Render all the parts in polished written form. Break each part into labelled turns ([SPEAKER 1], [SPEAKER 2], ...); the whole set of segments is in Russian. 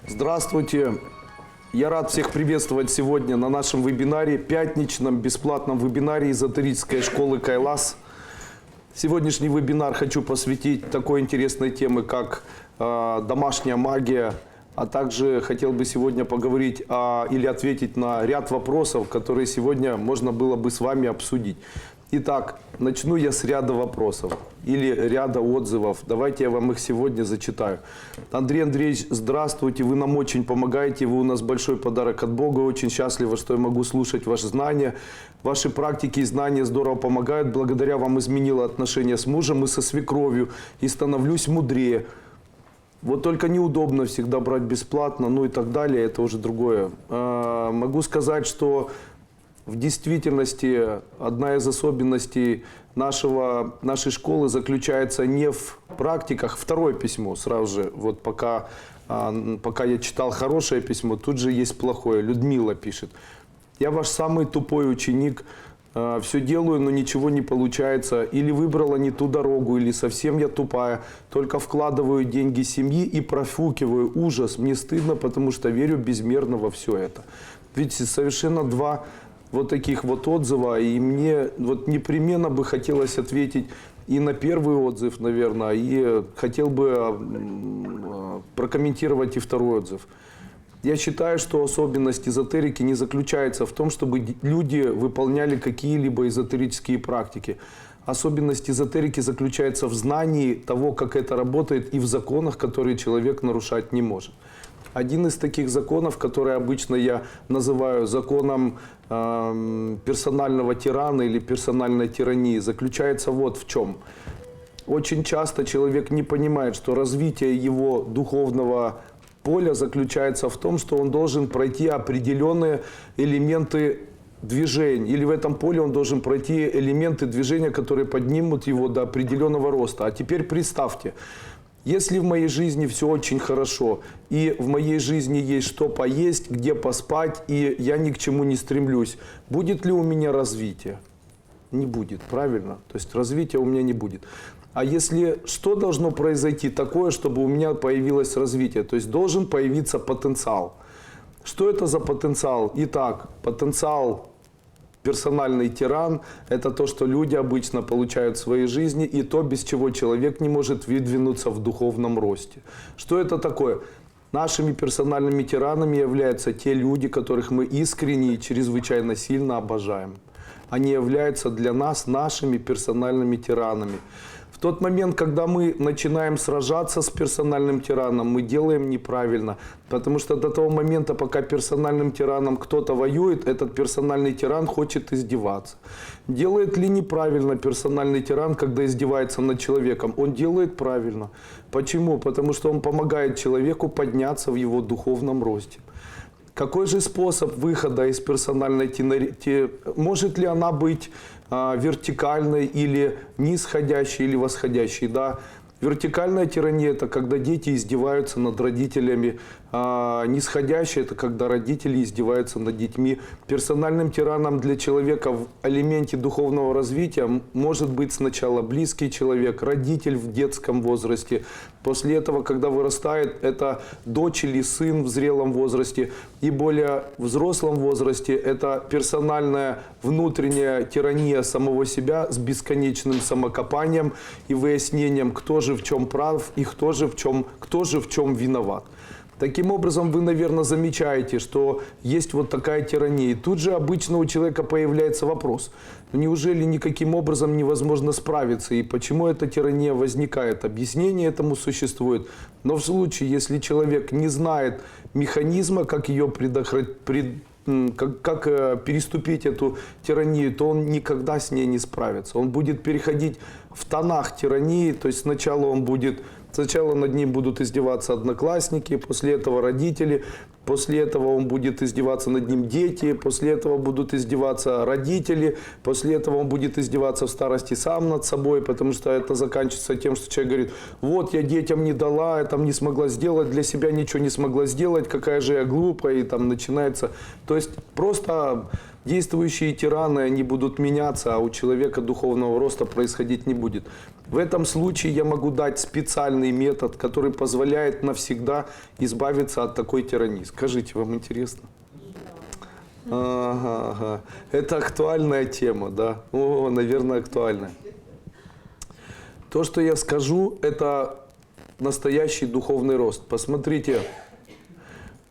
[SPEAKER 1] Здравствуйте. Я рад всех приветствовать сегодня на нашем вебинаре, пятничном бесплатном вебинаре эзотерической школы Кайлас. Сегодняшний вебинар хочу посвятить такой интересной теме, как домашняя магия, а также хотел бы сегодня поговорить или ответить на ряд вопросов, которые сегодня можно было бы с вами обсудить. Итак, начну я с ряда вопросов или ряда отзывов. Давайте я вам их сегодня зачитаю. Андрей Андреевич, здравствуйте, вы нам очень помогаете, вы у нас большой подарок от Бога, очень счастлива, что я могу слушать ваши знания. Ваши практики и знания здорово помогают, благодаря вам изменила отношения с мужем и со свекровью, и становлюсь мудрее. Вот только неудобно всегда брать бесплатно, ну и так далее, это уже другое. Могу сказать, что в действительности одна из особенностей нашей школы заключается не в практиках. Второе письмо сразу же, вот пока я читал хорошее письмо, тут же есть плохое. Людмила пишет. Я ваш самый тупой ученик, все делаю, но ничего не получается. Или выбрала не ту дорогу, или совсем я тупая. Только вкладываю деньги семьи и профукиваю. Ужас, мне стыдно, потому что верю безмерно во все это. Видите, совершенно два вот таких вот отзыва, и мне вот непременно бы хотелось ответить и на первый отзыв, наверное, и хотел бы прокомментировать и второй отзыв. Я считаю, что особенность эзотерики не заключается в том, чтобы люди выполняли какие-либо эзотерические практики. Особенность эзотерики заключается в знании того, как это работает, и в законах, которые человек нарушать не может. Один из таких законов, который обычно я называю законом персонального тирана или персональной тирании, заключается вот в чем. Очень часто человек не понимает, что развитие его духовного поля заключается в том, что он должен пройти определенные элементы движения. Или в этом поле он должен пройти элементы движения, которые поднимут его до определенного роста. А теперь представьте. Если в моей жизни все очень хорошо, и в моей жизни есть что поесть, где поспать, и я ни к чему не стремлюсь, будет ли у меня развитие? Не будет, правильно? То есть развития у меня не будет. А если что должно произойти такое, чтобы у меня появилось развитие? То есть должен появиться потенциал. Что это за потенциал? Итак, потенциал персональный тиран – это то, что люди обычно получают в своей жизни, и то, без чего человек не может выдвинуться в духовном росте. Что это такое? Нашими персональными тиранами являются те люди, которых мы искренне и чрезвычайно сильно обожаем. Они являются для нас нашими персональными тиранами. В тот момент, когда мы начинаем сражаться с персональным тираном, мы делаем неправильно. Потому что до того момента, пока персональным тираном кто-то воюет, этот персональный тиран хочет издеваться. Делает ли неправильно персональный тиран, когда издевается над человеком? Он делает правильно. Почему? Потому что он помогает человеку подняться в его духовном росте. Какой же способ выхода из персональной тирании? Может ли она быть вертикальной или нисходящей или восходящей? Да. Вертикальная тирания – это когда дети издеваются над родителями. Нисходящая – это когда родители издеваются над детьми. Персональным тираном для человека в элементе духовного развития может быть сначала близкий человек, родитель в детском возрасте. После этого, когда вырастает, это дочь или сын в зрелом возрасте. И более взрослом возрасте это персональная внутренняя тирания самого себя с бесконечным самокопанием и выяснением, кто же в чем прав и кто же в чем виноват. Таким образом, вы, наверное, замечаете, что есть вот такая тирания. И тут же обычно у человека появляется вопрос. Неужели никаким образом невозможно справиться? И почему эта тирания возникает? Объяснение этому существует. Но в случае, если человек не знает механизма, как ее как переступить эту тиранию, то он никогда с ней не справится. Он будет переходить в тонах тирании, то есть сначала над ним будут издеваться одноклассники, после этого родители, после этого он будет издеваться над ним дети, после этого будут издеваться родители, после этого он будет издеваться в старости сам над собой, потому что это заканчивается тем, что человек говорит: вот я детям не дала, я там не смогла сделать, для себя ничего не смогла сделать, какая же я глупая, и там начинается. То есть просто действующие тираны, они будут меняться, а у человека духовного роста происходить не будет. В этом случае я могу дать специальный метод, который позволяет навсегда избавиться от такой тирании. Скажите, вам интересно? Ага. Это актуальная тема, да? О, наверное, актуальная. То, что я скажу, это настоящий духовный рост. Посмотрите,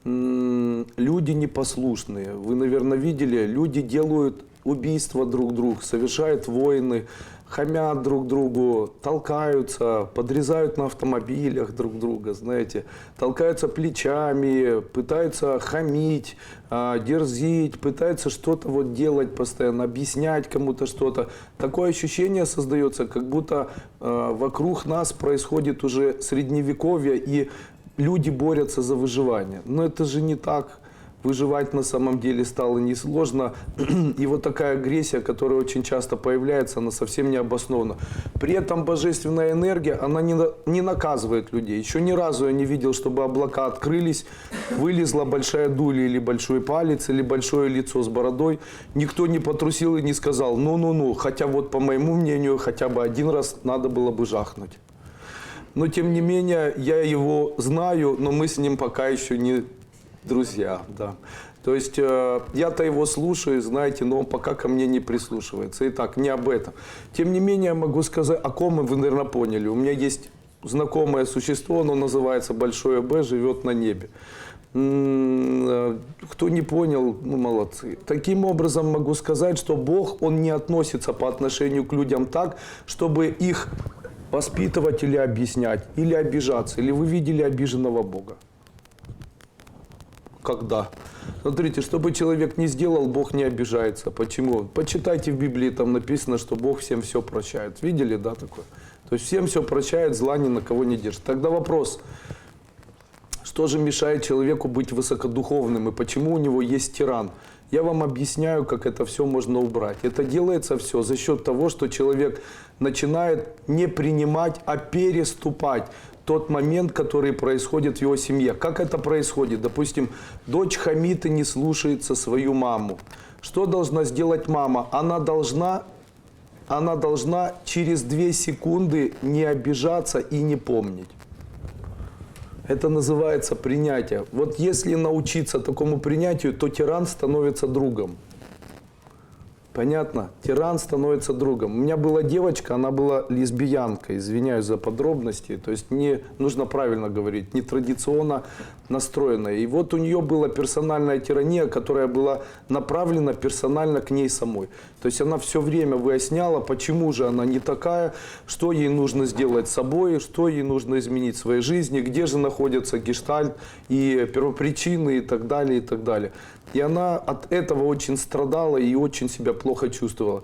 [SPEAKER 1] люди непослушные. Вы, наверное, видели, люди делают убийства друг друга, совершают войны, хамят друг другу, толкаются, подрезают на автомобилях друг друга, знаете, толкаются плечами, пытаются хамить, дерзить, пытаются что-то вот делать постоянно, объяснять кому-то что-то. Такое ощущение создается, как будто вокруг нас происходит уже средневековье, и люди борются за выживание. Но это же не так. Выживать на самом деле стало несложно. И вот такая агрессия, которая очень часто появляется, она совсем не обоснована. При этом божественная энергия, она не наказывает людей. Еще ни разу я не видел, чтобы облака открылись, вылезла большая дуля или большой палец, или большое лицо с бородой. Никто не потрусил и не сказал: ну-ну-ну, хотя вот по моему мнению, хотя бы один раз надо было бы жахнуть. Но тем не менее, я его знаю, но мы с ним пока еще не друзья, да. То есть я-то его слушаю, знаете, но он пока ко мне не прислушивается. Итак, не об этом. Тем не менее, могу сказать, о ком вы, наверное, поняли. У меня есть знакомое существо, оно называется Большое Б, живет на небе. Кто не понял, ну, молодцы. Таким образом, могу сказать, что Бог, Он не относится по отношению к людям так, чтобы их воспитывать или объяснять, или обижаться. Или вы видели обиженного Бога? Когда? Смотрите, что бы человек ни сделал, Бог не обижается. Почему? Почитайте в Библии, там написано, что Бог всем все прощает. Видели, да, такое? То есть всем все прощает, зла ни на кого не держит. Тогда вопрос, что же мешает человеку быть высокодуховным и почему у него есть тиран? Я вам объясняю, как это все можно убрать. Это делается все за счет того, что человек начинает не принимать, а переступать тот момент, который происходит в его семье. Как это происходит? Допустим, дочь хамит и не слушается свою маму. Что должна сделать мама? Она должна через 2 секунды не обижаться и не помнить. Это называется принятие. Вот если научиться такому принятию, то тиран становится другом. Понятно? Тиран становится другом. У меня была девочка, она была лесбиянкой, извиняюсь за подробности, то есть не нужно правильно говорить, нетрадиционно настроенная. И вот у нее была персональная тирания, которая была направлена персонально к ней самой. То есть она все время выясняла, почему же она не такая, что ей нужно сделать с собой, что ей нужно изменить в своей жизни, где же находится гештальт и первопричины и так далее, и так далее. И она от этого очень страдала и очень себя плохо чувствовала.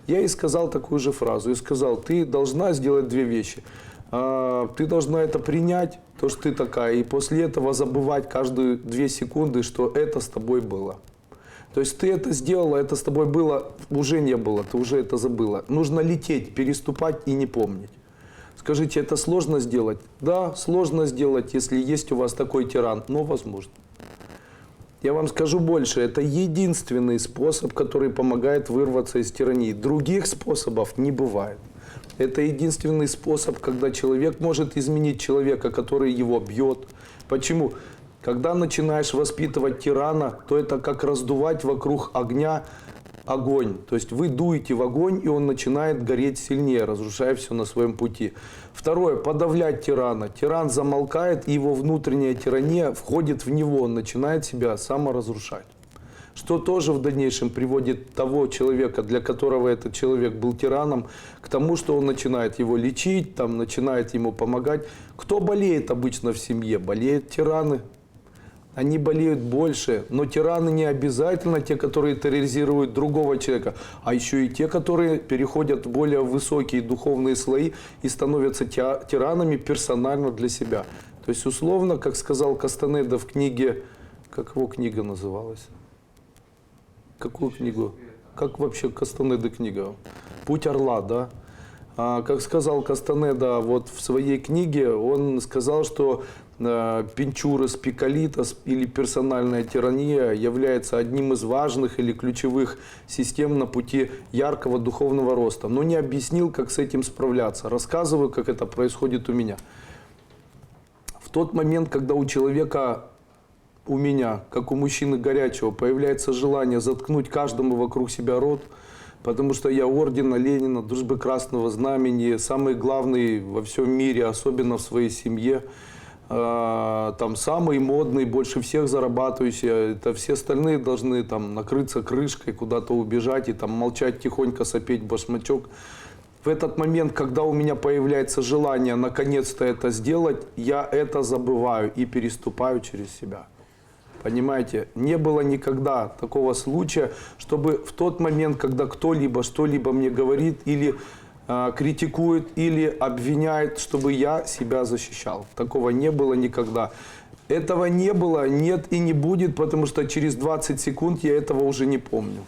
[SPEAKER 1] Я ей сказал такую же фразу. Я сказал: ты должна сделать 2 вещи. Ты должна это принять, то, что ты такая, и после этого забывать каждые 2 секунды, что это с тобой было. То есть ты это сделала, это с тобой было, уже не было, ты уже это забыла. Нужно лететь, переступать и не помнить. Скажите, это сложно сделать? Да, сложно сделать, если есть у вас такой тиран, но возможно. Я вам скажу больше, это единственный способ, который помогает вырваться из тирании. Других способов не бывает. Это единственный способ, когда человек может изменить человека, который его бьет. Почему? Когда начинаешь воспитывать тирана, то это как раздувать вокруг огня огонь. То есть вы дуете в огонь, и он начинает гореть сильнее, разрушая все на своем пути. Второе, подавлять тирана. Тиран замолкает, и его внутренняя тирания входит в него, он начинает себя саморазрушать. Что тоже в дальнейшем приводит того человека, для которого этот человек был тираном, к тому, что он начинает его лечить, там, начинает ему помогать. Кто болеет обычно в семье? Болеют тираны. Они болеют больше, но тираны не обязательно те, которые терроризируют другого человека, а еще и те, которые переходят в более высокие духовные слои и становятся тиранами персонально для себя. То есть условно, как сказал Кастанеда в книге, как его книга называлась? Какую книгу? Как вообще Кастанеда книга? «Путь орла», да? Как сказал Кастанеда вот в своей книге, он сказал, что пинчурас, пиколитас или персональная тирания является одним из важных или ключевых систем на пути яркого духовного роста. Но не объяснил, как с этим справляться. Рассказываю, как это происходит у меня. В тот момент, когда у человека, у меня, как у мужчины горячего, появляется желание заткнуть каждому вокруг себя рот, потому что я ордена Ленина, Дружбы Красного Знамени, самый главный во всем мире, особенно в своей семье, там самый модный, больше всех зарабатывающий, это все остальные должны там накрыться крышкой, куда-то убежать и там молчать, тихонько сопеть башмачок. В этот момент, когда у меня появляется желание наконец-то это сделать, я это забываю и переступаю через себя. Понимаете, не было никогда такого случая, чтобы в тот момент, когда кто-либо что-либо мне говорит или критикует, или обвиняет, чтобы я себя защищал. Такого не было никогда. Этого не было, нет и не будет, потому что через 20 секунд я этого уже не помню.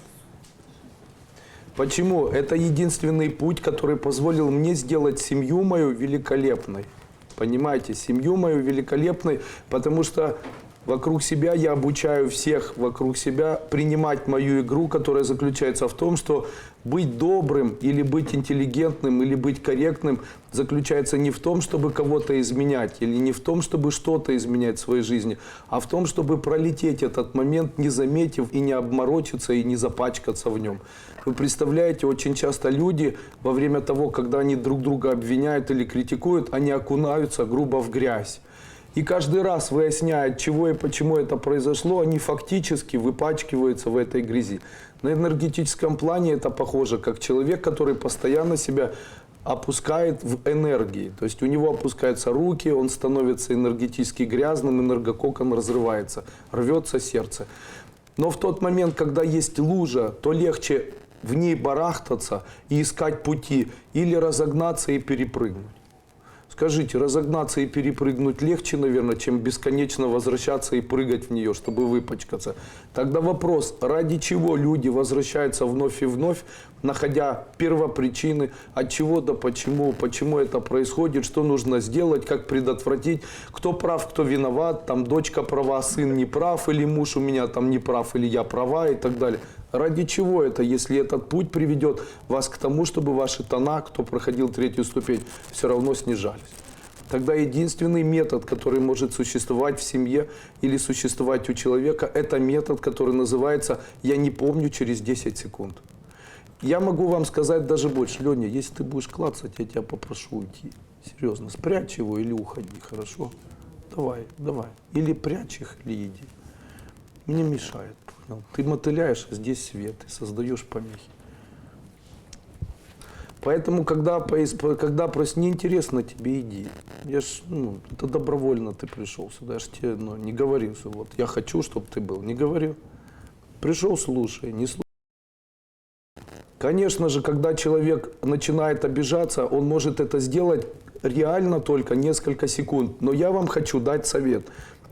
[SPEAKER 1] Почему? Это единственный путь, который позволил мне сделать семью мою великолепной. Понимаете, семью мою великолепной, потому что вокруг себя я обучаю всех вокруг себя принимать мою игру, которая заключается в том, что быть добрым или быть интеллигентным или быть корректным заключается не в том, чтобы кого-то изменять или не в том, чтобы что-то изменять в своей жизни, а в том, чтобы пролететь этот момент, не заметив и не обморочиться и не запачкаться в нем. Вы представляете, очень часто люди во время того, когда они друг друга обвиняют или критикуют, они окунаются грубо в грязь. И каждый раз, выясняя, от чего и почему это произошло, они фактически выпачкиваются в этой грязи. На энергетическом плане это похоже, как человек, который постоянно себя опускает в энергии. То есть у него опускаются руки, он становится энергетически грязным, энергококон разрывается, рвется сердце. Но в тот момент, когда есть лужа, то легче в ней барахтаться и искать пути, или разогнаться и перепрыгнуть. Скажите, разогнаться и перепрыгнуть легче, наверное, чем бесконечно возвращаться и прыгать в нее, чтобы выпачкаться. Тогда вопрос, ради чего люди возвращаются вновь и вновь, находя первопричины, от чего да почему это происходит, что нужно сделать, как предотвратить, кто прав, кто виноват, там дочка права, сын не прав, или муж у меня там не прав, или я права и так далее. Ради чего это, если этот путь приведет вас к тому, чтобы ваши тона, кто проходил третью ступень, все равно снижались? Тогда единственный метод, который может существовать в семье или существовать у человека, это метод, который называется «я не помню через 10 секунд». Я могу вам сказать даже больше. Леня, если ты будешь клацать, я тебя попрошу уйти. Серьезно, спрячь его или уходи, хорошо? Давай. Или прячь их, или иди. Мне мешает. Ты мотыляешь, а здесь свет, ты создаешь помехи. Поэтому, когда просто неинтересно тебе, иди. Я ж, это добровольно ты пришел сюда. Я ж тебе не говорил, что вот я хочу, чтобы ты был. Не говорил. Пришел, слушай, не слушай. Конечно же, когда человек начинает обижаться, он может это сделать реально только несколько секунд. Но я вам хочу дать совет.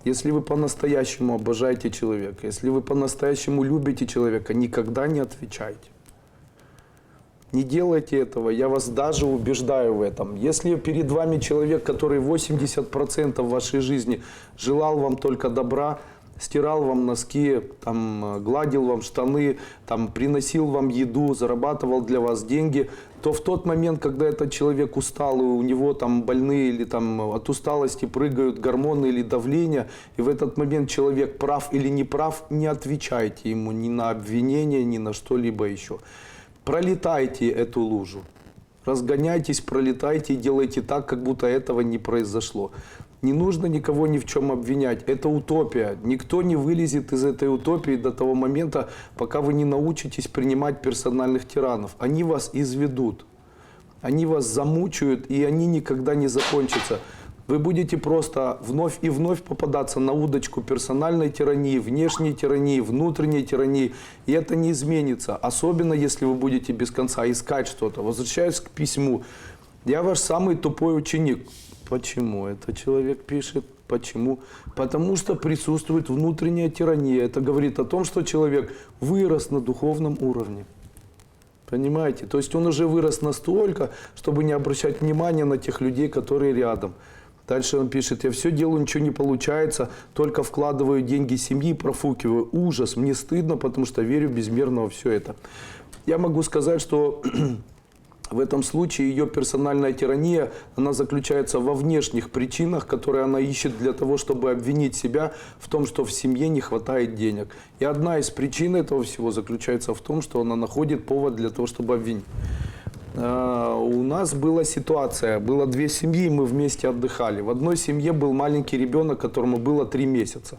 [SPEAKER 1] Если вы по-настоящему обожаете человека, если вы по-настоящему любите человека, никогда не отвечайте. Не делайте этого, я вас даже убеждаю в этом. Если перед вами человек, который 80% вашей жизни желал вам только добра, стирал вам носки, там, гладил вам штаны, там, приносил вам еду, зарабатывал для вас деньги, то в тот момент, когда этот человек устал, и у него там больные или там от усталости прыгают гормоны или давление, и в этот момент человек прав или не прав, не отвечайте ему ни на обвинение, ни на что-либо еще. Пролетайте эту лужу, разгоняйтесь, пролетайте и делайте так, как будто этого не произошло. Не нужно никого ни в чем обвинять. Это утопия. Никто не вылезет из этой утопии до того момента, пока вы не научитесь принимать персональных тиранов. Они вас изведут. Они вас замучают, и они никогда не закончатся. Вы будете просто вновь и вновь попадаться на удочку персональной тирании, внешней тирании, внутренней тирании. И это не изменится. Особенно, если вы будете без конца искать что-то. Возвращаясь к письму. Я ваш самый тупой ученик. Почему? Это человек пишет. Почему? Потому что присутствует внутренняя тирания. Это говорит о том, что человек вырос на духовном уровне. Понимаете? То есть он уже вырос настолько, чтобы не обращать внимания на тех людей, которые рядом. Дальше он пишет: я все делаю, ничего не получается, только вкладываю деньги семьи, профукиваю. Ужас, мне стыдно, потому что верю безмерно во все это. Я могу сказать, что в этом случае ее персональная тирания, она заключается во внешних причинах, которые она ищет для того, чтобы обвинить себя в том, что в семье не хватает денег. И одна из причин этого всего заключается в том, что она находит повод для того, чтобы обвинить. У нас была ситуация, было две семьи, мы вместе отдыхали. В одной семье был маленький ребенок, которому было 3 месяца.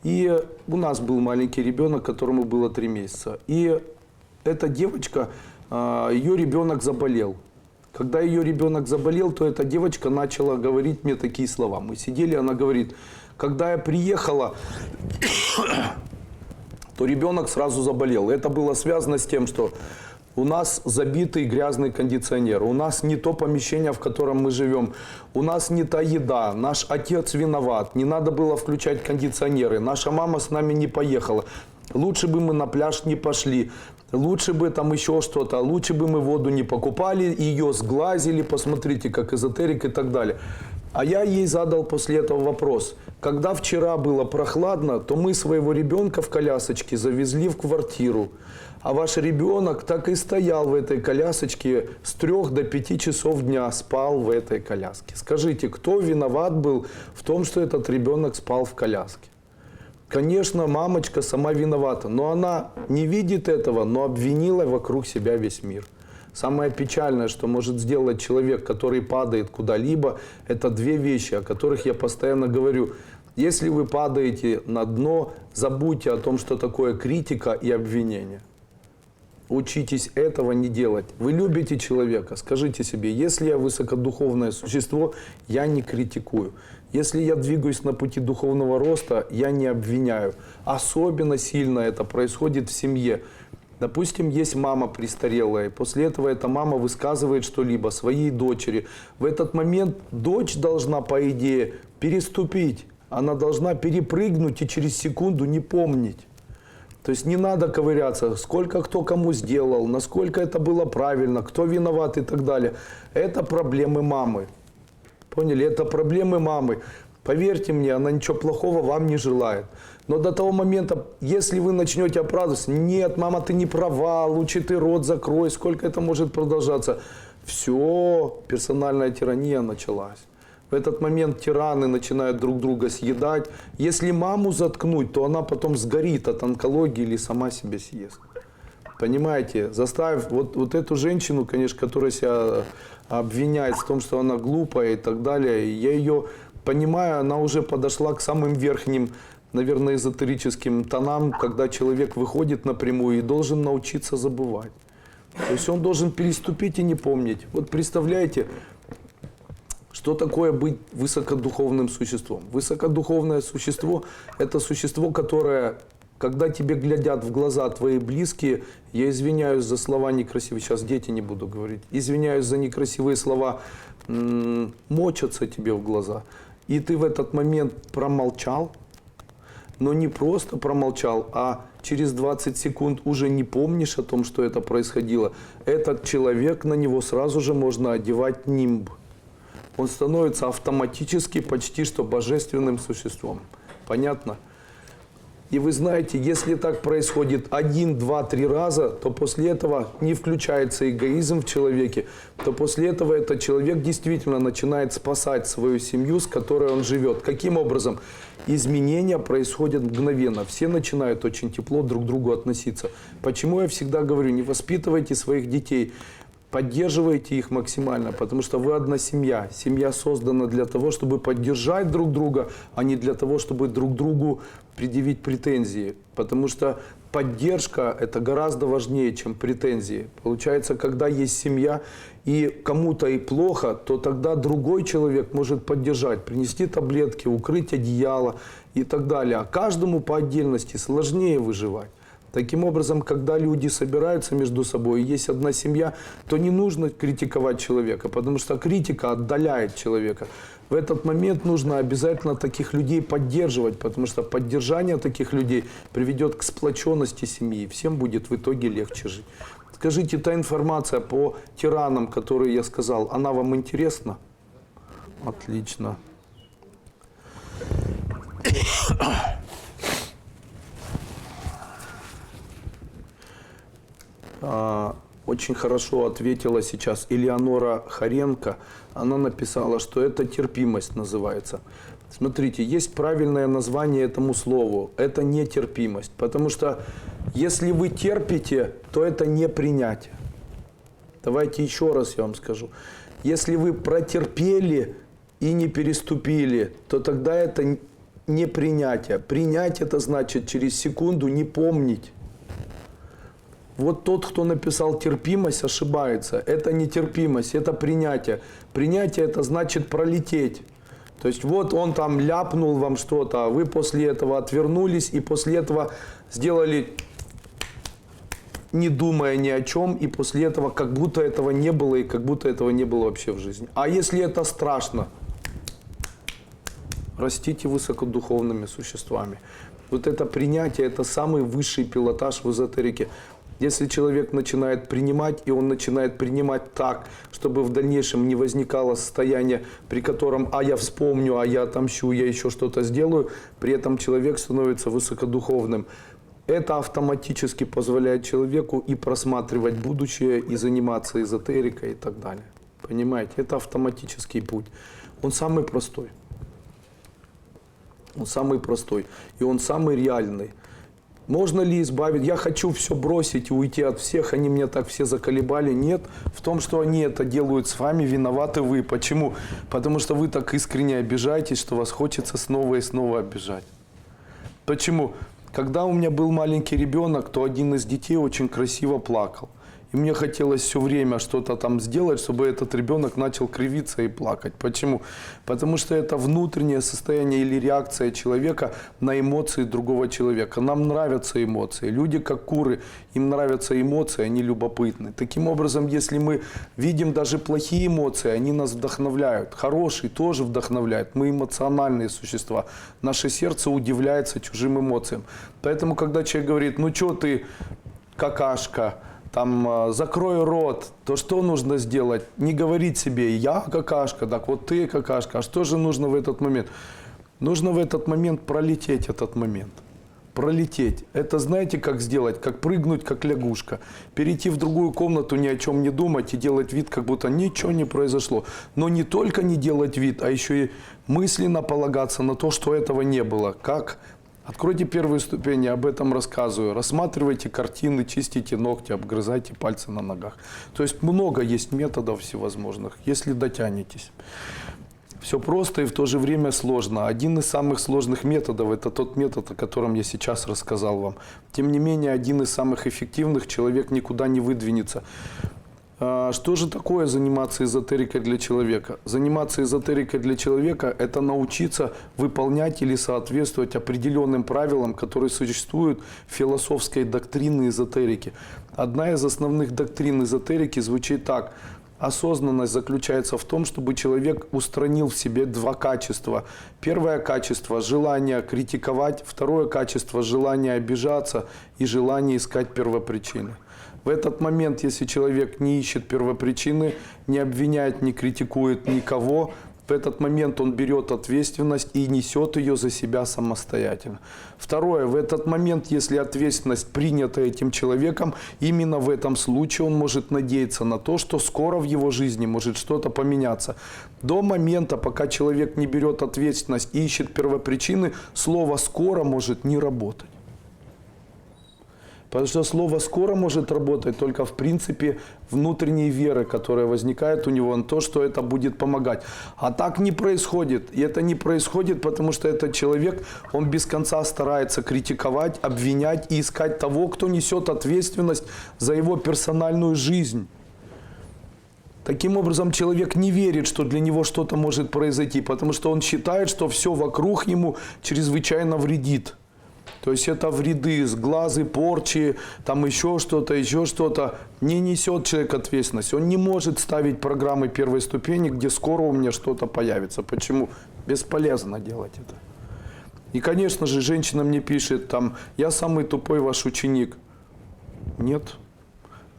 [SPEAKER 1] И у нас был маленький ребенок, которому было 3 месяца. И эта девочка, ее ребенок заболел. Когда ее ребенок заболел, то эта девочка начала говорить мне такие слова. Мы сидели, она говорит: когда я приехала, то ребенок сразу заболел. Это было связано с тем, что у нас забитый грязный кондиционер, у нас не то помещение, в котором мы живем, у нас не та еда, наш отец виноват, не надо было включать кондиционеры, наша мама с нами не поехала, лучше бы мы на пляж не пошли, лучше бы там еще что-то, лучше бы мы воду не покупали, ее сглазили, посмотрите, как эзотерик и так далее. А я ей задал после этого вопрос: когда вчера было прохладно, то мы своего ребенка в колясочке завезли в квартиру. А ваш ребенок так и стоял в этой колясочке с 3 до 5 часов дня, спал в этой коляске. Скажите, кто виноват был в том, что этот ребенок спал в коляске? Конечно, мамочка сама виновата, но она не видит этого, но обвинила вокруг себя весь мир. Самое печальное, что может сделать человек, который падает куда-либо, это 2 вещи, о которых я постоянно говорю. Если вы падаете на дно, забудьте о том, что такое критика и обвинение. Учитесь этого не делать. Вы любите человека, скажите себе: если я высокодуховное существо, я не критикую. Если я двигаюсь на пути духовного роста, я не обвиняю. Особенно сильно это происходит в семье. Допустим, есть мама престарелая, после этого эта мама высказывает что-либо своей дочери. В этот момент дочь должна, по идее, переступить. Она должна перепрыгнуть и через секунду не помнить. То есть не надо ковыряться, сколько кто кому сделал, насколько это было правильно, кто виноват и так далее. Это проблемы мамы. Поняли? Это проблемы мамы. Поверьте мне, она ничего плохого вам не желает. Но до того момента, если вы начнете оправдываться: нет, мама, ты не права, лучше ты рот закрой, сколько это может продолжаться. Все, персональная тирания началась. В этот момент тираны начинают друг друга съедать. Если маму заткнуть, то она потом сгорит от онкологии или сама себя съест. Понимаете? Заставив вот эту женщину, конечно, которая себя обвиняет в том, что она глупая и так далее, я ее понимаю, она уже подошла к самым верхним, наверное, эзотерическим тонам, когда человек выходит напрямую и должен научиться забывать. То есть он должен переступить и не помнить. Вот представляете, что такое быть высокодуховным существом? Высокодуховное существо – это существо, которое, когда тебе глядят в глаза твои близкие, я извиняюсь за слова некрасивые, сейчас дети не буду говорить, извиняюсь за некрасивые слова, мочатся тебе в глаза. И ты в этот момент промолчал, но не просто промолчал, а через 20 секунд уже не помнишь о том, что это происходило. Этот человек, на него сразу же можно одевать нимб. Он становится автоматически почти что божественным существом. Понятно? И вы знаете, если так происходит 1, 2, 3 раза, то после этого не включается эгоизм в человеке, то после этого этот человек действительно начинает спасать свою семью, с которой он живет. Каким образом? Изменения происходят мгновенно. Все начинают очень тепло друг к другу относиться. Почему я всегда говорю: не воспитывайте своих детей, поддерживайте их максимально, потому что вы одна семья. Семья создана для того, чтобы поддержать друг друга, а не для того, чтобы друг другу предъявить претензии. Потому что поддержка – это гораздо важнее, чем претензии. Получается, когда есть семья и кому-то и плохо, то тогда другой человек может поддержать, принести таблетки, укрыть одеяло и так далее. А каждому по отдельности сложнее выживать. Таким образом, когда люди собираются между собой, и есть одна семья, то не нужно критиковать человека, потому что критика отдаляет человека. В этот момент нужно обязательно таких людей поддерживать, потому что поддержание таких людей приведет к сплоченности семьи, всем будет в итоге легче жить. Скажите, та информация по тиранам, которую я сказал, она вам интересна? Отлично. Очень хорошо ответила сейчас Элеонора Харенко. Она написала, что это терпимость называется. Смотрите, есть правильное название этому слову. Это нетерпимость. Потому что если вы терпите, то это не принятие. Давайте еще раз я вам скажу. Если вы протерпели и не переступили, то тогда это не принятие. Принять это значит через секунду не помнить. Вот тот, кто написал терпимость, ошибается. Это не терпимость, это принятие. Принятие это значит пролететь. То есть вот он там ляпнул вам что-то, а вы после этого отвернулись и после этого сделали, не думая ни о чем, и после этого как будто этого не было и как будто этого не было вообще в жизни. А если это страшно, растите высокодуховными существами. Вот это принятие, это самый высший пилотаж в эзотерике. Если человек начинает принимать, и он начинает принимать так, чтобы в дальнейшем не возникало состояние, при котором «а я вспомню, а я отомщу, я еще что-то сделаю», при этом человек становится высокодуховным. Это автоматически позволяет человеку и просматривать будущее, и заниматься эзотерикой и так далее. Понимаете? Это автоматический путь. Он самый простой. Он самый простой. И он самый реальный. Можно ли избавить? Я хочу все бросить и уйти от всех, они меня так все заколебали. Нет, в том, что они это делают с вами, виноваты вы. Почему? Потому что вы так искренне обижаетесь, что вас хочется снова и снова обижать. Почему? Когда у меня был маленький ребенок, то один из детей очень красиво плакал. И мне хотелось все время что-то там сделать, чтобы этот ребенок начал кривиться и плакать. Почему? Потому что это внутреннее состояние или реакция человека на эмоции другого человека. Нам нравятся эмоции. Люди как куры, им нравятся эмоции, они любопытны. Таким образом, если мы видим даже плохие эмоции, они нас вдохновляют. Хорошие тоже вдохновляют. Мы эмоциональные существа. Наше сердце удивляется чужим эмоциям. Поэтому, когда человек говорит, ну что ты, какашка, там, закрой рот, то что нужно сделать? Не говорить себе, я какашка, так вот ты какашка. А что же нужно в этот момент? Нужно в этот момент пролететь этот момент. Пролететь. Это знаете, как сделать? Как прыгнуть, как лягушка. Перейти в другую комнату, ни о чем не думать и делать вид, как будто ничего не произошло. Но не только не делать вид, а еще и мысленно полагаться на то, что этого не было. Как? Откройте первую ступень, я об этом рассказываю. Рассматривайте картины, чистите ногти, обгрызайте пальцы на ногах. То есть много есть методов всевозможных, если дотянетесь. Все просто и в то же время сложно. Один из самых сложных методов – это тот метод, о котором я сейчас рассказал вам. Тем не менее, один из самых эффективных, человек никуда не выдвинется. Что же такое заниматься эзотерикой для человека? Заниматься эзотерикой для человека – это научиться выполнять или соответствовать определенным правилам, которые существуют в философской доктрине эзотерики. Одна из основных доктрин эзотерики звучит так. Осознанность заключается в том, чтобы человек устранил в себе два качества. Первое качество – желание критиковать, второе качество – желание обижаться и желание искать первопричины. В этот момент, если человек не ищет первопричины, не обвиняет, не критикует никого, в этот момент он берет ответственность и несет ее за себя самостоятельно. Второе, в этот момент, если ответственность принята этим человеком, именно в этом случае он может надеяться на то, что скоро в его жизни может что-то поменяться. До момента, пока человек не берет ответственность и ищет первопричины, слово «скоро» может не работать. Потому что слово «скоро» может работать только в принципе внутренней веры, которая возникает у него на то, что это будет помогать. А так не происходит. И это не происходит, потому что этот человек, он без конца старается критиковать, обвинять и искать того, кто несет ответственность за его персональную жизнь. Таким образом, человек не верит, что для него что-то может произойти, потому что он считает, что все вокруг ему чрезвычайно вредит. То есть это вреды, сглазы, порчи, там еще что-то. Не несет человек ответственность. Он не может ставить программы первой ступени, где скоро у меня что-то появится. Почему? Бесполезно делать это. И, конечно же, женщина мне пишет, там, я самый тупой ваш ученик. Нет.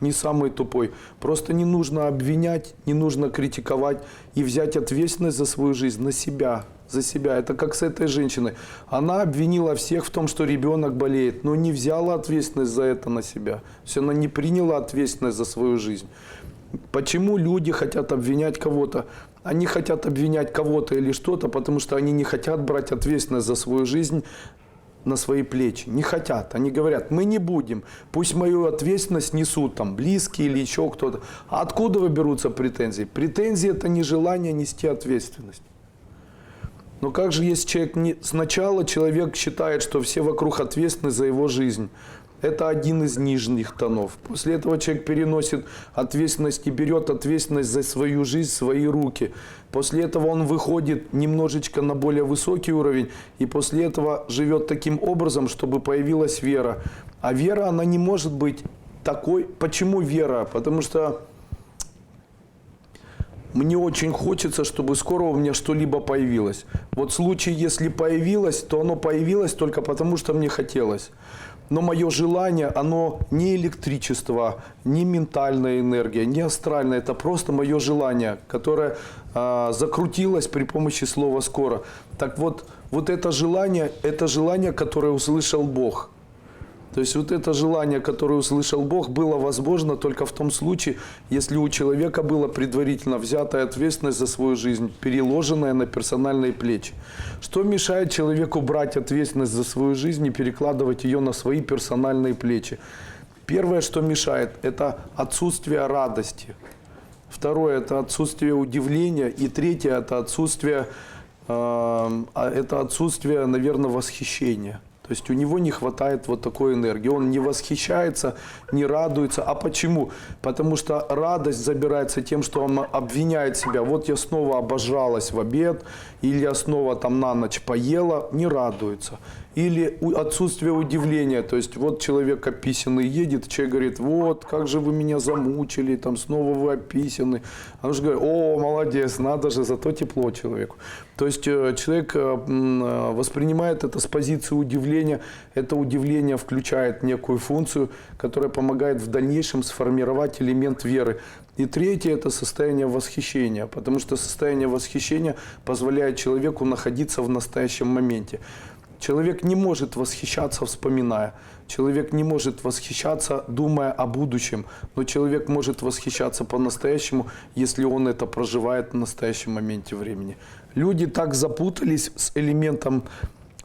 [SPEAKER 1] не самый тупой. Просто не нужно обвинять, не нужно критиковать и взять ответственность за свою жизнь на себя, за себя. Это как с этой женщиной. Она обвинила всех в том, что ребенок болеет, но не взяла ответственность за это на себя. То есть она не приняла ответственность за свою жизнь. Почему люди хотят обвинять кого-то? Они хотят обвинять кого-то или что-то, потому что они не хотят брать ответственность за свою жизнь на свои плечи. Не хотят. Они говорят, мы не будем. Пусть мою ответственность несут там близкие или еще кто-то. А откуда берутся претензии? Претензии – это нежелание нести ответственность. Но как же, если человек сначала человек считает, что все вокруг ответственны за его жизнь? Это один из нижних тонов. После этого человек переносит ответственность и берет ответственность за свою жизнь в свои руки. После этого он выходит немножечко на более высокий уровень, и после этого живет таким образом, чтобы появилась вера. А вера, она не может быть такой. Почему вера? Потому что мне очень хочется, чтобы скоро у меня что-либо появилось. Вот в случае, если появилось, то оно появилось только потому, что мне хотелось. Но мое желание, оно не электричество, не ментальная энергия, не астральная. Это просто мое желание, которое закрутилось при помощи слова «скоро». Так вот это желание, которое услышал Бог. То есть вот это желание, которое услышал Бог, было возможно только в том случае, если у человека была предварительно взятая ответственность за свою жизнь, переложенная на персональные плечи. Что мешает человеку брать ответственность за свою жизнь и перекладывать ее на свои персональные плечи? Первое, что мешает, это отсутствие радости. Второе, это отсутствие удивления. И третье, это отсутствие, наверное, восхищения. То есть у него не хватает вот такой энергии. Он не восхищается, не радуется. А почему? Потому что радость забирается тем, что он обвиняет себя. Вот я снова обожралась в обед, или я снова там на ночь поела, не радуется. Или отсутствие удивления. То есть вот человек описанный едет, человек говорит, вот, как же вы меня замучили, там снова вы описаны. А он же говорит, о, молодец, надо же, зато тепло человеку. То есть человек воспринимает это с позиции удивления. Это удивление включает некую функцию, которая помогает в дальнейшем сформировать элемент веры. И третье – это состояние восхищения, потому что состояние восхищения позволяет человеку находиться в настоящем моменте. Человек не может восхищаться, вспоминая. Человек не может восхищаться, думая о будущем. Но человек может восхищаться по-настоящему, если он это проживает в настоящем моменте времени. Люди так запутались с элементом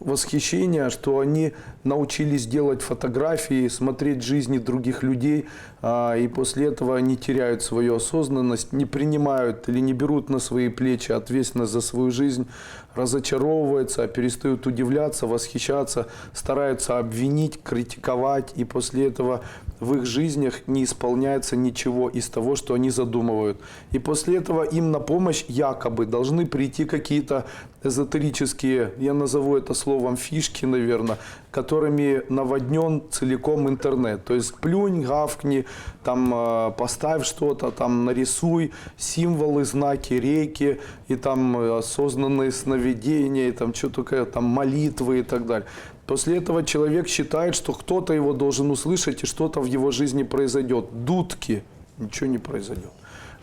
[SPEAKER 1] восхищения, что они научились делать фотографии, смотреть жизни других людей, и после этого они теряют свою осознанность, не принимают или не берут на свои плечи ответственность за свою жизнь, разочаровываются, перестают удивляться, восхищаться, стараются обвинить, критиковать, и после этого в их жизнях не исполняется ничего из того, что они задумывают. И после этого им на помощь якобы должны прийти какие-то эзотерические, я назову это словом фишки, наверное, которыми наводнен целиком интернет. То есть плюнь, гавкни, там поставь что-то, там нарисуй символы, знаки, реки, и там осознанные сновидения, и там что только, там молитвы и так далее. После этого человек считает, что кто-то его должен услышать, и что-то в его жизни произойдет. Дудки, ничего не произойдет.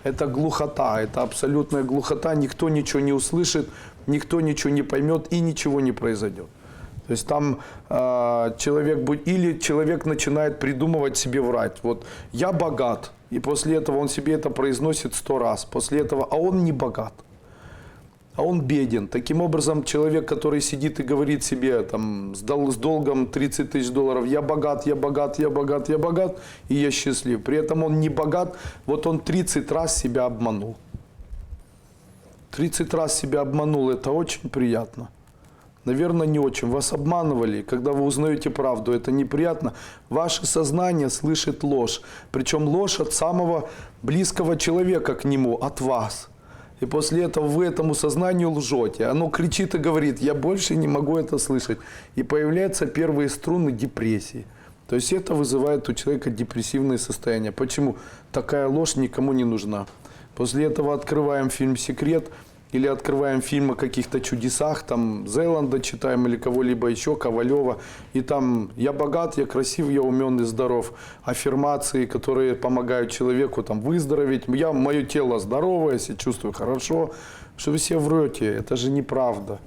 [SPEAKER 1] Это глухота, это абсолютная глухота, никто ничего не услышит, никто ничего не поймет и ничего не произойдет. То есть там человек начинает придумывать себе врать. Вот я богат, и после этого он себе это произносит 100 раз. После этого, а он не богат, а он беден. Таким образом, человек, который сидит и говорит себе там, с долгом $30 000, я богат, я богат, я богат, я богат, и я счастлив. При этом он не богат, вот он 30 раз себя обманул. 30 раз себя обманул, это очень приятно. Наверное, не очень. Вас обманывали. Когда вы узнаете правду, это неприятно. Ваше сознание слышит ложь. Причем ложь от самого близкого человека к нему, от вас. И после этого вы этому сознанию лжете. Оно кричит и говорит, я больше не могу это слышать. И появляются первые струны депрессии. То есть это вызывает у человека депрессивное состояние. Почему? Такая ложь никому не нужна. После этого открываем фильм «Секрет». или открываем фильм о каких-то чудесах, там Зеланда читаем или кого-либо еще, Ковалева, и там «я богат, я красив, я умен и здоров», аффирмации, которые помогают человеку там выздороветь, мое тело здоровое, я себя чувствую хорошо, что вы все врете, это же неправда.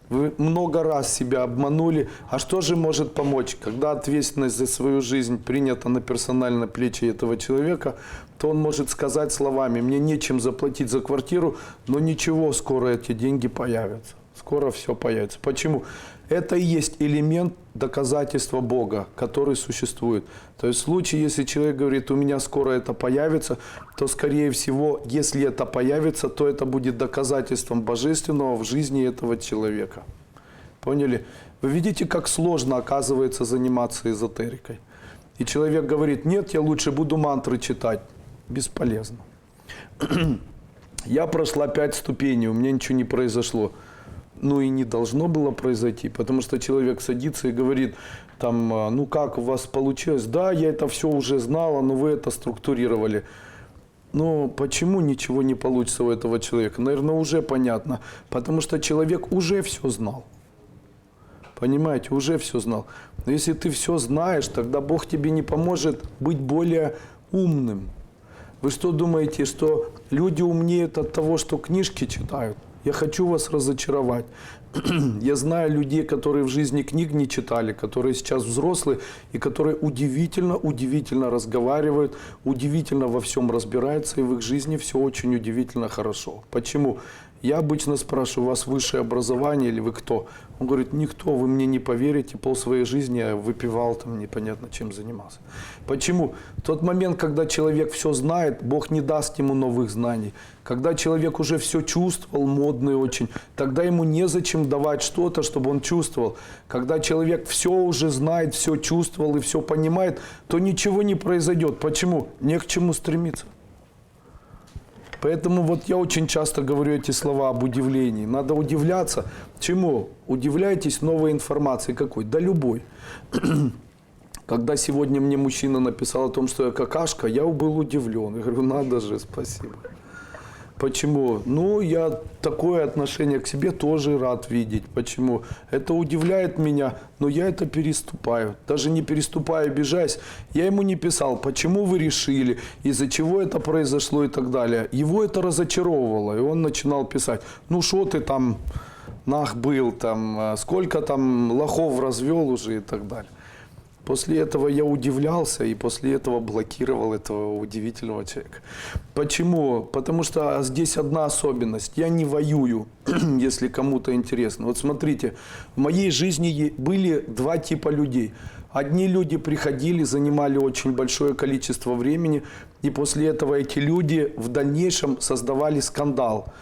[SPEAKER 1] Вы много раз себя обманули. А что же может помочь? Когда ответственность за свою жизнь принята на персональные плечи этого человека, то он может сказать словами: мне нечем заплатить за квартиру, но ничего, скоро эти деньги появятся. Скоро все появится. Почему? Это и есть элемент доказательства Бога, который существует. То есть в случае, если человек говорит, у меня скоро это появится, то скорее всего, если это появится, то это будет доказательством божественного в жизни этого человека. Поняли? Вы видите, как сложно оказывается заниматься эзотерикой. И человек говорит, нет, я лучше буду мантры читать. Бесполезно. Я прошла 5 ступеней, у меня ничего не произошло. Ну и не должно было произойти, потому что человек садится и говорит, там, ну как у вас получилось? Да, я это все уже знала, но вы это структурировали. Но почему ничего не получится у этого человека? Наверное, уже понятно. Потому что человек уже все знал. Понимаете, уже все знал. Но если ты все знаешь, тогда Бог тебе не поможет быть более умным. Вы что думаете, что люди умнеют от того, что книжки читают? Я хочу вас разочаровать. Я знаю людей, которые в жизни книг не читали, которые сейчас взрослые и которые удивительно разговаривают, удивительно во всем разбираются, и в их жизни все очень удивительно хорошо. Почему? Я обычно спрашиваю, у вас высшее образование или вы кто? Он говорит, никто, вы мне не поверите, пол своей жизни я выпивал, там непонятно чем занимался. Почему? В тот момент, когда человек все знает, Бог не даст ему новых знаний. Когда человек уже все чувствовал, модный очень, тогда ему незачем давать что-то, чтобы он чувствовал. Когда человек все уже знает, все чувствовал и все понимает, то ничего не произойдет. Почему? Не к чему стремиться. Поэтому вот я очень часто говорю эти слова об удивлении. Надо удивляться. Чему? Удивляйтесь новой информации. Какой? Да любой. Когда сегодня мне мужчина написал о том, что я какашка, я был удивлен. Я говорю, надо же, спасибо. Почему? Ну, я такое отношение к себе тоже рад видеть. Почему? Это удивляет меня, но я это переступаю. Даже не переступаю, обижаясь. Я ему не писал, почему вы решили, из-за чего это произошло и так далее. Его это разочаровывало, и он начинал писать, ну, что ты там нах был, там, сколько там лохов развел уже и так далее. После этого я удивлялся и после этого блокировал этого удивительного человека. Почему? Потому что здесь одна особенность. Я не воюю, если кому-то интересно. Вот смотрите, в моей жизни были 2 типа людей. Одни люди приходили, занимали очень большое количество времени, и после этого эти люди в дальнейшем создавали скандал.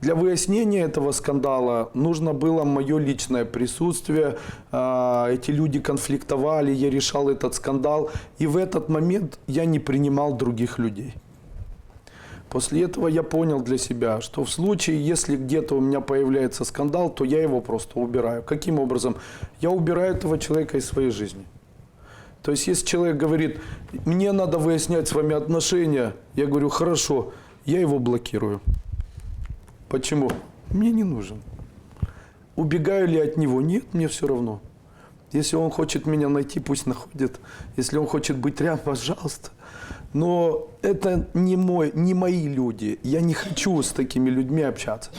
[SPEAKER 1] Для выяснения этого скандала нужно было мое личное присутствие. Эти люди конфликтовали, я решал этот скандал. И в этот момент я не принимал других людей. После этого я понял для себя, что в случае, если где-то у меня появляется скандал, то я его просто убираю. Каким образом? Я убираю этого человека из своей жизни. То есть, если человек говорит, мне надо выяснять с вами отношения, я говорю, хорошо, я его блокирую. Почему? Мне не нужен. Убегаю ли от него? Нет, мне все равно. Если он хочет меня найти, пусть находит. Если он хочет быть рядом, пожалуйста. Но это не мои люди. Я не хочу с такими людьми общаться.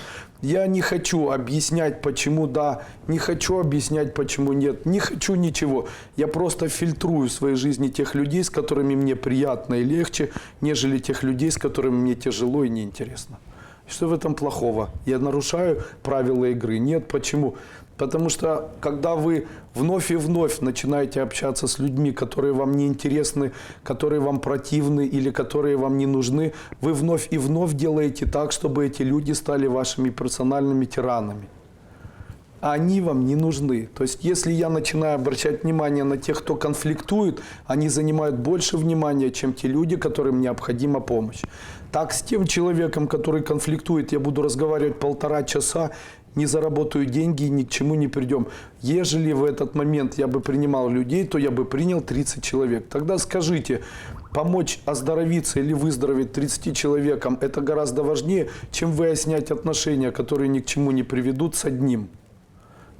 [SPEAKER 1] Я не хочу объяснять, почему да, не хочу объяснять, почему нет. Не хочу ничего. Я просто фильтрую в своей жизни тех людей, с которыми мне приятно и легче, нежели тех людей, с которыми мне тяжело и неинтересно. Что в этом плохого? Я нарушаю правила игры? Нет. Почему? Потому что, когда вы вновь и вновь начинаете общаться с людьми, которые вам не интересны, которые вам противны или которые вам не нужны, вы вновь и вновь делаете так, чтобы эти люди стали вашими персональными тиранами. а они вам не нужны. То есть, если я начинаю обращать внимание на тех, кто конфликтует, они занимают больше внимания, чем те люди, которым необходима помощь. Так, с тем человеком, который конфликтует, я буду разговаривать 1,5 часа, не заработаю деньги и ни к чему не придем. Ежели в этот момент я бы принимал людей, то я бы принял 30 человек. Тогда скажите, помочь оздоровиться или выздороветь 30 человекам – это гораздо важнее, чем выяснять отношения, которые ни к чему не приведут с одним.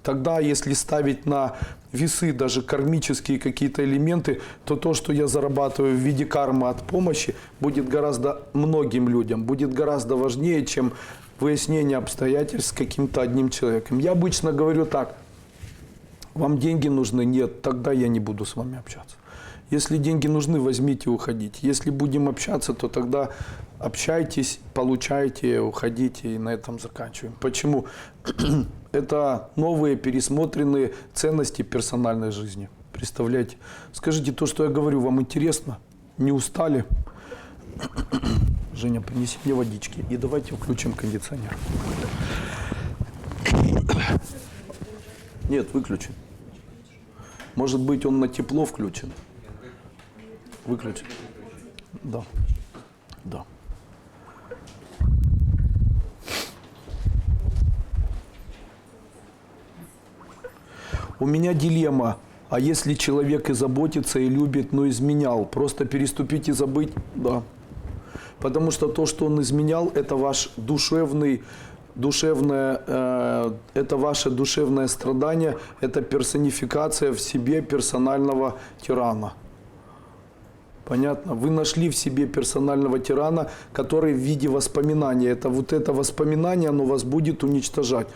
[SPEAKER 1] Тогда, если ставить на весы даже кармические какие-то элементы, то то, что я зарабатываю в виде кармы от помощи, будет гораздо многим людям, будет гораздо важнее, чем выяснение обстоятельств с каким-то одним человеком. Я обычно говорю так: вам деньги нужны? Нет, тогда я не буду с вами общаться. Если деньги нужны, возьмите и уходите. Если будем общаться, то тогда общайтесь, получайте, уходите, и на этом заканчиваем. Почему? Это новые пересмотренные ценности персональной жизни. Представляете? Скажите, то, что я говорю, вам интересно? Не устали? Женя, принеси мне водички и давайте включим кондиционер. Нет, выключен. Может быть, он на тепло включен? Выключен. Да. Да. У меня дилемма. А если человек и заботится, и любит, но изменял, просто переступить и забыть? Да. Потому что то, что он изменял, это ваш это ваше душевное страдание, это персонификация в себе персонального тирана. Понятно? Вы нашли в себе персонального тирана, который в виде воспоминания. Это воспоминание, оно вас будет уничтожать.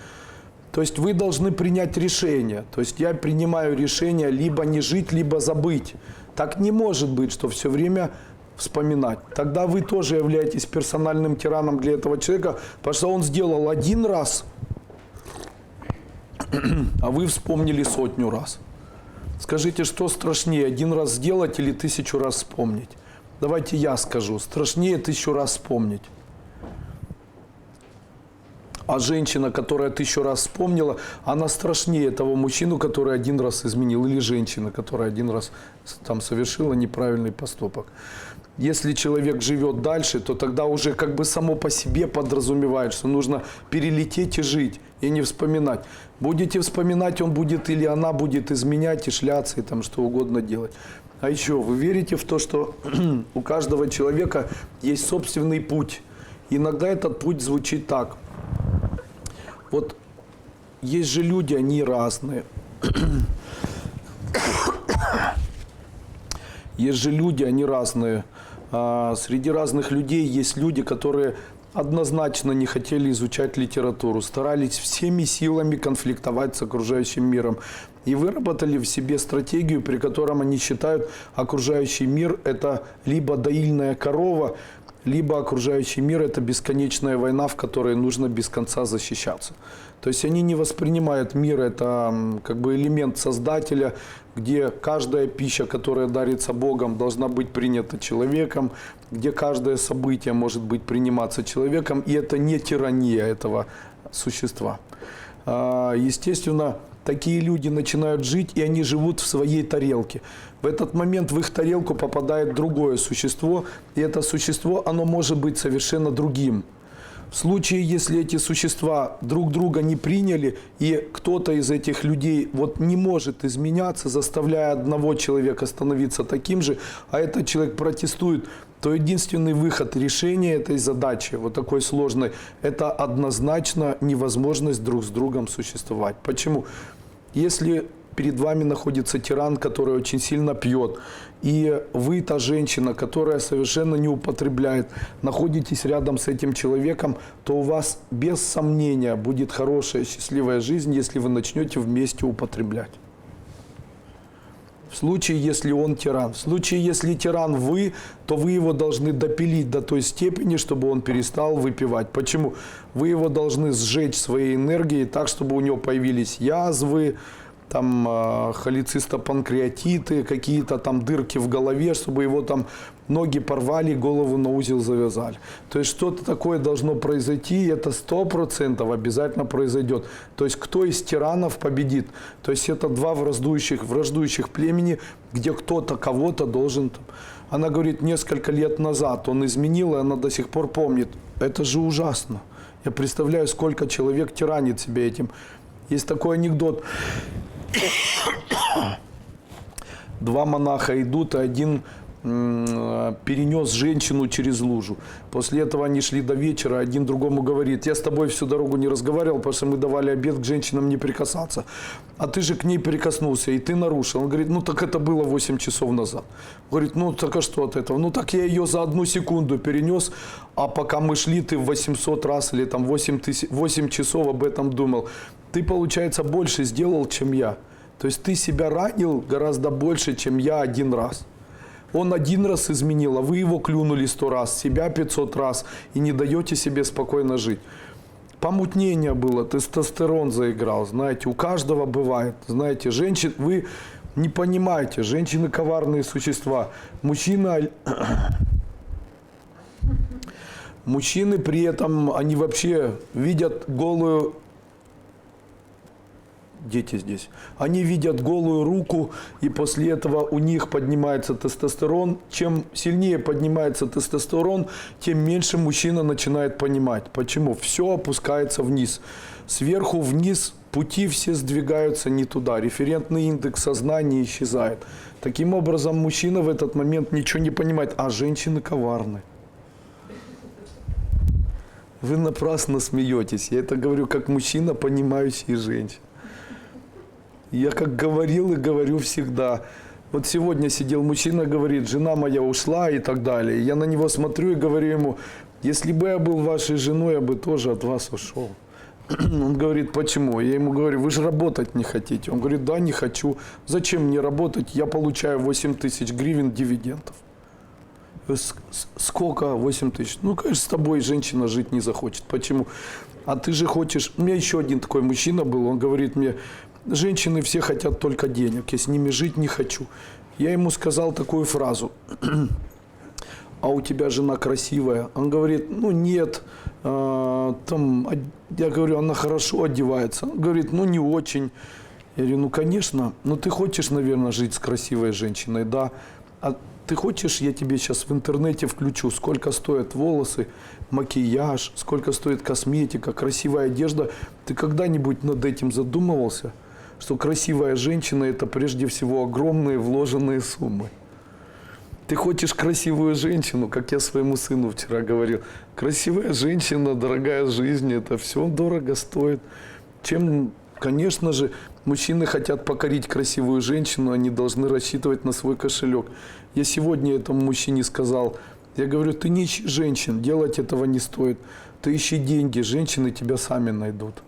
[SPEAKER 1] То есть вы должны принять решение. То есть я принимаю решение либо не жить, либо забыть. Так не может быть, что все время вспоминать. Тогда вы тоже являетесь персональным тираном для этого человека, потому что он сделал 1 раз, а вы вспомнили 100 раз. Скажите, что страшнее, 1 раз сделать или 1000 раз вспомнить? Давайте я скажу. Страшнее 1000 раз вспомнить. А женщина, которая 1000 раз вспомнила, она страшнее того мужчину, который 1 раз изменил. Или женщина, которая 1 раз там совершила неправильный поступок. Если человек живет дальше, то тогда уже как бы само по себе подразумевает, что нужно перелететь и жить, и не вспоминать. Будете вспоминать, он будет или она будет изменять и шляться, и там что угодно делать. А еще, вы верите в то, что у каждого человека есть собственный путь? Иногда этот путь звучит так. Вот есть же люди, они разные. Есть же люди, они разные. Среди разных людей есть люди, которые однозначно не хотели изучать литературу, старались всеми силами конфликтовать с окружающим миром. И выработали в себе стратегию, при котором они считают, окружающий мир – это либо доильная корова, либо окружающий мир – это бесконечная война, в которой нужно без конца защищаться. То есть они не воспринимают мир – это как бы элемент Создателя, где каждая пища, которая дарится Богом, должна быть принята человеком, где каждое событие может быть приниматься человеком, и это не тирания этого существа. Естественно, такие люди начинают жить, и они живут в своей тарелке. В этот момент в их тарелку попадает другое существо, и это существо, оно может быть совершенно другим. В случае, если эти существа друг друга не приняли, и кто-то из этих людей вот не может изменяться, заставляя одного человека становиться таким же, а этот человек протестует, то единственный выход решения этой задачи, вот такой сложной, это однозначно невозможность друг с другом существовать. Почему? Если перед вами находится тиран, который очень сильно пьет, и вы, та женщина, которая совершенно не употребляет, находитесь рядом с этим человеком, то у вас без сомнения будет хорошая, счастливая жизнь, если вы начнете вместе употреблять. В случае, если он тиран. В случае, если тиран вы, то вы его должны допилить до той степени, чтобы он перестал выпивать. Почему? Вы его должны сжечь своей энергией так, чтобы у него появились язвы, там холецистопанкреатиты, какие-то там дырки в голове, чтобы его там ноги порвали, голову на узел завязали. То есть что-то такое должно произойти, и это 100% обязательно произойдет. То есть кто из тиранов победит? То есть это два враждующих племени, где кто-то кого-то должен... Она говорит, несколько лет назад он изменил, и она до сих пор помнит. Это же ужасно. Я представляю, сколько человек тиранит себя этим. Есть такой анекдот. Два монаха идут, и один перенес женщину через лужу. После этого они шли до вечера, один другому говорит, я с тобой всю дорогу не разговаривал, потому что мы давали обет к женщинам не прикасаться. А ты же к ней прикоснулся, и ты нарушил. Он говорит, ну так это было 8 часов назад. Говорит, ну так а что от этого? Ну так я ее за 1 секунду перенес, а пока мы шли, ты 800 раз или там 8 часов об этом думал. Ты, получается, больше сделал, чем я. То есть ты себя ранил гораздо больше, чем я один раз. Он один раз изменил, а вы его клюнули 100 раз, себя 500 раз, и не даете себе спокойно жить. Помутнение было, тестостерон заиграл, знаете, у каждого бывает. Знаете, женщин, вы не понимаете, женщины коварные существа. Мужчины при этом, они вообще видят голую... Дети здесь. Они видят голую руку, и после этого у них поднимается тестостерон. Чем сильнее поднимается тестостерон, тем меньше мужчина начинает понимать. Почему? Все опускается вниз. Сверху вниз пути все сдвигаются не туда. Референтный индекс сознания исчезает. Таким образом, мужчина в этот момент ничего не понимает, а женщины коварны. Вы напрасно смеетесь. Я это говорю как мужчина, понимающий женщин. Я как говорил и говорю всегда. Вот сегодня сидел мужчина, говорит, жена моя ушла и так далее. Я на него смотрю и говорю ему, если бы я был вашей женой, я бы тоже от вас ушел. Он говорит, почему? Я ему говорю, вы же работать не хотите. Он говорит, да, не хочу. Зачем мне работать? Я получаю 8 тысяч гривен дивидендов. Сколько? 8 тысяч. Ну, конечно, с тобой женщина жить не захочет. Почему? А ты же хочешь... У меня еще один такой мужчина был, он говорит мне, женщины все хотят только денег, я с ними жить не хочу. Я ему сказал такую фразу, а у тебя жена красивая? Он говорит, ну нет, там, я говорю, она хорошо одевается. Он говорит, ну не очень. Я говорю, ну конечно, но ты хочешь, наверное, жить с красивой женщиной, да. А ты хочешь, я тебе сейчас в интернете включу, сколько стоят волосы, макияж, сколько стоит косметика, красивая одежда. Ты когда-нибудь над этим задумывался? Что красивая женщина – это прежде всего огромные вложенные суммы. Ты хочешь красивую женщину, как я своему сыну вчера говорил. Красивая женщина, дорогая жизнь – это все дорого стоит. Чем, конечно же, мужчины хотят покорить красивую женщину, они должны рассчитывать на свой кошелек. Я сегодня этому мужчине сказал, я говорю, ты не ищи женщин, делать этого не стоит. Ты ищи деньги, женщины тебя сами найдут.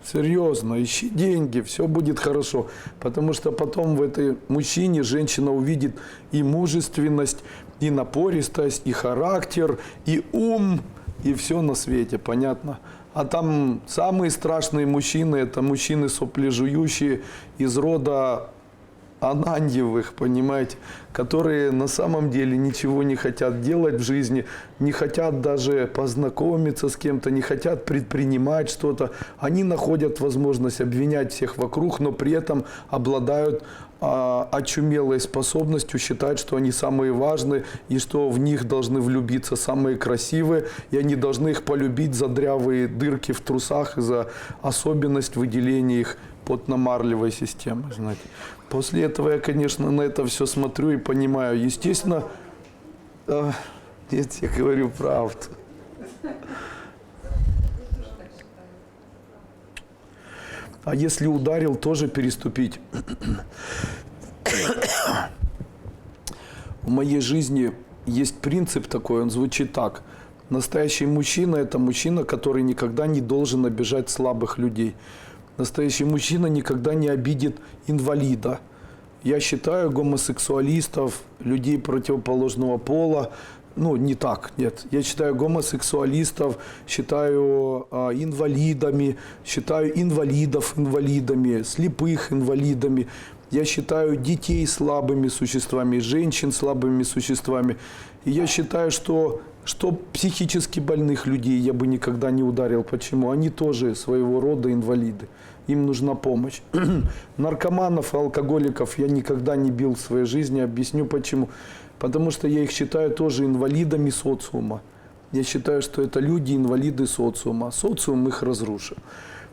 [SPEAKER 1] Серьезно, ищи деньги, все будет хорошо. Потому что потом в этой мужчине женщина увидит и мужественность, и напористость, и характер, и ум, и все на свете, понятно? А там самые страшные мужчины, это мужчины соплежующие из рода Ананьевых, понимаете, которые на самом деле ничего не хотят делать в жизни, не хотят даже познакомиться с кем-то, не хотят предпринимать что-то. Они находят возможность обвинять всех вокруг, но при этом обладают очумелой способностью считать, что они самые важные и что в них должны влюбиться самые красивые, и они должны их полюбить за дрявые дырки в трусах и за особенность выделения их потно-марлевой системы, знаете. После этого я, конечно, на это все смотрю и понимаю. Естественно, нет, я говорю правду. А если ударил, тоже переступить. В моей жизни есть принцип такой, он звучит так. Настоящий мужчина – это мужчина, который никогда не должен обижать слабых людей. Настоящий мужчина никогда не обидит инвалида. Я считаю гомосексуалистов, людей противоположного пола, ну, не так, нет. Я считаю гомосексуалистов, считаю инвалидами, считаю инвалидов инвалидами, слепых инвалидами. Я считаю детей слабыми существами, женщин слабыми существами. И я считаю, что психически больных людей я бы никогда не ударил. Почему? Они тоже своего рода инвалиды. Им нужна помощь. Наркоманов и алкоголиков я никогда не бил в своей жизни. Объясню почему. Потому что я их считаю тоже инвалидами социума. Я считаю, что это люди, инвалиды социума. Социум их разрушил.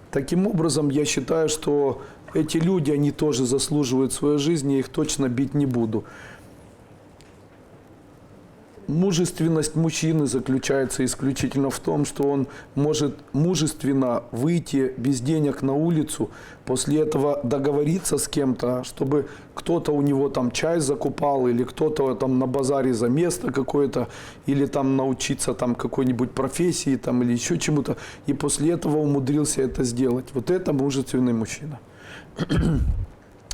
[SPEAKER 1] Таким образом, я считаю, что эти люди, они тоже заслуживают своей жизни, я их точно бить не буду. Мужественность мужчины заключается исключительно в том, что он может мужественно выйти без денег на улицу, после этого договориться с кем-то, чтобы кто-то у него там чай закупал, или кто-то там на базаре за место какое-то, или там научиться там какой-нибудь профессии там, или еще чему-то, и после этого умудрился это сделать. Вот это мужественный мужчина.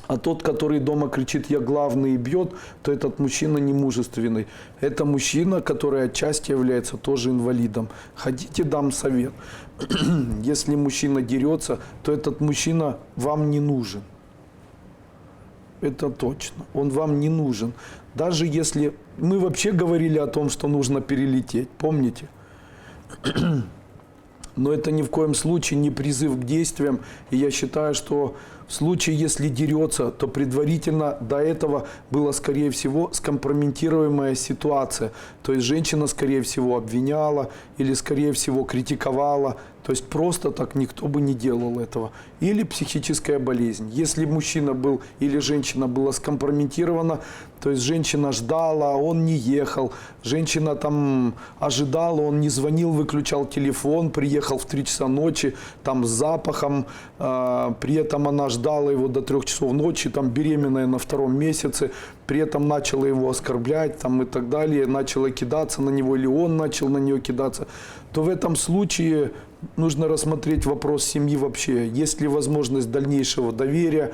[SPEAKER 1] А тот, который дома кричит «я главный» и бьет, то этот мужчина не мужественный. Это мужчина, который отчасти является тоже инвалидом. Хотите, дам совет. Если мужчина дерется, то этот мужчина вам не нужен. Это точно. Он вам не нужен. Даже если... Мы вообще говорили о том, что нужно перелететь. Помните? Но это ни в коем случае не призыв к действиям. И я считаю, что в случае, если дерется, то предварительно до этого была, скорее всего, скомпрометируемая ситуация. То есть женщина, скорее всего, обвиняла или, скорее всего, критиковала. То есть просто так никто бы не делал этого. Или психическая болезнь. Если мужчина был или женщина была скомпрометирована, то есть женщина ждала, он не ехал, женщина там ожидала, он не звонил, выключал телефон, приехал в 3 часа ночи, там с запахом, при этом она ждала его до 3 часов ночи, там беременная на 2-м месяце, при этом начала его оскорблять там, и так далее, начала кидаться на него, или он начал на нее кидаться, то в этом случае нужно рассмотреть вопрос семьи вообще. Есть ли возможность дальнейшего доверия,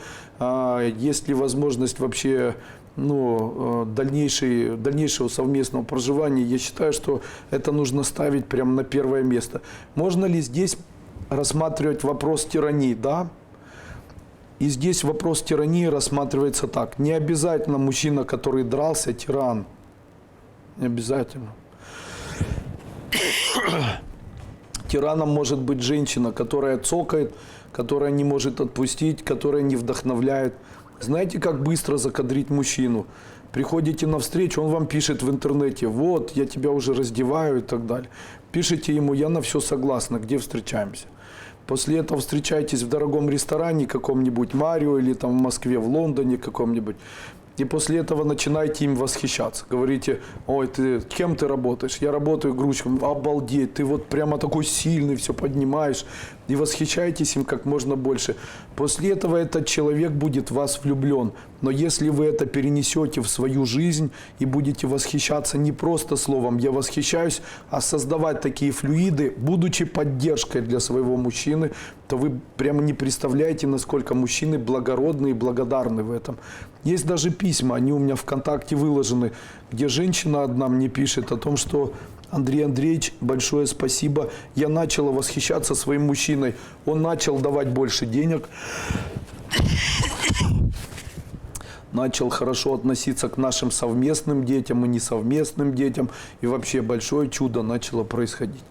[SPEAKER 1] есть ли возможность вообще дальнейшего совместного проживания. Я считаю, что это нужно ставить прямо на первое место. Можно ли здесь рассматривать вопрос тирании? Да. И здесь вопрос тирании рассматривается так. Не обязательно мужчина, который дрался, тиран. Не обязательно. Тираном может быть женщина, которая цокает, которая не может отпустить, которая не вдохновляет. Знаете, как быстро закадрить мужчину? Приходите на встречу, он вам пишет в интернете: вот, я тебя уже раздеваю и так далее. Пишите ему: я на все согласна, где встречаемся? После этого встречаетесь в дорогом ресторане каком-нибудь, Марио, или там в Москве, в Лондоне каком-нибудь. И после этого начинаете им восхищаться. Говорите: ой, кем ты работаешь? Я работаю грузчиком. Обалдеть, ты вот прямо такой сильный, все поднимаешь. И восхищаетесь им как можно больше. После этого этот человек будет в вас влюблен. Но если вы это перенесете в свою жизнь и будете восхищаться не просто словом «я восхищаюсь», а создавать такие флюиды, будучи поддержкой для своего мужчины, то вы прямо не представляете, насколько мужчины благородны и благодарны в этом. Есть даже письма, они у меня ВКонтакте выложены, где женщина одна мне пишет о том, что: Андрей Андреевич, большое спасибо, я начала восхищаться своим мужчиной, он начал давать больше денег, начал хорошо относиться к нашим совместным детям и несовместным детям, и вообще большое чудо начало происходить.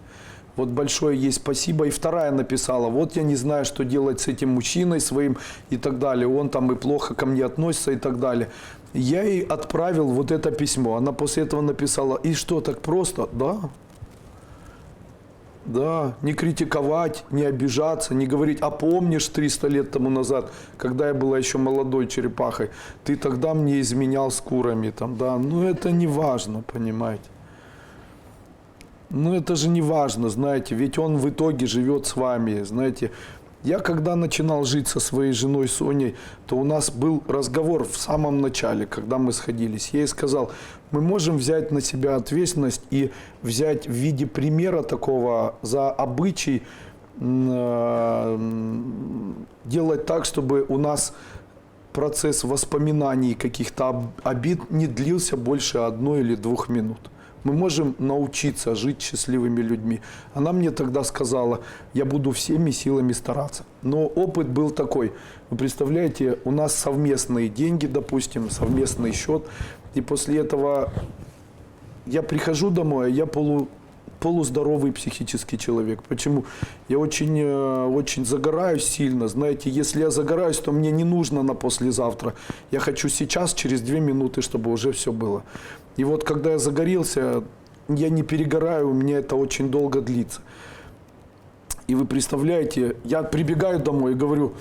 [SPEAKER 1] Вот большое ей спасибо. И вторая написала: вот я не знаю, что делать с этим мужчиной своим и так далее. Он там и плохо ко мне относится и так далее. Я ей отправил вот это письмо. Она после этого написала: и что, так просто? Да. Да, не критиковать, не обижаться, не говорить: а помнишь 300 лет тому назад, когда я была еще молодой черепахой, ты тогда мне изменял с курами там, да. Ну это не важно, понимаете. Ну это же не важно, знаете, ведь он в итоге живет с вами, знаете. Я когда начинал жить со своей женой Соней, то у нас был разговор в самом начале, когда мы сходились. Я ей сказал: мы можем взять на себя ответственность и взять в виде примера такого за обычай делать так, чтобы у нас процесс воспоминаний каких-то обид не длился больше 1 или 2 минут. Мы можем научиться жить счастливыми людьми. Она мне тогда сказала, я буду всеми силами стараться. Но опыт был такой. Вы представляете, у нас совместные деньги, допустим, совместный счет. И после этого я прихожу домой, а я полуздоровый психический человек. Почему? Я очень загораюсь сильно. Знаете, если я загораюсь, то мне не нужно на послезавтра. Я хочу сейчас, через 2 минуты, чтобы уже все было. И вот когда я загорелся, я не перегораю, у меня это очень долго длится. И вы представляете, я прибегаю домой и говорю,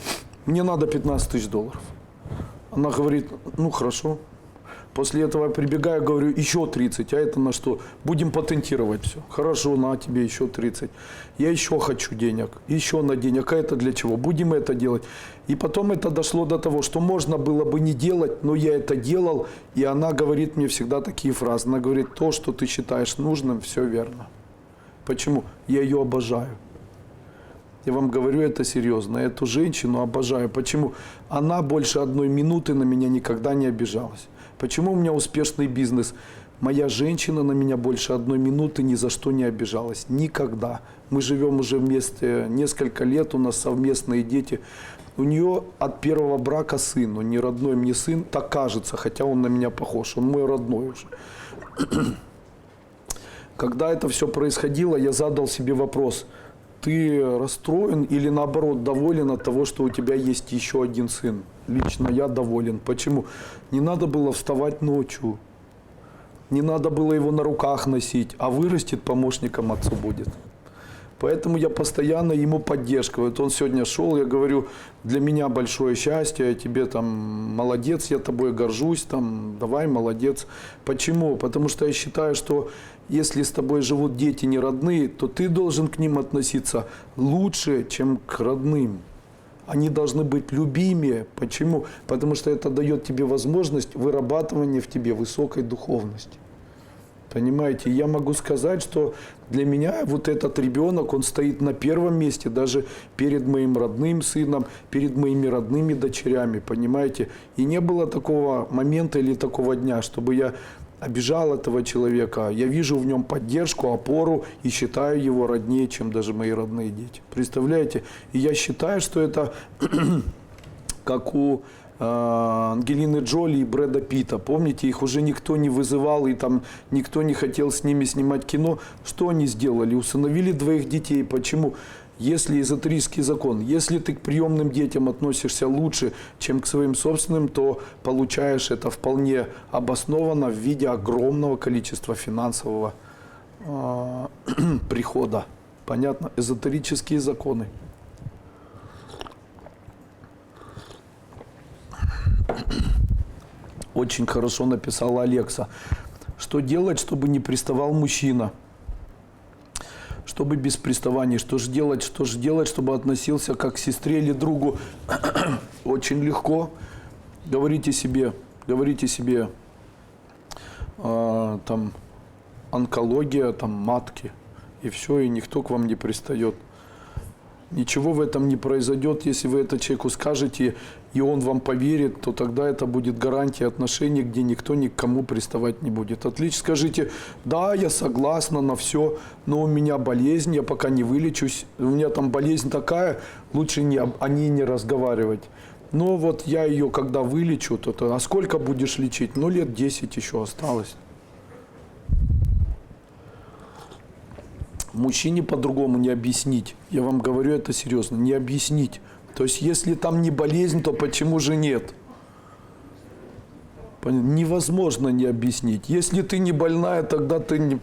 [SPEAKER 1] мне надо $15 000. Она говорит, ну хорошо. После этого я прибегаю, говорю, еще 30, а это на что? Будем патентировать все. Хорошо, на тебе еще 30. Я еще хочу денег, еще на денег. А это для чего? Будем это делать. И потом это дошло до того, что можно было бы не делать, но я это делал. И она говорит мне всегда такие фразы. Она говорит, то, что ты считаешь нужным, все верно. Почему? Я ее обожаю. Я вам говорю это серьезно. Эту женщину обожаю. Почему? Она больше 1 минуты на меня никогда не обижалась. Почему у меня успешный бизнес? Моя женщина на меня больше 1 минуты ни за что не обижалась. Никогда. Мы живем уже вместе несколько лет, у нас совместные дети. У нее от первого брака сын, он не родной мне сын, так кажется, хотя он на меня похож, он мой родной уже. Когда это все происходило, я задал себе вопрос, ты расстроен или наоборот доволен от того, что у тебя есть еще 1 сын? Лично я доволен. Почему? Не надо было вставать ночью, не надо было его на руках носить, а вырастет, помощником отцу будет. Поэтому я постоянно ему поддерживаю. Вот он сегодня шел, я говорю, для меня большое счастье, я тебе там молодец, я тобой горжусь, там, давай, молодец. Почему? Потому что я считаю, что если с тобой живут дети не родные, то ты должен к ним относиться лучше, чем к родным. Они должны быть любимее. Почему? Потому что это дает тебе возможность вырабатывания в тебе высокой духовности. Понимаете, я могу сказать, что для меня вот этот ребенок, он стоит на 1-м месте, даже перед моим родным сыном, перед моими родными дочерями, понимаете. И не было такого момента или такого дня, чтобы я обижал этого человека. Я вижу в нем поддержку, опору и считаю его роднее, чем даже мои родные дети. Представляете? И я считаю, что это как у Ангелины Джоли и Брэда Питта. Помните, их уже никто не вызывал, и там никто не хотел с ними снимать кино. Что они сделали? Усыновили 2 детей. Почему? Если эзотерический закон, если ты к приемным детям относишься лучше, чем к своим собственным, то получаешь это вполне обоснованно в виде огромного количества финансового прихода. Понятно? Эзотерические законы. Очень хорошо написала Алекса. Что делать, чтобы не приставал мужчина? Чтобы без приставаний. Что же делать, чтобы относился как к сестре или другу? Очень легко. Говорите себе, там, онкология, там, матки. И все, и никто к вам не пристает. Ничего в этом не произойдет, если вы это человеку скажете, и он вам поверит, то тогда это будет гарантия отношений, где никто ни к кому приставать не будет. Отлично, скажите, да, я согласна на все, но у меня болезнь, я пока не вылечусь, у меня там болезнь такая, лучше о ней не разговаривать. Но вот я ее когда вылечу, а сколько будешь лечить? Ну, лет 10 еще осталось. Мужчине по-другому не объяснить. Я вам говорю это серьезно, не объяснить. То есть, если там не болезнь, то почему же нет? Невозможно не объяснить. Если ты не больная, тогда ты не...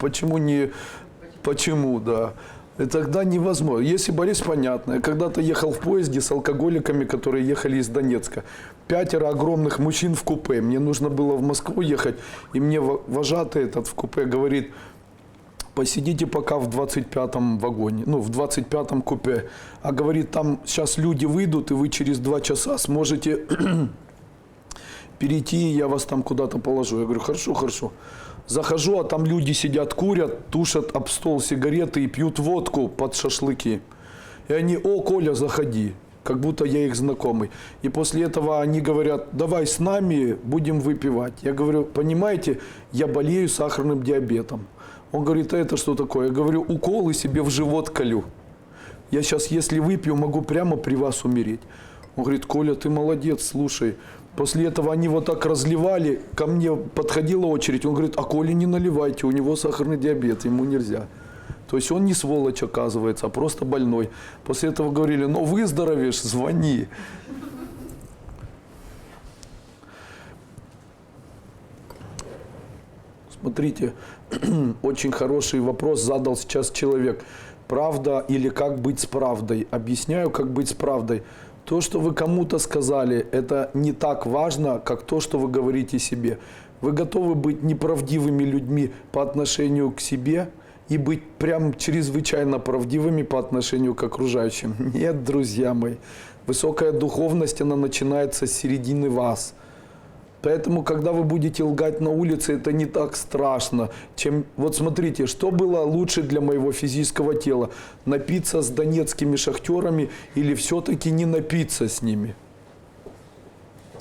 [SPEAKER 1] Почему, да. И тогда невозможно. Если болезнь, понятно. Я когда-то ехал в поезде с алкоголиками, которые ехали из Донецка. 5 огромных мужчин в купе. Мне нужно было в Москву ехать, и мне вожатый этот в купе говорит... Посидите пока в 25-м вагоне, ну, в 25-м купе. А говорит, там сейчас люди выйдут, и вы через 2 часа сможете перейти, и я вас там куда-то положу. Я говорю, хорошо. Захожу, а там люди сидят, курят, тушат об стол сигареты и пьют водку под шашлыки. И они, о, Коля, заходи. как будто я их знакомый. И после этого они говорят, давай с нами будем выпивать. Я говорю, понимаете, я болею сахарным диабетом. Он говорит, а это что такое? Я говорю, уколы себе в живот колю. Я сейчас, если выпью, могу прямо при вас умереть. Он говорит, Коля, ты молодец, слушай. После этого они вот так разливали, ко мне подходила очередь. Он говорит, а Коле не наливайте, у него сахарный диабет, ему нельзя. То есть он не сволочь, оказывается, а просто больной. После этого говорили, ну выздоровеешь, звони. Смотрите, очень хороший вопрос задал сейчас человек. Правда или как быть с правдой? Объясняю, как быть с правдой. То, что вы кому-то сказали, это не так важно, как то, что вы говорите себе. Вы готовы быть неправдивыми людьми по отношению к себе и быть прям чрезвычайно правдивыми по отношению к окружающим? Нет, друзья мои. Высокая духовность, она начинается с середины вас. Поэтому, когда вы будете лгать на улице, это не так страшно, чем... Вот смотрите, что было лучше для моего физического тела? Напиться с донецкими шахтерами или все-таки не напиться с ними?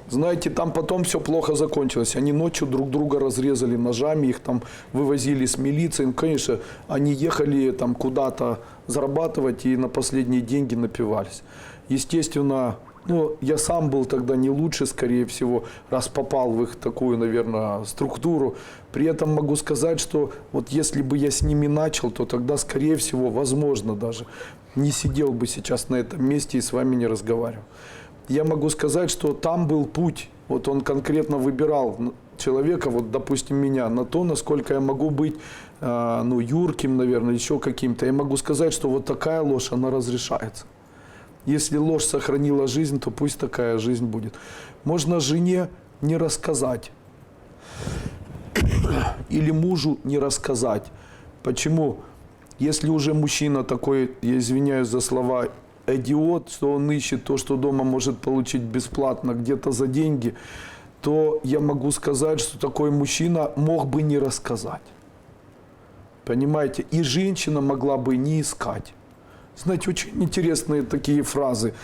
[SPEAKER 1] Знаете, там потом все плохо закончилось. Они ночью друг друга разрезали ножами, их там вывозили с милицией. Ну, конечно, они ехали там куда-то зарабатывать и на последние деньги напивались. Естественно... Ну, я сам был тогда не лучше, скорее всего, раз попал в их такую, наверное, структуру. При этом могу сказать, что вот если бы я с ними начал, то тогда, скорее всего, возможно даже, не сидел бы сейчас на этом месте и с вами не разговаривал. Я могу сказать, что там был путь, вот он конкретно выбирал человека, вот, допустим, меня, на то, насколько я могу быть, ну, юрким, наверное, еще каким-то. Я могу сказать, что вот такая ложь, она разрешается. Если ложь сохранила жизнь, то пусть такая жизнь будет. Можно жене не рассказать. Или мужу не рассказать. Почему? Если уже мужчина такой, я извиняюсь за слова, идиот, что он ищет то, что дома может получить бесплатно, где-то за деньги, то я могу сказать, что такой мужчина мог бы не рассказать. Понимаете? И женщина могла бы не искать. Знаете, очень интересные такие фразы.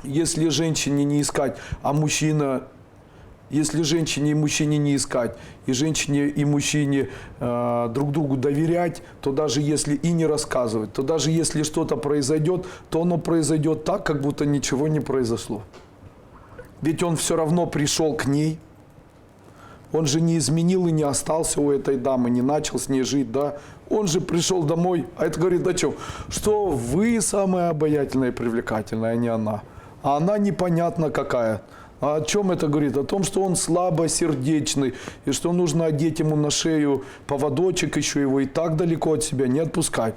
[SPEAKER 1] Если женщине не искать, а мужчина... Если женщине и мужчине не искать, и женщине и мужчине друг другу доверять, то даже если и не рассказывать, то даже если что-то произойдет, то оно произойдет так, как будто ничего не произошло. Ведь он все равно пришел к ней. Он же не изменил и не остался у этой дамы, не начал с ней жить, да. Он же пришел домой, а это говорит о чем? Что вы самая обаятельная и привлекательная, а не она. А она непонятно какая. А о чем это говорит? О том, что он слабосердечный, и что нужно одеть ему на шею поводочек, еще его и так далеко от себя не отпускать.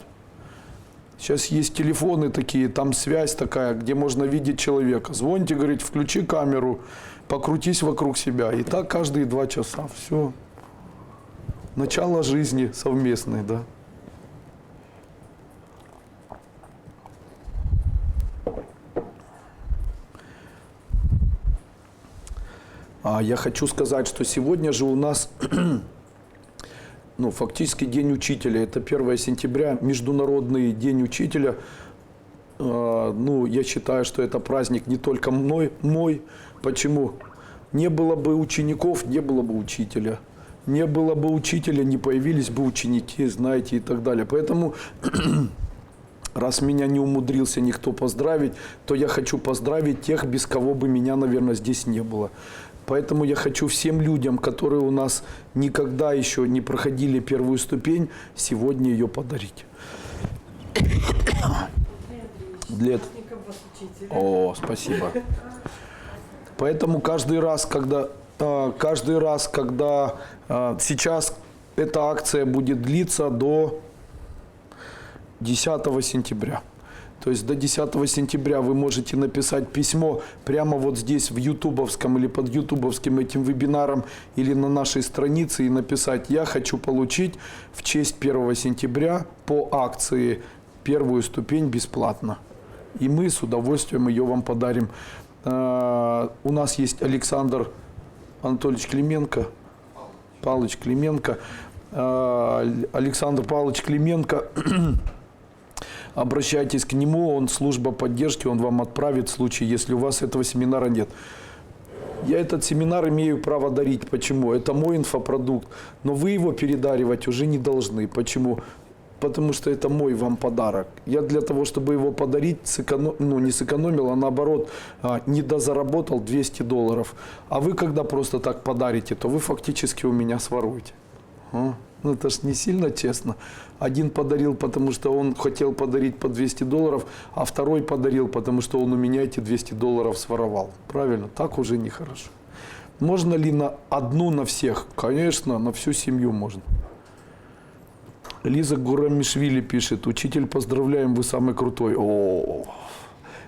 [SPEAKER 1] Сейчас есть телефоны такие, там связь такая, где можно видеть человека. Звоните, говорит, включи камеру, покрутись вокруг себя. И так каждые 2 часа. Все. Начало жизни совместной, да. Я хочу сказать, что сегодня же у нас, ну, фактически День учителя. Это 1 сентября, Международный день учителя. Ну, я считаю, что это праздник не только мой. Почему? Не было бы учеников, не было бы учителя. Не было бы учителя, не появились бы ученики, знаете, и так далее. Поэтому, раз меня не умудрился никто поздравить, то я хочу поздравить тех, без кого бы меня, наверное, здесь не было. Поэтому я хочу всем людям, которые у нас никогда еще не проходили 1-ю ступень, сегодня ее подарить. О, спасибо. Поэтому каждый раз, когда сейчас эта акция будет длиться до 10 сентября. То есть до 10 сентября вы можете написать письмо прямо вот здесь в ютубовском или под ютубовским этим вебинаром или на нашей странице и написать: я хочу получить в честь 1 сентября по акции 1-ю ступень бесплатно. И мы с удовольствием ее вам подарим. У нас есть Александр Анатольевич Клименко, Павлович Клименко, Александр Павлович Клименко. обращайтесь к нему, он служба поддержки, он вам отправит в случае, если у вас этого семинара нет. Я этот семинар имею право дарить. Почему? Это мой инфопродукт, но вы его передаривать уже не должны. Почему? Потому что это мой вам подарок. Я для того, чтобы его подарить, не сэкономил, а наоборот, недозаработал $200. А вы, когда просто так подарите, то вы фактически у меня своруете. Ну, это ж не сильно честно. Один подарил, потому что он хотел подарить по $200, а второй подарил, потому что он у меня эти $200 своровал. Правильно? Так уже нехорошо. Можно ли на одну на всех? Конечно, на всю семью можно. Лиза Гурамишвили пишет: учитель, поздравляем, вы самый крутой. О,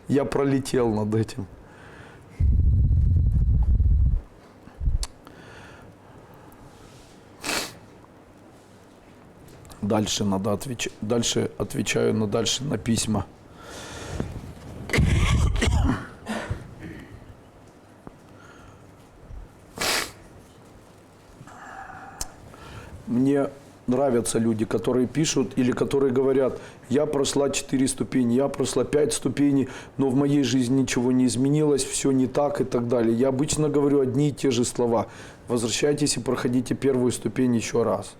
[SPEAKER 1] я пролетел над этим. Дальше надо отвечать. Дальше отвечаю на письма. Мне нравятся люди, которые пишут или которые говорят: я прошла 4 ступени, я прошла 5 ступеней, но в моей жизни ничего не изменилось, все не так и так далее. Я обычно говорю одни и те же слова. Возвращайтесь и проходите первую ступень еще раз.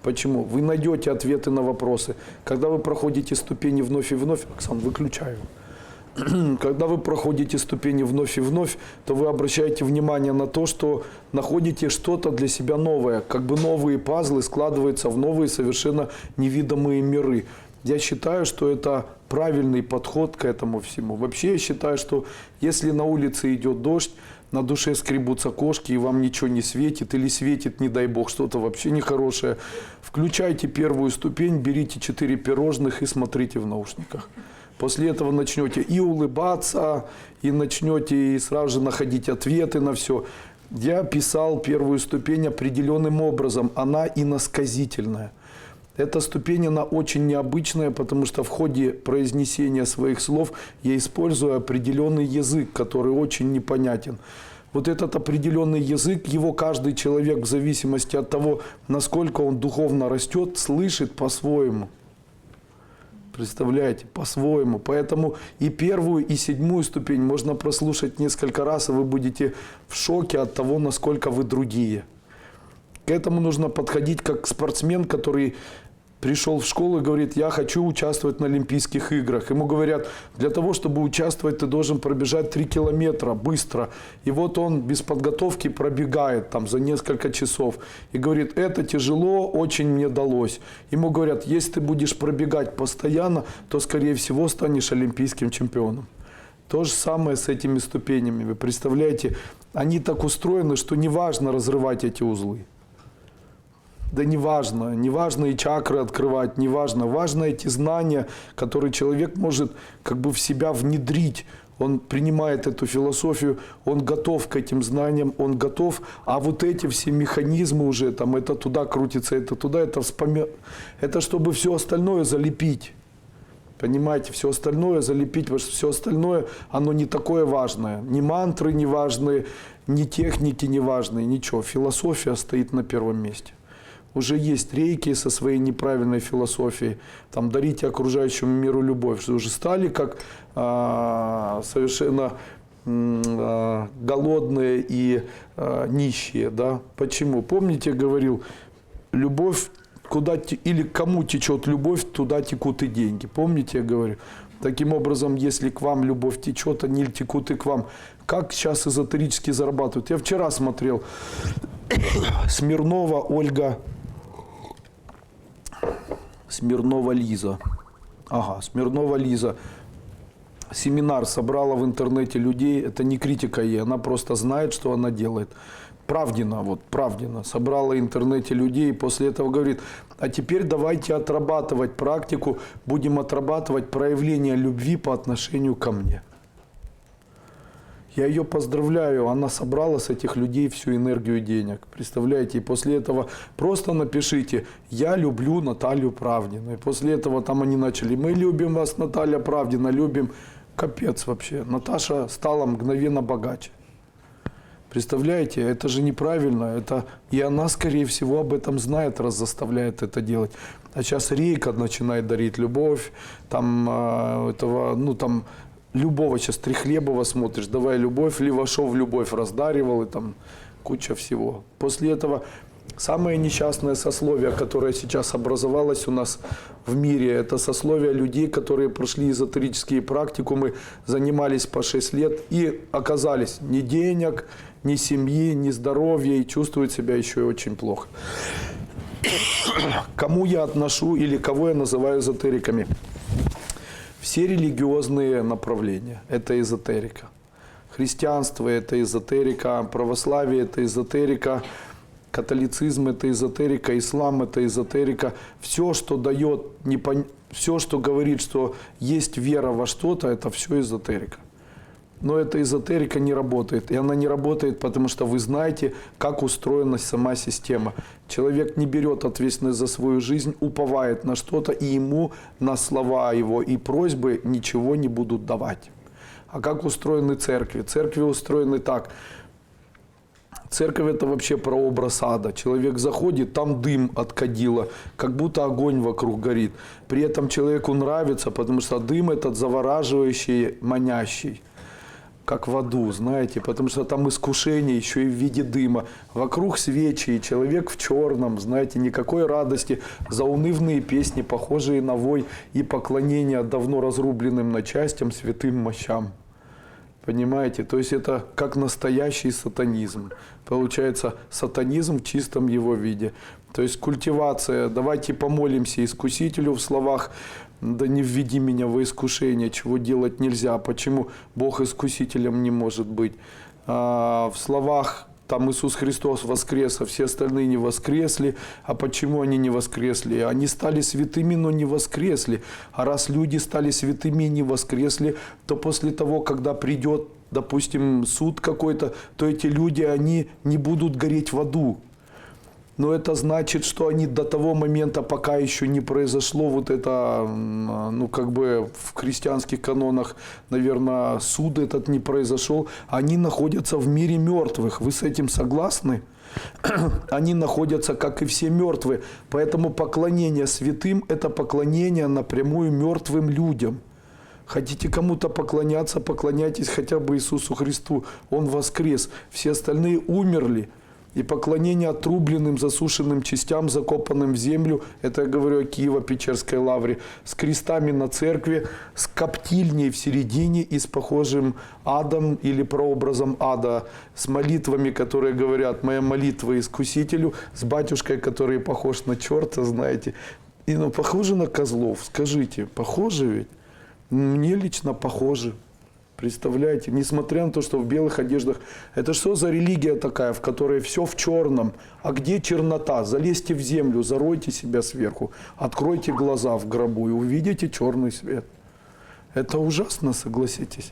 [SPEAKER 1] Почему? Вы найдете ответы на вопросы. Когда вы проходите ступени вновь и вновь, Оксан, выключаю. Когда вы проходите ступени вновь и вновь, то вы обращаете внимание на то, что находите что-то для себя новое. Как бы новые пазлы складываются в новые совершенно невидимые миры. Я считаю, что это правильный подход к этому всему. Вообще я считаю, что если на улице идет дождь, на душе скребутся кошки, и вам ничего не светит, или светит, не дай бог, что-то вообще нехорошее, включайте первую ступень, берите 4 пирожных и смотрите в наушниках. После этого начнете и улыбаться, и начнете и сразу же находить ответы на все. Я писал первую ступень определенным образом, она иносказительная. Эта ступень, она очень необычная, потому что в ходе произнесения своих слов я использую определенный язык, который очень непонятен. Вот этот определенный язык, его каждый человек в зависимости от того, насколько он духовно растет, слышит по-своему. Представляете, по-своему. Поэтому и первую, и 7 ступень можно прослушать несколько раз, и вы будете в шоке от того, насколько вы другие. К этому нужно подходить как спортсмен, который пришел в школу и говорит: я хочу участвовать на Олимпийских играх. Ему говорят: для того, чтобы участвовать, ты должен пробежать 3 километра быстро. И вот он без подготовки пробегает там за несколько часов. И говорит: это тяжело, очень мне далось. Ему говорят: если ты будешь пробегать постоянно, то, скорее всего, станешь олимпийским чемпионом. То же самое с этими ступенями. Вы представляете, они так устроены, что неважно разрывать эти узлы. Да неважно и чакры открывать, неважно. Важно эти знания, которые человек может как бы в себя внедрить. Он принимает эту философию, он готов к этим знаниям, он готов. А вот эти все механизмы уже, там это туда крутится, это туда, это чтобы все остальное залепить. Понимаете, все остальное залепить, потому что все остальное, оно не такое важное. Ни мантры не важные, ни техники не важные, ничего. Философия стоит на первом месте. Уже есть рейки со своей неправильной философией. Там дарите окружающему миру любовь. Что уже стали как совершенно голодные и нищие. Да? Почему? Помните, я говорил, любовь, куда или кому течет любовь, туда текут и деньги. Помните, я говорю? Таким образом, если к вам любовь течет, они текут и к вам. Как сейчас эзотерически зарабатывают? Я вчера смотрел Смирнова Ольга, Смирнова Лиза. Ага, Смирнова Лиза. Семинар собрала в интернете людей. Это не критика ей, она просто знает, что она делает. Правдина собрала в интернете людей и после этого говорит: а теперь давайте отрабатывать практику, будем отрабатывать проявление любви по отношению ко мне. Я ее поздравляю, она собрала с этих людей всю энергию денег. Представляете, и после этого просто напишите: я люблю Наталью Правдину. И после этого там они начали: мы любим вас, Наталья Правдина, любим. Капец вообще. Наташа стала мгновенно богаче. Представляете, это же неправильно. Это, и она, скорее всего, об этом знает, раз заставляет это делать. А сейчас Рейка начинает дарить любовь, там, этого, ну, там, любого сейчас Трехлебова смотришь, давай любовь, Левашов любовь раздаривал, и там куча всего. После этого самое несчастное сословие, которое сейчас образовалось у нас в мире, это сословие людей, которые прошли эзотерические практикумы, занимались по 6 лет и оказались ни денег, ни семьи, ни здоровья и чувствуют себя еще и очень плохо. Кому я отношу или кого я называю эзотериками? Все религиозные направления – это эзотерика. Христианство – это эзотерика, православие – это эзотерика, католицизм – это эзотерика, ислам – это эзотерика. Все, что дает, все, что говорит, что есть вера во что-то, это все эзотерика. Но эта эзотерика не работает. И она не работает, потому что вы знаете, как устроена сама система. Человек не берет ответственность за свою жизнь, уповает на что-то, и ему на слова его и просьбы ничего не будут давать. А как устроены церкви? Церкви устроены так. Церковь – это вообще прообраз ада. Человек заходит, там дым от кадила, как будто огонь вокруг горит. При этом человеку нравится, потому что дым этот завораживающий, манящий. Как в аду, знаете, потому что там искушение еще и в виде дыма. Вокруг свечи, и человек в черном, знаете, никакой радости. Заунывные песни, похожие на вой и поклонение давно разрубленным на частям святым мощам. Понимаете? То есть это как настоящий сатанизм. Получается сатанизм в чистом его виде. То есть культивация, давайте помолимся искусителю в словах, да не введи меня во искушение, чего делать нельзя. Почему Бог искусителем не может быть? В словах там Иисус Христос воскрес, а все остальные не воскресли. А почему они не воскресли? Они стали святыми, но не воскресли. А раз люди стали святыми и не воскресли, то после того, когда придет, допустим, суд какой-то, то эти люди, они не будут гореть в аду. Но это значит, что они до того момента, пока еще не произошло вот это, ну как бы в христианских канонах, наверное, суд этот не произошел, они находятся в мире мертвых. Вы с этим согласны? Они находятся, как и все мертвые. Поэтому поклонение святым – это поклонение напрямую мертвым людям. Хотите кому-то поклоняться, поклоняйтесь хотя бы Иисусу Христу. Он воскрес. Все остальные умерли. И поклонение отрубленным, засушенным частям, закопанным в землю, это я говорю о Киево-Печерской лавре, с крестами на церкви, с коптильней в середине и с похожим адом или прообразом ада, с молитвами, которые говорят «моя молитва искусителю», с батюшкой, который похож на черта, знаете. И ну, похоже на козлов, скажите, похоже ведь? Мне лично похоже. Представляете, несмотря на то, что в белых одеждах, это что за религия такая, в которой все в черном? А где чернота? Залезьте в землю, заройте себя сверху, откройте глаза в гробу и увидите черный свет. Это ужасно, согласитесь.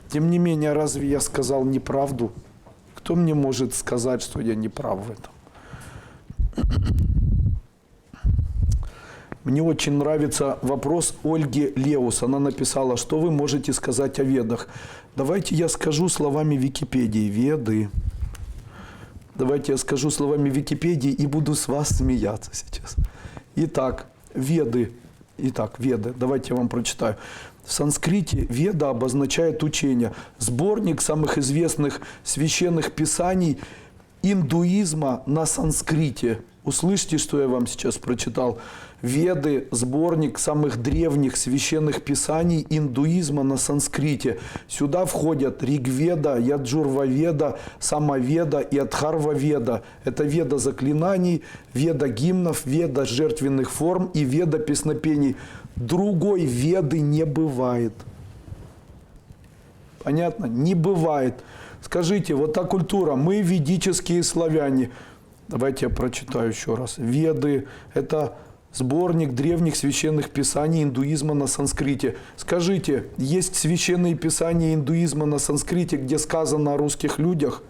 [SPEAKER 1] Тем не менее, разве я сказал неправду? Кто мне может сказать, что я не прав в этом? Мне очень нравится вопрос Ольги Леус. Она написала, что вы можете сказать о ведах. Давайте я скажу словами Википедии. Веды. Давайте я скажу словами Википедии и буду с вас смеяться сейчас. Итак, веды. Веды. Давайте я вам прочитаю. В санскрите веда обозначает учение. Сборник самых известных священных писаний индуизма на санскрите. Услышьте, что я вам сейчас прочитал. Веды – сборник самых древних священных писаний индуизма на санскрите. Сюда входят Ригведа, Яджурваведа, Самаведа и Адхарваведа. Это веда заклинаний, веда гимнов, веда жертвенных форм и веда песнопений. Другой веды не бывает. Понятно? Не бывает. Скажите, вот та культура, мы ведические славяне. Давайте я прочитаю еще раз. Веды – это сборник древних священных писаний индуизма на санскрите. Скажите, есть священные писания индуизма на санскрите, где сказано о русских людях?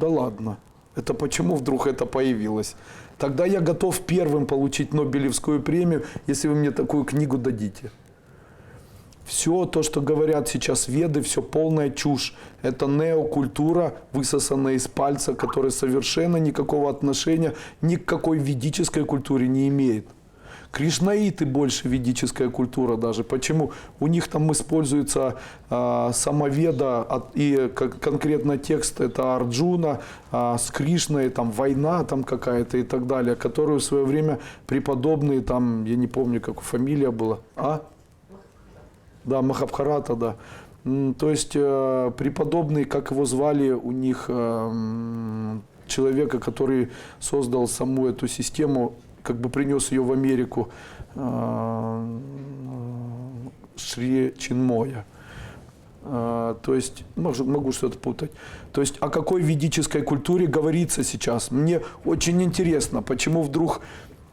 [SPEAKER 1] Да ладно. Это почему вдруг это появилось? Тогда я готов первым получить Нобелевскую премию, если вы мне такую книгу дадите. Все то, что говорят сейчас веды, все полная чушь. Это неокультура, высосанная из пальца, которая совершенно никакого отношения ни к какой ведической культуре не имеет. Кришнаиты больше ведическая культура даже. Почему? У них там используется самоведа и конкретно текст это Арджуна с Кришной, там война там какая-то и так далее, которую в свое время преподобные там, я не помню, как фамилия была, Да, Махабхарата, да. То есть преподобный, как его звали, у них человека, который создал саму эту систему, как бы принес ее в Америку, Шри Чинмоя. То есть, могу что-то путать. То есть, о какой ведической культуре говорится сейчас? Мне очень интересно, почему вдруг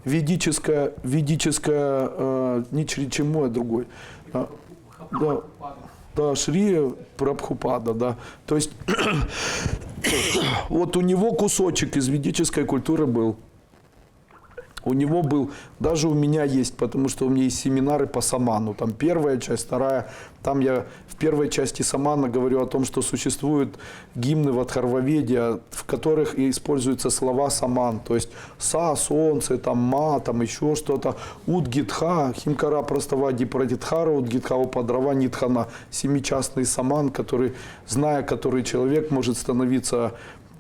[SPEAKER 1] ведическая не Шри Чинмоя, другой. Да, Шри Прабхупада, да. То есть, вот у него кусочек из ведической культуры был. У него был, даже у меня есть, потому что у меня есть семинары по саману. Там первая часть, вторая. Там я в первой части самана говорю о том, что существуют гимны в Атхарваведе, в которых и используются слова саман. То есть са, солнце, там ма, там еще что-то. Удгитха, химкара праставади прадитхара, удгитха упадрава нитхана. Семичастный саман, который, зная который человек может становиться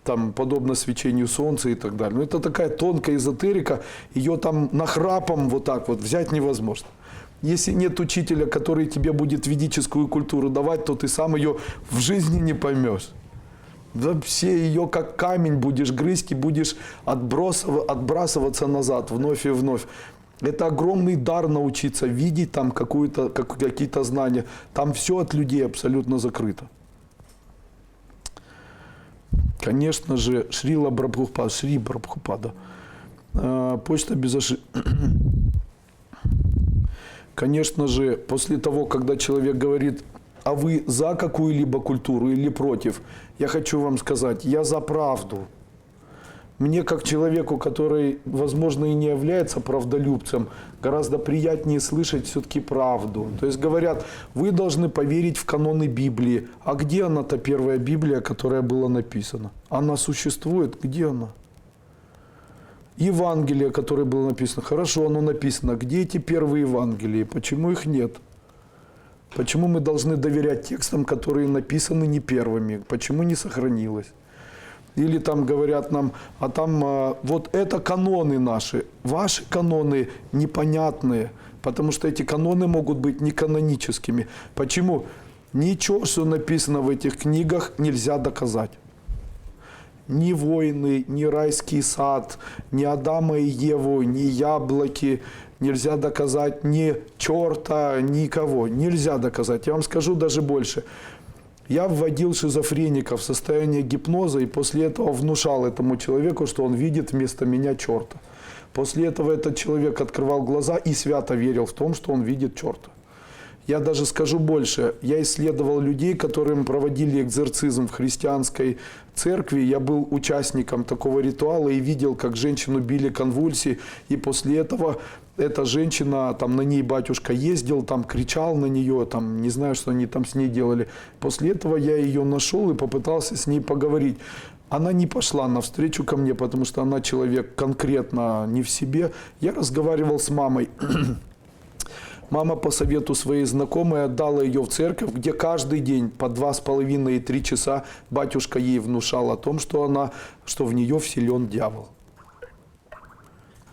[SPEAKER 1] там, подобно свечению солнца и так далее. Но это такая тонкая эзотерика, ее там нахрапом вот так вот взять невозможно. Если нет учителя, который тебе будет ведическую культуру давать, то ты сам ее в жизни не поймешь. Вообще ее как камень будешь грызть и будешь отбрасываться назад вновь и вновь. Это огромный дар научиться видеть там какие-то знания. Там все от людей абсолютно закрыто. Конечно же, Шри Прабхупада. Почта без ошибок. Конечно же, после того, когда человек говорит, а вы за какую-либо культуру или против, я хочу вам сказать, я за правду. Мне, как человеку, который, возможно, и не является правдолюбцем, гораздо приятнее слышать все-таки правду. То есть говорят, вы должны поверить в каноны Библии. А где она-то, первая Библия, которая была написана? Она существует? Где она? Евангелие, которое было написано. Хорошо, оно написано. Где эти первые Евангелия? Почему их нет? Почему мы должны доверять текстам, которые написаны не первыми? Почему не сохранилось? Или там говорят нам, а там вот это каноны наши. Ваши каноны непонятные, потому что эти каноны могут быть не каноническими. Почему? Ничего, что написано в этих книгах, нельзя доказать. Ни войны, ни райский сад, ни Адама и Еву, ни яблоки нельзя доказать, ни черта, никого. Нельзя доказать. Я вам скажу даже больше. Я вводил шизофреника в состояние гипноза и после этого внушал этому человеку, что он видит вместо меня черта. После этого этот человек открывал глаза и свято верил в том, что он видит черта. Я даже скажу больше. Я исследовал людей, которым проводили экзорцизм в христианской церкви. Я был участником такого ритуала и видел, как женщину били конвульсии. И после этого эта женщина, там на ней батюшка ездил, там кричал на нее, там не знаю, что они там с ней делали. После этого я ее нашел и попытался с ней поговорить. Она не пошла навстречу ко мне, потому что она человек конкретно не в себе. Я разговаривал с мамой. Мама по совету своей знакомой отдала ее в церковь, где каждый день по 2,5 и 3 часа батюшка ей внушал о том, что в нее вселен дьявол.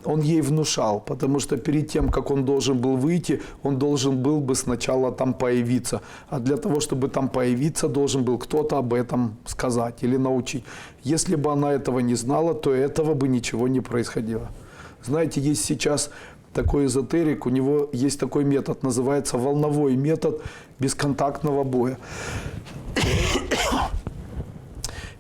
[SPEAKER 1] Он ей внушал, потому что перед тем, как он должен был выйти, он должен был бы сначала там появиться. А для того, чтобы там появиться, должен был кто-то об этом сказать или научить. Если бы она этого не знала, то этого бы ничего не происходило. Знаете, есть сейчас такой эзотерик, у него есть такой метод, называется волновой метод бесконтактного боя.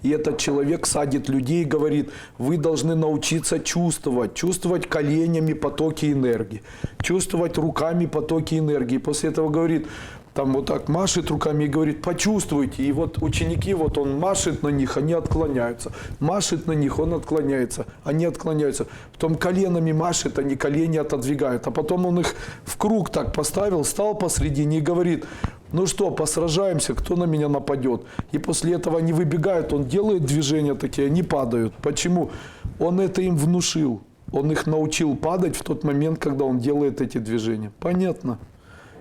[SPEAKER 1] И этот человек садит людей и говорит, вы должны научиться чувствовать коленями потоки энергии, чувствовать руками потоки энергии. После этого говорит, там вот так машет руками и говорит, почувствуйте. И вот ученики, вот он машет на них, они отклоняются. Машет на них, он отклоняется, они отклоняются. Потом коленами машет, они колени отодвигают. А потом он их в круг так поставил, стал посредине и говорит, ну что, посражаемся, кто на меня нападет. И после этого они выбегают, он делает движения такие, они падают. Почему? Он это им внушил. Он их научил падать в тот момент, когда он делает эти движения. Понятно?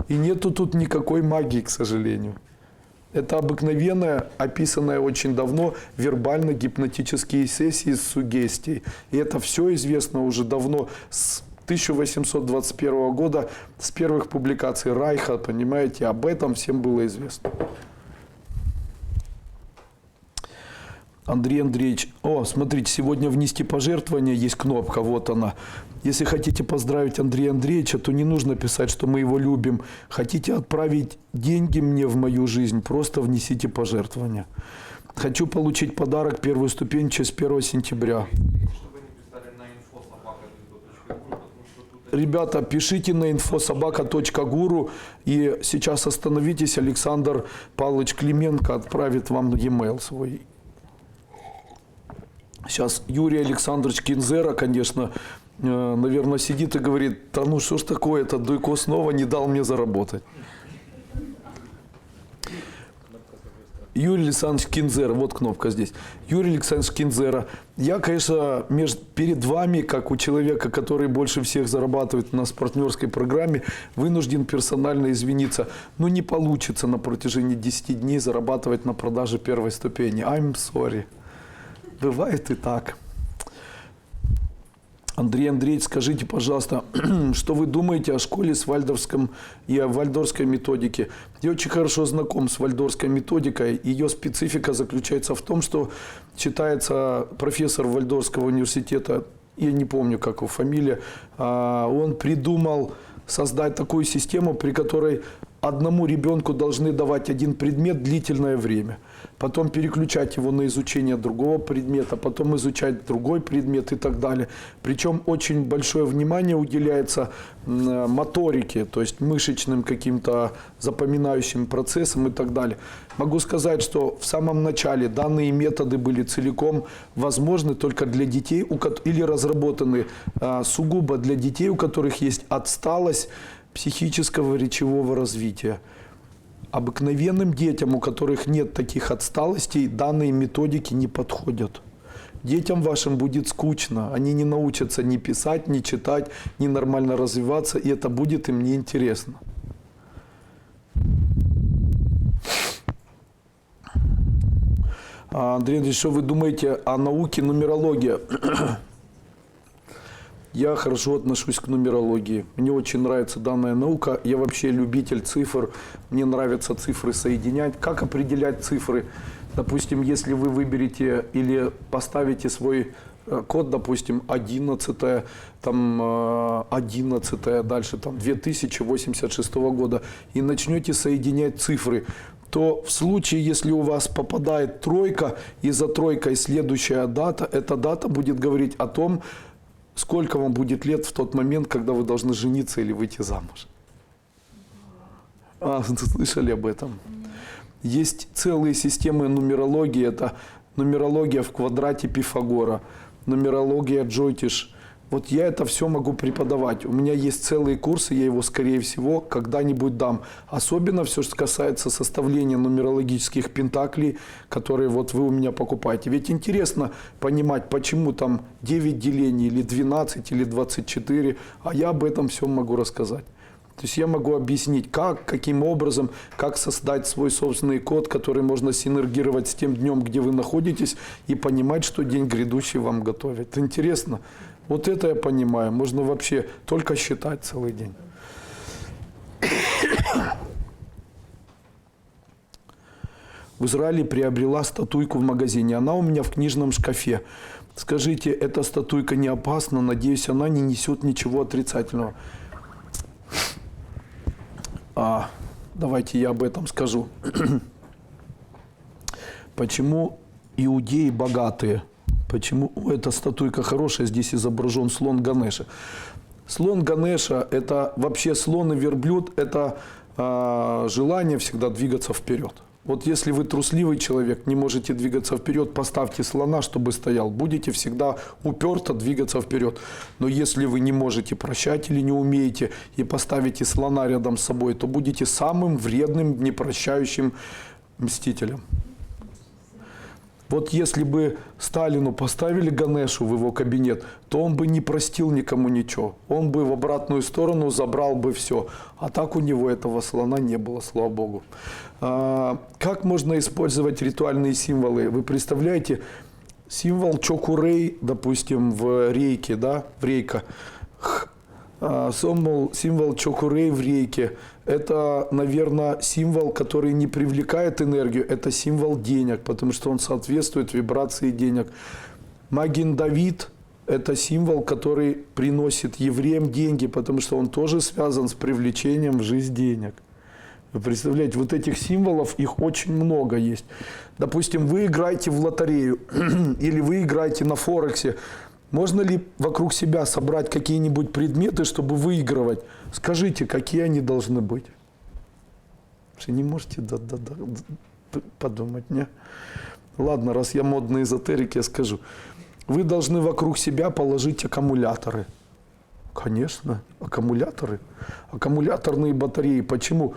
[SPEAKER 1] И нету тут никакой магии, к сожалению. Это обыкновенная, описанная очень давно, вербально-гипнотические сессии с суггестией. И это все известно уже давно, с 1821 года, с первых публикаций Райха, понимаете, об этом всем было известно. Андрей Андреевич, смотрите, сегодня внести пожертвование, есть кнопка, вот она. Если хотите поздравить Андрея Андреевича, то не нужно писать, что мы его любим. Хотите отправить деньги мне в мою жизнь, просто внесите пожертвование. Хочу получить подарок первую ступень через 1 сентября. Ребята, пишите на info@sobaka.guru и сейчас остановитесь, Александр Павлович Клименко отправит вам e-mail свой. Сейчас Юрий Александрович Кинзера, конечно, наверное, сидит и говорит, да ну что ж такое, этот Дуйко снова не дал мне заработать. Юрий Александрович Кинзера, вот кнопка здесь. Юрий Александрович Кинзера, я, конечно, перед вами, как у человека, который больше всех зарабатывает у нас в партнерской программе, вынужден персонально извиниться. Но не получится на протяжении 10 дней зарабатывать на продаже первой ступени. I'm sorry. Бывает и так. Андрей Андреевич, скажите, пожалуйста, что вы думаете о школе с вальдорфском и о вальдорфской методике? Я очень хорошо знаком с вальдорфской методикой. Ее специфика заключается в том, что считается профессор Вальдорфского университета, я не помню, как его фамилия, он придумал создать такую систему, при которой одному ребенку должны давать один предмет длительное время, потом переключать его на изучение другого предмета, потом изучать другой предмет и так далее. Причем очень большое внимание уделяется моторике, то есть мышечным каким-то запоминающим процессам и так далее. Могу сказать, что в самом начале данные методы были целиком возможны только для детей, или разработаны сугубо для детей, у которых есть отсталость психического речевого развития. Обыкновенным детям, у которых нет таких отсталостей, данные методики не подходят. Детям вашим будет скучно, они не научатся ни писать, ни читать, ни нормально развиваться, и это будет им неинтересно. Андрей Андреевич, что вы думаете о науке нумерология? Я хорошо отношусь к нумерологии. Мне очень нравится данная наука. Я вообще любитель цифр. Мне нравятся цифры соединять. Как определять цифры? Допустим, если вы выберете или поставите свой код, допустим, 11, там 11, дальше там 2086 года, и начнете соединять цифры, то в случае, если у вас попадает тройка, и за тройкой следующая дата, эта дата будет говорить о том, сколько вам будет лет в тот момент, когда вы должны жениться или выйти замуж. Слышали об этом? Есть целые системы нумерологии. Это нумерология в квадрате Пифагора, нумерология Джотиш. Вот я это все могу преподавать. У меня есть целые курсы, я его, скорее всего, когда-нибудь дам. Особенно все, что касается составления нумерологических пентаклей, которые вот вы у меня покупаете. Ведь интересно понимать, почему там 9 делений, или 12, или 24, а я об этом всем могу рассказать. То есть я могу объяснить, как, каким образом, как создать свой собственный код, который можно синергировать с тем днем, где вы находитесь, и понимать, что день грядущий вам готовит. Это интересно. Вот это я понимаю. Можно вообще только считать целый день. В Израиле приобрела статуйку в магазине. Она у меня в книжном шкафе. Скажите, эта статуйка не опасна? Надеюсь, она не несет ничего отрицательного. Давайте я об этом скажу. Почему иудеи богатые? Почему эта статуйка хорошая? Здесь изображен слон Ганеша. Слон Ганеша, это вообще слон и верблюд, это желание всегда двигаться вперед. Вот если вы трусливый человек, не можете двигаться вперед, поставьте слона, чтобы стоял. Будете всегда уперто двигаться вперед. Но если вы не можете прощать или не умеете и поставите слона рядом с собой, то будете самым вредным, непрощающим мстителем. Вот если бы Сталину поставили Ганешу в его кабинет, то он бы не простил никому ничего. Он бы в обратную сторону забрал бы все. А так у него этого слона не было, слава богу. Как можно использовать ритуальные символы? Вы представляете, символ Чокурей, допустим, в рейке, да, в рейка. Символ Чокурей в рейке – это, наверное, символ, который не привлекает энергию, это символ денег, потому что он соответствует вибрации денег. Магин Давид – это символ, который приносит евреям деньги, потому что он тоже связан с привлечением в жизнь денег. Вы представляете, вот этих символов, их очень много есть. Допустим, вы играете в лотерею или вы играете на Форексе. Можно ли вокруг себя собрать какие-нибудь предметы, чтобы выигрывать? Скажите, какие они должны быть? Вы не можете подумать, не? Ладно, раз я модный эзотерик, я скажу. Вы должны вокруг себя положить аккумуляторы. Конечно, аккумуляторы. Аккумуляторные батареи. Почему?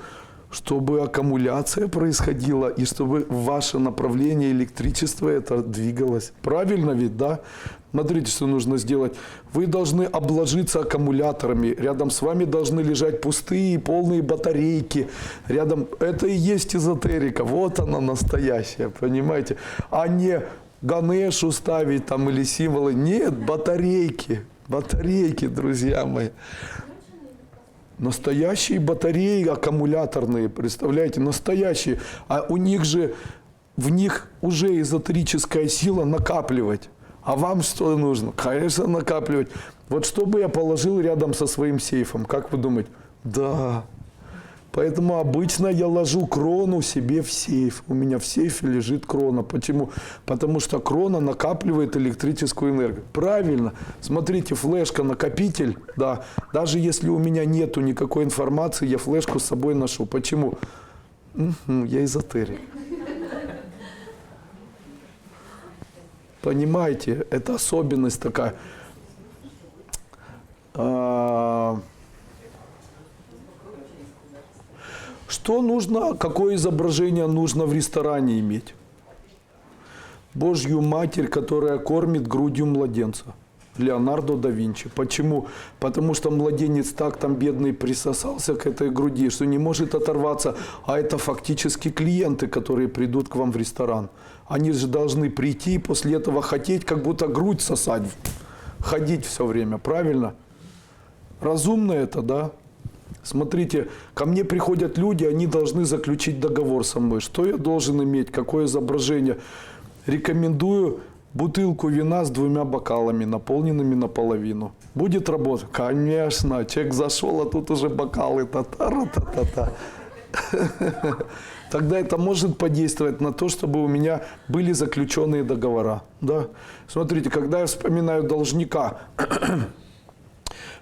[SPEAKER 1] Чтобы аккумуляция происходила и чтобы в ваше направление электричество это двигалось. Правильно ведь, да? Смотрите, что нужно сделать. Вы должны обложиться аккумуляторами. Рядом с вами должны лежать пустые, полные батарейки. Рядом это и есть эзотерика. Вот она настоящая, понимаете? А не Ганешу ставить там или символы. Нет, батарейки. Батарейки, друзья мои. Настоящие батареи аккумуляторные, представляете, настоящие. А у них же, в них уже эзотерическая сила накапливать. А вам что нужно? Конечно, накапливать. Вот что бы я положил рядом со своим сейфом, как вы думаете? Да. Поэтому обычно я ложу крону себе в сейф. У меня в сейфе лежит крона. Почему? Потому что крона накапливает электрическую энергию. Правильно. Смотрите, флешка-накопитель, да. Даже если у меня нету никакой информации, я флешку с собой ношу. Почему? Я эзотерик. Понимаете, это особенность такая. Что нужно, какое изображение нужно в ресторане иметь? Божью Матерь, которая кормит грудью младенца. Леонардо да Винчи. Почему? Потому что младенец так там бедный присосался к этой груди, что не может оторваться. А это фактически клиенты, которые придут к вам в ресторан. Они же должны прийти и после этого хотеть, как будто грудь сосать. Ходить все время. Правильно? Разумно это, да? Смотрите, ко мне приходят люди, они должны заключить договор со мной. Что я должен иметь? Какое изображение? Рекомендую бутылку вина с 2 бокалами, наполненными наполовину. Будет работать? Конечно. Человек зашел, а тут уже бокалы. Та-та-та-та-та. Тогда это может подействовать на то, чтобы у меня были заключенные договора. Да? Смотрите, когда я вспоминаю должника,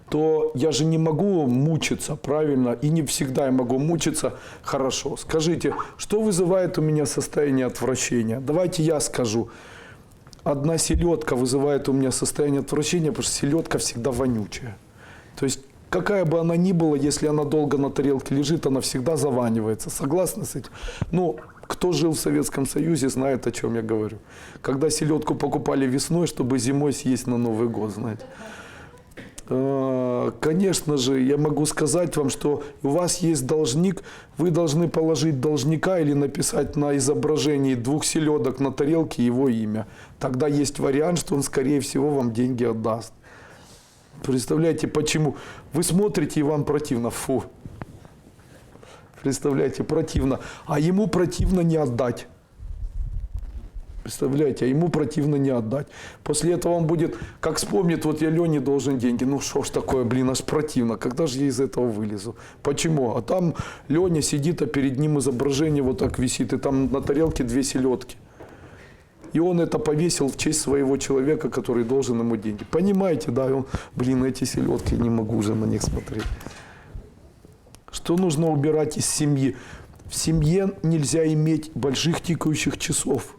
[SPEAKER 1] то я же не могу мучиться, правильно? И не всегда я могу мучиться хорошо. Скажите, что вызывает у меня состояние отвращения? Давайте я скажу. Одна селедка вызывает у меня состояние отвращения, потому что селедка всегда вонючая. То есть, какая бы она ни была, если она долго на тарелке лежит, она всегда заванивается. Согласны с этим? Ну, кто жил в Советском Союзе, знает, о чем я говорю. Когда селедку покупали весной, чтобы зимой съесть на Новый год, знаете. Конечно же, я могу сказать вам, что у вас есть должник, вы должны положить должника или написать на изображении 2 селедок на тарелке его имя. Тогда есть вариант, что он, скорее всего, вам деньги отдаст. Представляете, почему? Вы смотрите, и вам противно. Фу. Представляете, противно. А ему противно не отдать. Представляете, а ему противно не отдать. После этого он будет, как вспомнит, вот я Лене должен деньги. Ну что ж такое, блин, аж противно. Когда же я из этого вылезу? Почему? А там Леня сидит, а перед ним изображение вот так висит. И там на тарелке 2 селедки. И он это повесил в честь своего человека, который должен ему деньги. Понимаете, да? И он, блин, эти селедки, не могу уже на них смотреть. что нужно убирать из семьи. В семье нельзя иметь больших тикающих часов.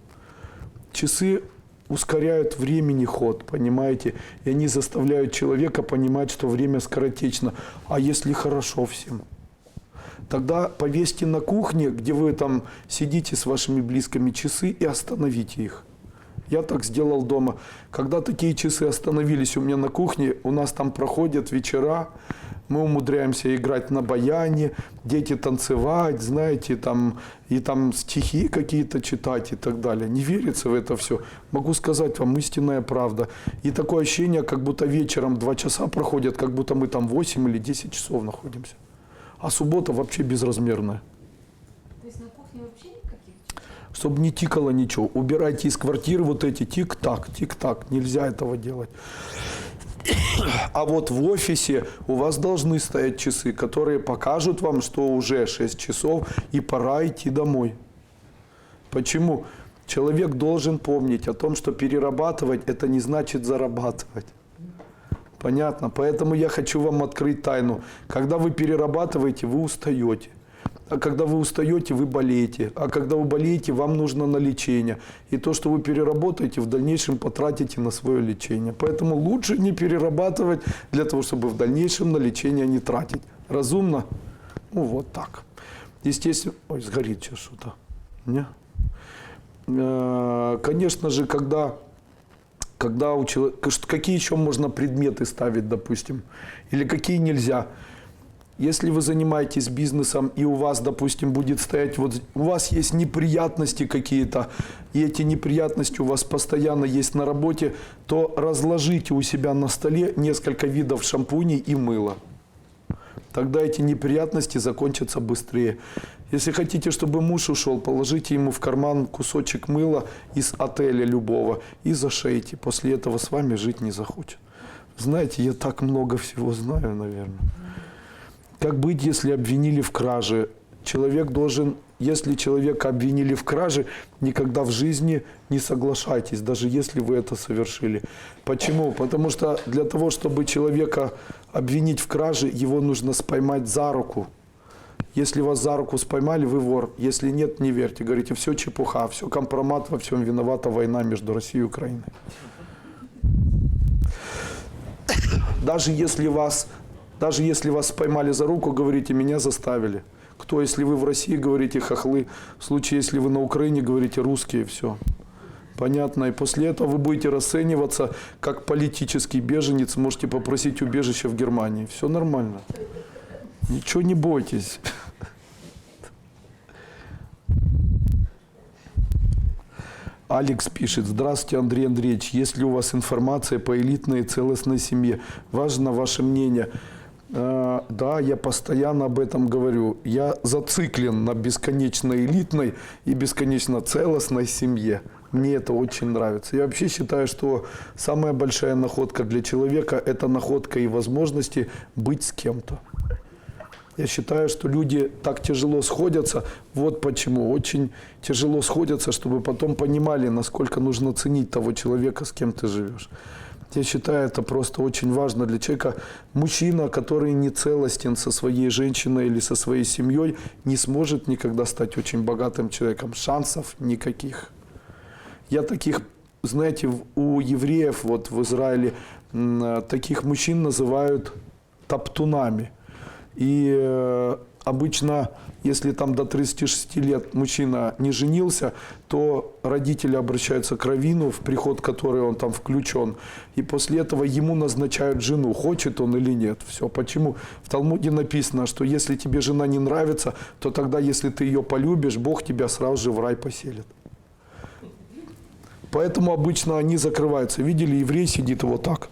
[SPEAKER 1] Часы ускоряют времени ход, понимаете? И они заставляют человека понимать, что время скоротечно. А если хорошо всем? Тогда повесьте на кухне, где вы там сидите с вашими близкими, часы и остановите их. Я так сделал дома. Когда такие часы остановились у меня на кухне, у нас там проходят вечера, мы умудряемся играть на баяне, дети танцевать, знаете, там, и там стихи какие-то читать и так далее. Не верится в это все. Могу сказать вам, истинная правда. И такое ощущение, как будто вечером 2 часа проходят, как будто мы там 8 или 10 часов находимся. А суббота вообще безразмерная.
[SPEAKER 2] То есть на кухне вообще никаких часов?
[SPEAKER 1] Чтобы не тикало ничего. Убирайте из квартиры вот эти тик-так. Нельзя этого делать. А вот в офисе у вас должны стоять часы, которые покажут вам, что уже 6 часов и пора идти домой. Почему? Человек должен помнить о том, что перерабатывать – это не значит зарабатывать. Понятно? Поэтому я хочу вам открыть тайну. Когда вы перерабатываете, вы устаете. А когда вы устаете, вы болеете. А когда вы болеете, вам нужно на лечение. И то, что вы переработаете, в дальнейшем потратите на свое лечение. Поэтому лучше не перерабатывать, для того, чтобы в дальнейшем на лечение не тратить. Разумно? Ну, вот так. Естественно... Ой, сгорит сейчас что-то. Не? Конечно же, когда у человека... Какие еще можно предметы ставить, допустим? Или какие нельзя? Если вы занимаетесь бизнесом, и у вас, допустим, будет стоять, вот у вас есть неприятности какие-то, и эти неприятности у вас постоянно есть на работе, то разложите у себя на столе несколько видов шампуней и мыла. Тогда эти неприятности закончатся быстрее. Если хотите, чтобы муж ушел, положите ему в карман кусочек мыла из отеля любого и зашейте. После этого с вами жить не захочет. Знаете, я так много всего знаю, наверное. Как быть, если обвинили в краже? Человек должен, если человека обвинили в краже, никогда в жизни не соглашайтесь, даже если вы это совершили. Почему? Потому что для того, чтобы человека обвинить в краже, его нужно споймать за руку. Если вас за руку споймали, вы вор. Если нет, не верьте. Говорите, все чепуха, все компромат, во всем виновата война между Россией и Украиной. Даже если вас поймали за руку, говорите, меня заставили. Кто, если вы в России, говорите, хохлы. В случае, если вы на Украине, говорите, русские, все. Понятно. И после этого вы будете расцениваться как политический беженец, можете попросить убежище в Германии. Все нормально. Ничего не бойтесь. Алекс пишет: здравствуйте, Андрей Андреевич. Есть ли у вас информация по элитной и целостной семье? Важно ваше мнение. Да, я постоянно об этом говорю. Я зациклен на бесконечно элитной и бесконечно целостной семье. Мне это очень нравится. Я вообще считаю, что самая большая находка для человека – это находка и возможности быть с кем-то. Я считаю, что люди так тяжело сходятся. Вот почему. Очень тяжело сходятся, чтобы потом понимали, насколько нужно ценить того человека, с кем ты живешь. Я считаю, это просто очень важно для человека. Мужчина, который не целостен со своей женщиной или со своей семьей, не сможет никогда стать очень богатым человеком. Шансов никаких. Я таких, знаете, у евреев вот в Израиле таких мужчин называют топтунами. И обычно, если там до 36 лет мужчина не женился, то родители обращаются к раввину, в приход который он там включен, и после этого ему назначают жену, хочет он или нет. Все. Почему? В Талмуде написано, что если тебе жена не нравится, то тогда, если ты ее полюбишь, Бог тебя сразу же в рай поселит. Поэтому обычно они закрываются. Видели, еврей сидит вот так.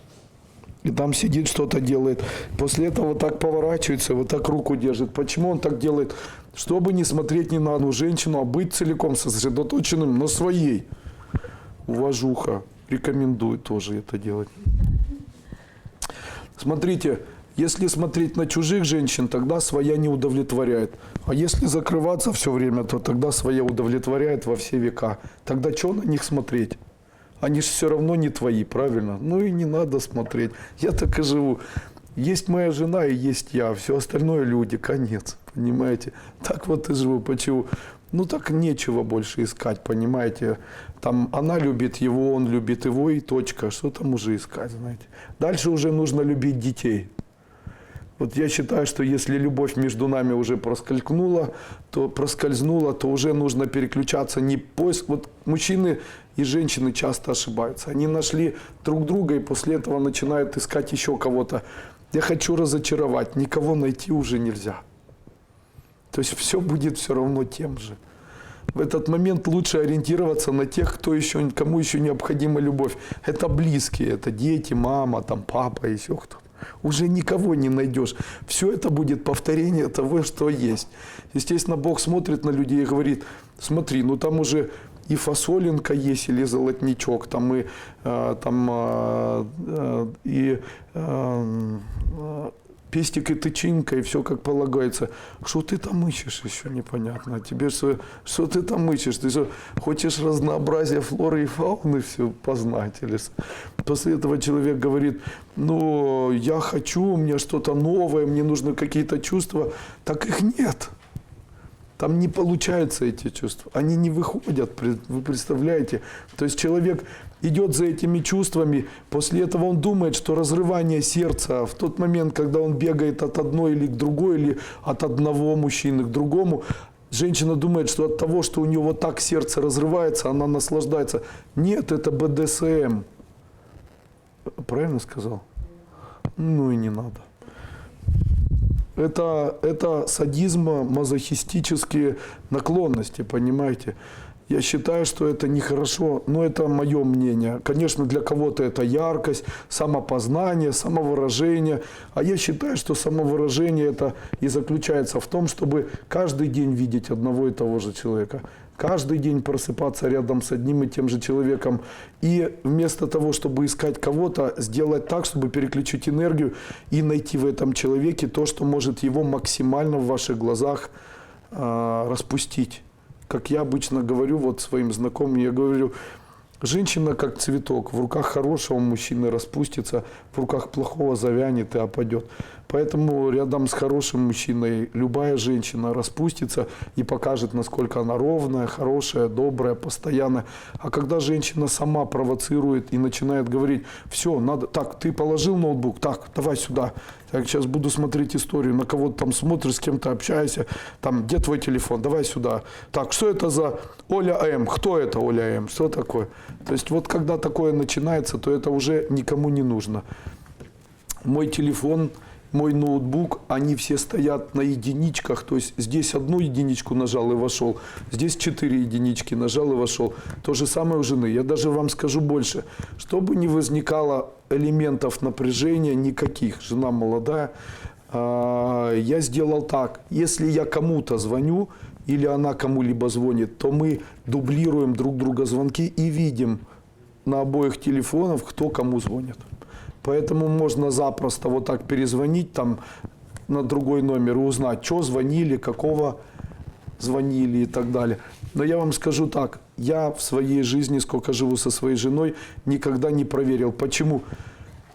[SPEAKER 1] И там сидит, что-то делает. После этого вот так поворачивается, вот так руку держит. Почему он так делает? Чтобы не смотреть ни на одну женщину, а быть целиком сосредоточенным на своей. Уважуха. Рекомендую тоже это делать. Смотрите, если смотреть на чужих женщин, тогда своя не удовлетворяет. А если закрываться все время, то тогда своя удовлетворяет во все века. Тогда что на них смотреть? Они же все равно не твои, правильно? Ну и не надо смотреть. Я так и живу. Есть моя жена и есть я, все остальное люди, конец, понимаете? Так вот и живу, почему? Ну так нечего больше искать, понимаете? Там она любит его, он любит его и точка, что там уже искать, знаете? Дальше уже нужно любить детей. Вот я считаю, что если любовь между нами уже проскользнула, то уже нужно переключаться не поиск. Вот мужчины и женщины часто ошибаются. Они нашли друг друга и после этого начинают искать еще кого-то. Я хочу разочаровать, никого найти уже нельзя. То есть все будет все равно тем же. В этот момент лучше ориентироваться на тех, кому еще необходима любовь. Это близкие, это дети, мама, там, папа, еще кто-то. Уже никого не найдешь. Все это будет повторение того, что есть. Естественно, Бог смотрит на людей и говорит, смотри, ну там уже и фасолинка есть, или золотничок, там и пестик и тычинка, и все как полагается. Что ты там ищешь, еще непонятно. Тебе что ты там ищешь? Ты что, хочешь разнообразие флоры и фауны все познать? Или... После этого человек говорит, ну, я хочу, у меня что-то новое, мне нужны какие-то чувства. Так их нет. Там не получаются эти чувства. Они не выходят, вы представляете? То есть человек идет за этими чувствами, после этого он думает, что разрывание сердца в тот момент, когда он бегает от одной или к другой, или от одного мужчины к другому, женщина думает, что от того, что у нее вот так сердце разрывается, она наслаждается. Нет, это БДСМ. Правильно сказал? Ну и не надо. Это садизм, мазохистические наклонности, понимаете? Я считаю, что это нехорошо, но это мое мнение. Конечно, для кого-то это яркость, самопознание, самовыражение. А я считаю, что самовыражение это и заключается в том, чтобы каждый день видеть одного и того же человека. Каждый день просыпаться рядом с одним и тем же человеком. И вместо того, чтобы искать кого-то, сделать так, чтобы переключить энергию и найти в этом человеке то, что может его максимально в ваших глазах распустить. Как я обычно говорю вот своим знакомым, я говорю, женщина как цветок, в руках хорошего мужчины распустится, в руках плохого завянет и опадет. Поэтому рядом с хорошим мужчиной любая женщина распустится и покажет, насколько она ровная, хорошая, добрая, постоянная. А когда женщина сама провоцирует и начинает говорить, все, надо, так, ты положил ноутбук, так, давай сюда. Я сейчас буду смотреть историю, на кого-то там смотришь, с кем-то общаешься, там, где твой телефон, давай сюда. Так, что это за Оля М? Кто это Оля М? Что такое? То есть вот когда такое начинается, то это уже никому не нужно. Мой телефон, мой ноутбук, они все стоят на единичках, то есть здесь одну единичку нажал и вошел, здесь 4 единички нажал и вошел. То же самое у жены. Я даже вам скажу больше, чтобы не возникало элементов напряжения никаких, жена молодая, я сделал так, если я кому-то звоню или она кому-либо звонит, то мы дублируем друг друга звонки и видим на обоих телефонах, кто кому звонит. Поэтому можно запросто вот так перезвонить там на другой номер и узнать, что звонили, какого звонили и так далее. Но я вам скажу так, я в своей жизни, сколько живу со своей женой, никогда не проверил. Почему?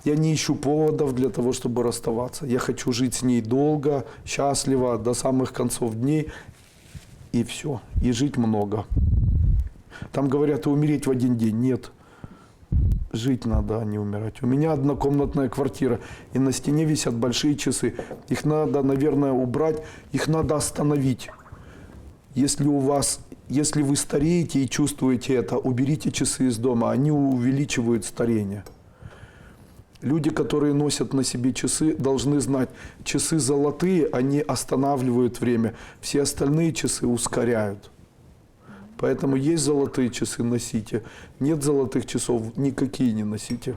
[SPEAKER 1] Я не ищу поводов для того, чтобы расставаться. Я хочу жить с ней долго, счастливо, до самых концов дней. И все. И жить много. Там говорят, и умереть в один день. Нет. Жить надо, а не умирать. У меня однокомнатная квартира, и на стене висят большие часы. Их надо, наверное, убрать, их надо остановить. Если вы стареете и чувствуете это, уберите часы из дома, они увеличивают старение. Люди, которые носят на себе часы, должны знать, часы золотые, они останавливают время, все остальные часы ускоряют. Поэтому есть золотые часы, носите. Нет золотых часов, никакие не носите.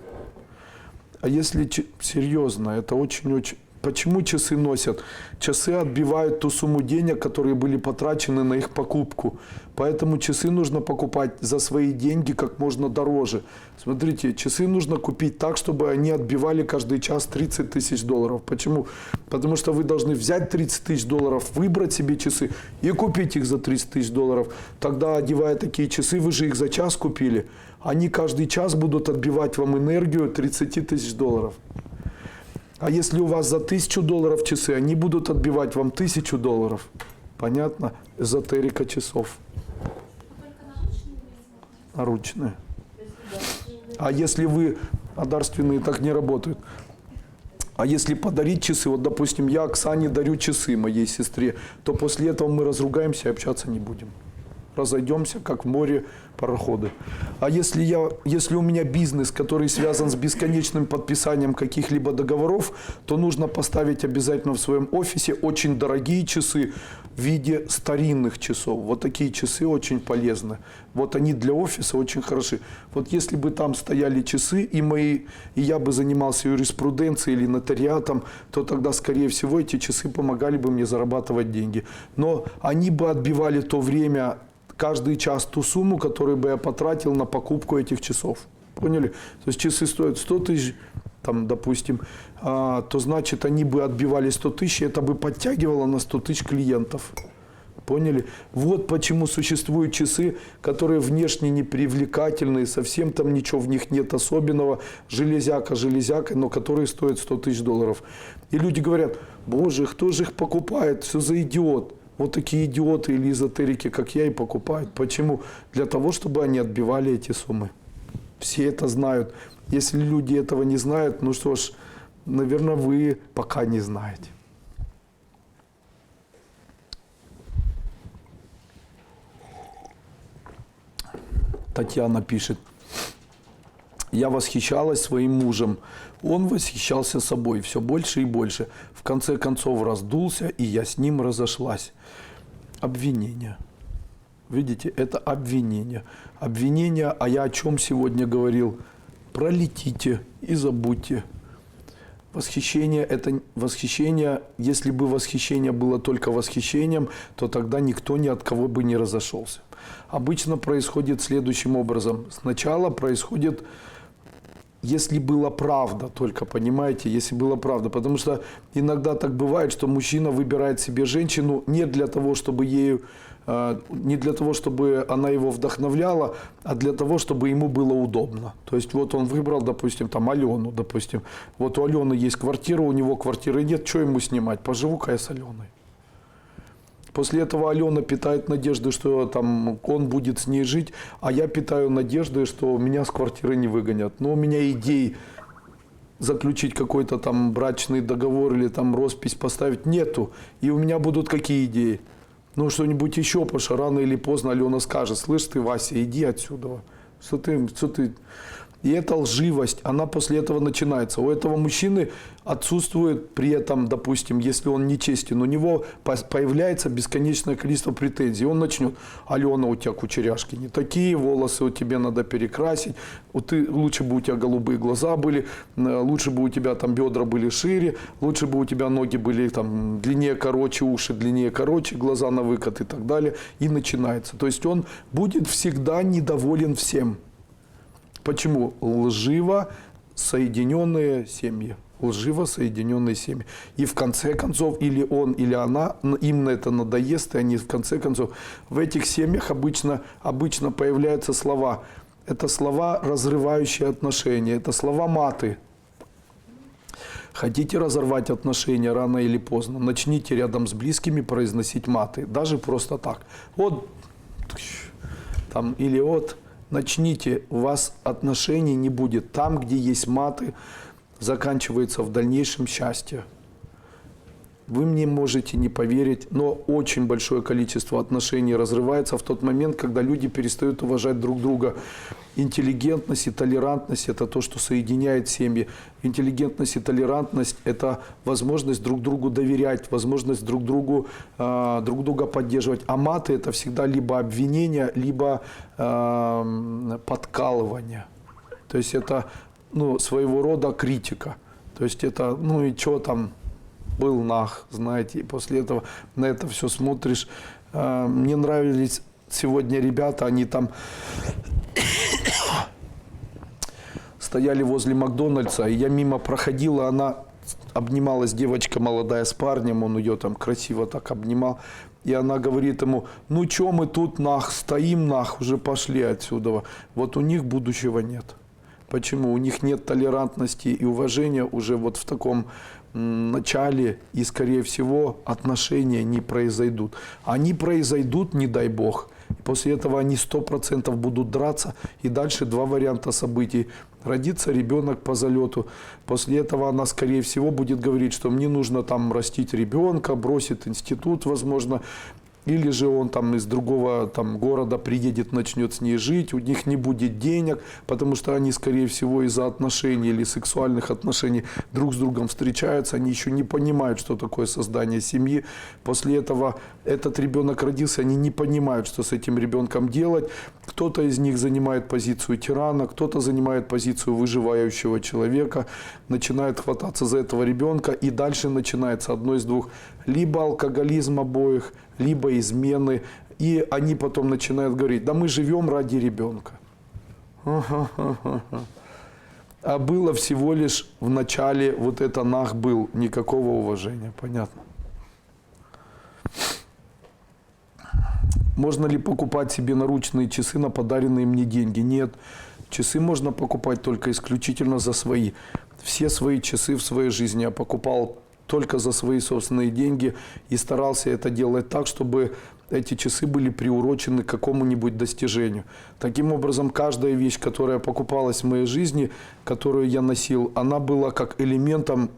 [SPEAKER 1] А если серьезно, это очень-очень... Почему часы носят? Часы отбивают ту сумму денег, которые были потрачены на их покупку. Поэтому часы нужно покупать за свои деньги как можно дороже. Смотрите, часы нужно купить так, чтобы они отбивали каждый час 30 тысяч долларов. Почему? Потому что вы должны взять 30 тысяч долларов, выбрать себе часы и купить их за 30 тысяч долларов. Тогда, одевая такие часы, вы же их за час купили. Они каждый час будут отбивать вам энергию 30 тысяч долларов. А если у вас за $1000 часы, они будут отбивать вам $1000. Понятно? Эзотерика часов. А ручные? А если вы, а дарственные так не работают. А если подарить часы, вот допустим, я Оксане дарю часы моей сестре, то после этого мы разругаемся и общаться не будем. Разойдемся, как в море пароходы. А если у меня бизнес, который связан с бесконечным подписанием каких-либо договоров, то нужно поставить обязательно в своем офисе очень дорогие часы в виде старинных часов. Вот такие часы очень полезны. Вот они для офиса очень хороши. Вот если бы там стояли часы, и я бы занимался юриспруденцией или нотариатом, то тогда, скорее всего, эти часы помогали бы мне зарабатывать деньги. Но они бы отбивали то время, каждый час ту сумму, которую бы я потратил на покупку этих часов. Поняли? То есть часы стоят 100 тысяч, там, допустим, то значит они бы отбивали 100 тысяч, и это бы подтягивало на 100 тысяч клиентов. Поняли? Вот почему существуют часы, которые внешне непривлекательные, совсем там ничего в них нет особенного, железяка железякой, но которые стоят 100 тысяч долларов. И люди говорят: боже, кто же их покупает, что за идиот? Вот такие идиоты или эзотерики, как я, и покупают. Почему? Для того, чтобы они отбивали эти суммы. Все это знают. Если люди этого не знают, ну что ж, наверное, вы пока не знаете. Татьяна пишет: я восхищалась своим мужем, он восхищался собой все больше и больше. В конце концов раздулся, и я с ним разошлась. Обвинение. Видите, это обвинение. Обвинение, а я о чем сегодня говорил? Пролетите и забудьте. Восхищение – это восхищение. Если бы восхищение было только восхищением, то тогда никто ни от кого бы не разошелся. Обычно происходит следующим образом. Сначала происходит, если была правда, только, понимаете, если была правда. Потому что иногда так бывает, что мужчина выбирает себе женщину не для того, чтобы не для того, чтобы она его вдохновляла, а для того, чтобы ему было удобно. То есть вот он выбрал, допустим, там Алену, допустим. Вот у Алены есть квартира, у него квартиры нет, что ему снимать? Поживу-ка я с Аленой. После этого Алена питает надежды, что там он будет с ней жить, а я питаю надежды, что меня с квартиры не выгонят. Но у меня идей заключить какой-то там брачный договор или там роспись поставить нету. И у меня будут какие идеи? Ну, что-нибудь еще, потому что рано или поздно Алена скажет: слышь ты, Вася, иди отсюда. Что ты... И эта лживость, она после этого начинается. У этого мужчины отсутствует при этом, допустим, если он нечестен, у него появляется бесконечное количество претензий. Он начнет: Алена, у тебя кучеряшки не такие, волосы у тебя надо перекрасить, лучше бы у тебя голубые глаза были, лучше бы у тебя там бедра были шире, лучше бы у тебя ноги были там длиннее, короче, уши длиннее, короче, глаза на выкат и так далее. И начинается. То есть он будет всегда недоволен всем. Почему? Лживо соединенные семьи. Лживо соединенные семьи. И в конце концов, или он, или она, им это надоест, и они в конце концов... В этих семьях обычно появляются слова. Это слова, разрывающие отношения. Это слова маты. Хотите разорвать отношения рано или поздно? Начните рядом с близкими произносить маты. Даже просто так. Вот. Там, или вот... Начните, у вас отношений не будет. Там, где есть маты, заканчивается в дальнейшем счастье. Вы мне можете не поверить, но очень большое количество отношений разрывается в тот момент, когда люди перестают уважать друг друга. Интеллигентность и толерантность – это то, что соединяет семьи. Интеллигентность и толерантность – это возможность друг другу доверять, возможность друг друга поддерживать. А маты – это всегда либо обвинение, либо подкалывание. То есть это своего рода критика. То есть это, и что там, был нах, знаете, и после этого на это все смотришь. Мне нравились сегодня ребята, они там стояли возле Макдональдса, и я мимо проходила, она обнималась, девочка молодая с парнем, он ее там красиво так обнимал, и она говорит ему: ну что мы тут нах стоим, нах, уже пошли отсюда. Вот у них будущего нет. Почему? У них нет толерантности и уважения уже вот в таком начале, и, скорее всего, отношения не произойдут. Они произойдут, не дай бог. После этого они 100% будут драться. И дальше два варианта событий. Родится ребенок по залету. После этого она, скорее всего, будет говорить, что мне нужно там растить ребенка, бросит институт, возможно. Или же он там из другого там города приедет, начнет с ней жить, у них не будет денег, потому что они, скорее всего, из-за отношений или сексуальных отношений друг с другом встречаются, они еще не понимают, что такое создание семьи. После этого этот ребенок родился, они не понимают, что с этим ребенком делать. Кто-то из них занимает позицию тирана, кто-то занимает позицию выживающего человека, начинает хвататься за этого ребенка, и дальше начинается одно из двух. Либо алкоголизм обоих, либо измены, и они потом начинают говорить, да мы живем ради ребенка. А было всего лишь в начале вот это нах был, никакого уважения, понятно. Можно ли покупать себе наручные часы на подаренные мне деньги? Нет, часы можно покупать только исключительно за свои. Все свои часы в своей жизни я покупал только за свои собственные деньги и старался это делать так, чтобы эти часы были приурочены к какому-нибудь достижению. Таким образом, каждая вещь, которая покупалась в моей жизни, которую я носил, она была как элементом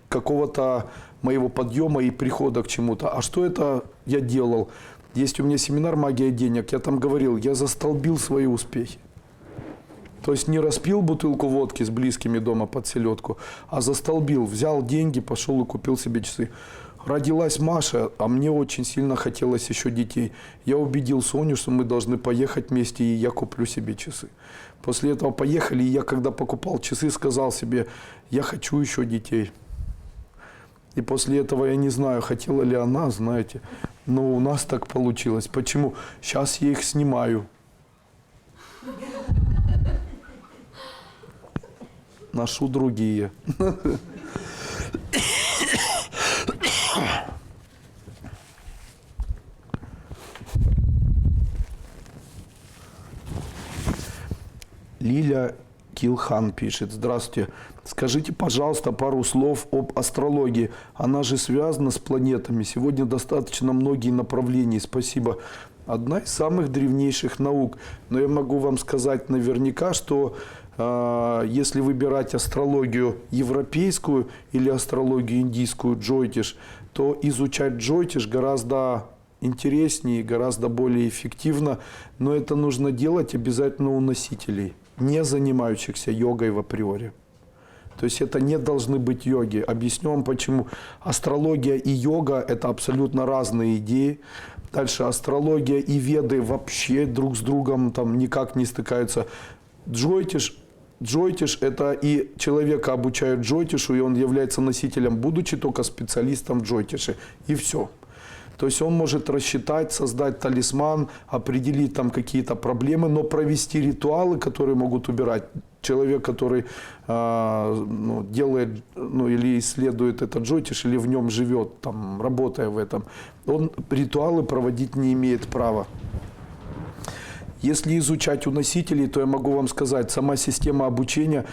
[SPEAKER 1] какого-то моего подъема и прихода к чему-то. А что это я делал? Есть у меня семинар «Магия денег», я там говорил, я застолбил свои успехи. То есть не распил бутылку водки с близкими дома под селедку, а застолбил, взял деньги, пошел и купил себе часы. Родилась Маша, а мне очень сильно хотелось еще детей. Я убедил Соню, что мы должны поехать вместе, и я куплю себе часы. После этого поехали, и я, когда покупал часы, сказал себе, я хочу еще детей. И после этого я не знаю, хотела ли она, знаете, но у нас так получилось. Почему? Сейчас я их снимаю. Ношу другие. Лиля Килхан пишет. Здравствуйте. Скажите, пожалуйста, пару слов об астрологии. Она же связана с планетами. Сегодня достаточно многие направления. Спасибо. Одна из самых древнейших наук. Но я могу вам сказать наверняка, что если выбирать астрологию европейскую или астрологию индийскую, джойтиш, то изучать джойтиш гораздо интереснее, гораздо более эффективно, но это нужно делать обязательно у носителей, не занимающихся йогой в априори. То есть это не должны быть йоги. Объясню вам почему. Астрология и йога – это абсолютно разные идеи. Дальше астрология и веды вообще друг с другом там никак не стыкаются. Джойтиш – это и человека обучают джойтишу, и он является носителем, будучи только специалистом в джойтише. И все. То есть он может рассчитать, создать талисман, определить там какие-то проблемы, но провести ритуалы, которые могут убирать. Человек, который делает или исследует этот джойтиш, или в нем живет, там, работая в этом, он ритуалы проводить не имеет права. Если изучать у носителей, то я могу вам сказать, сама система обучения,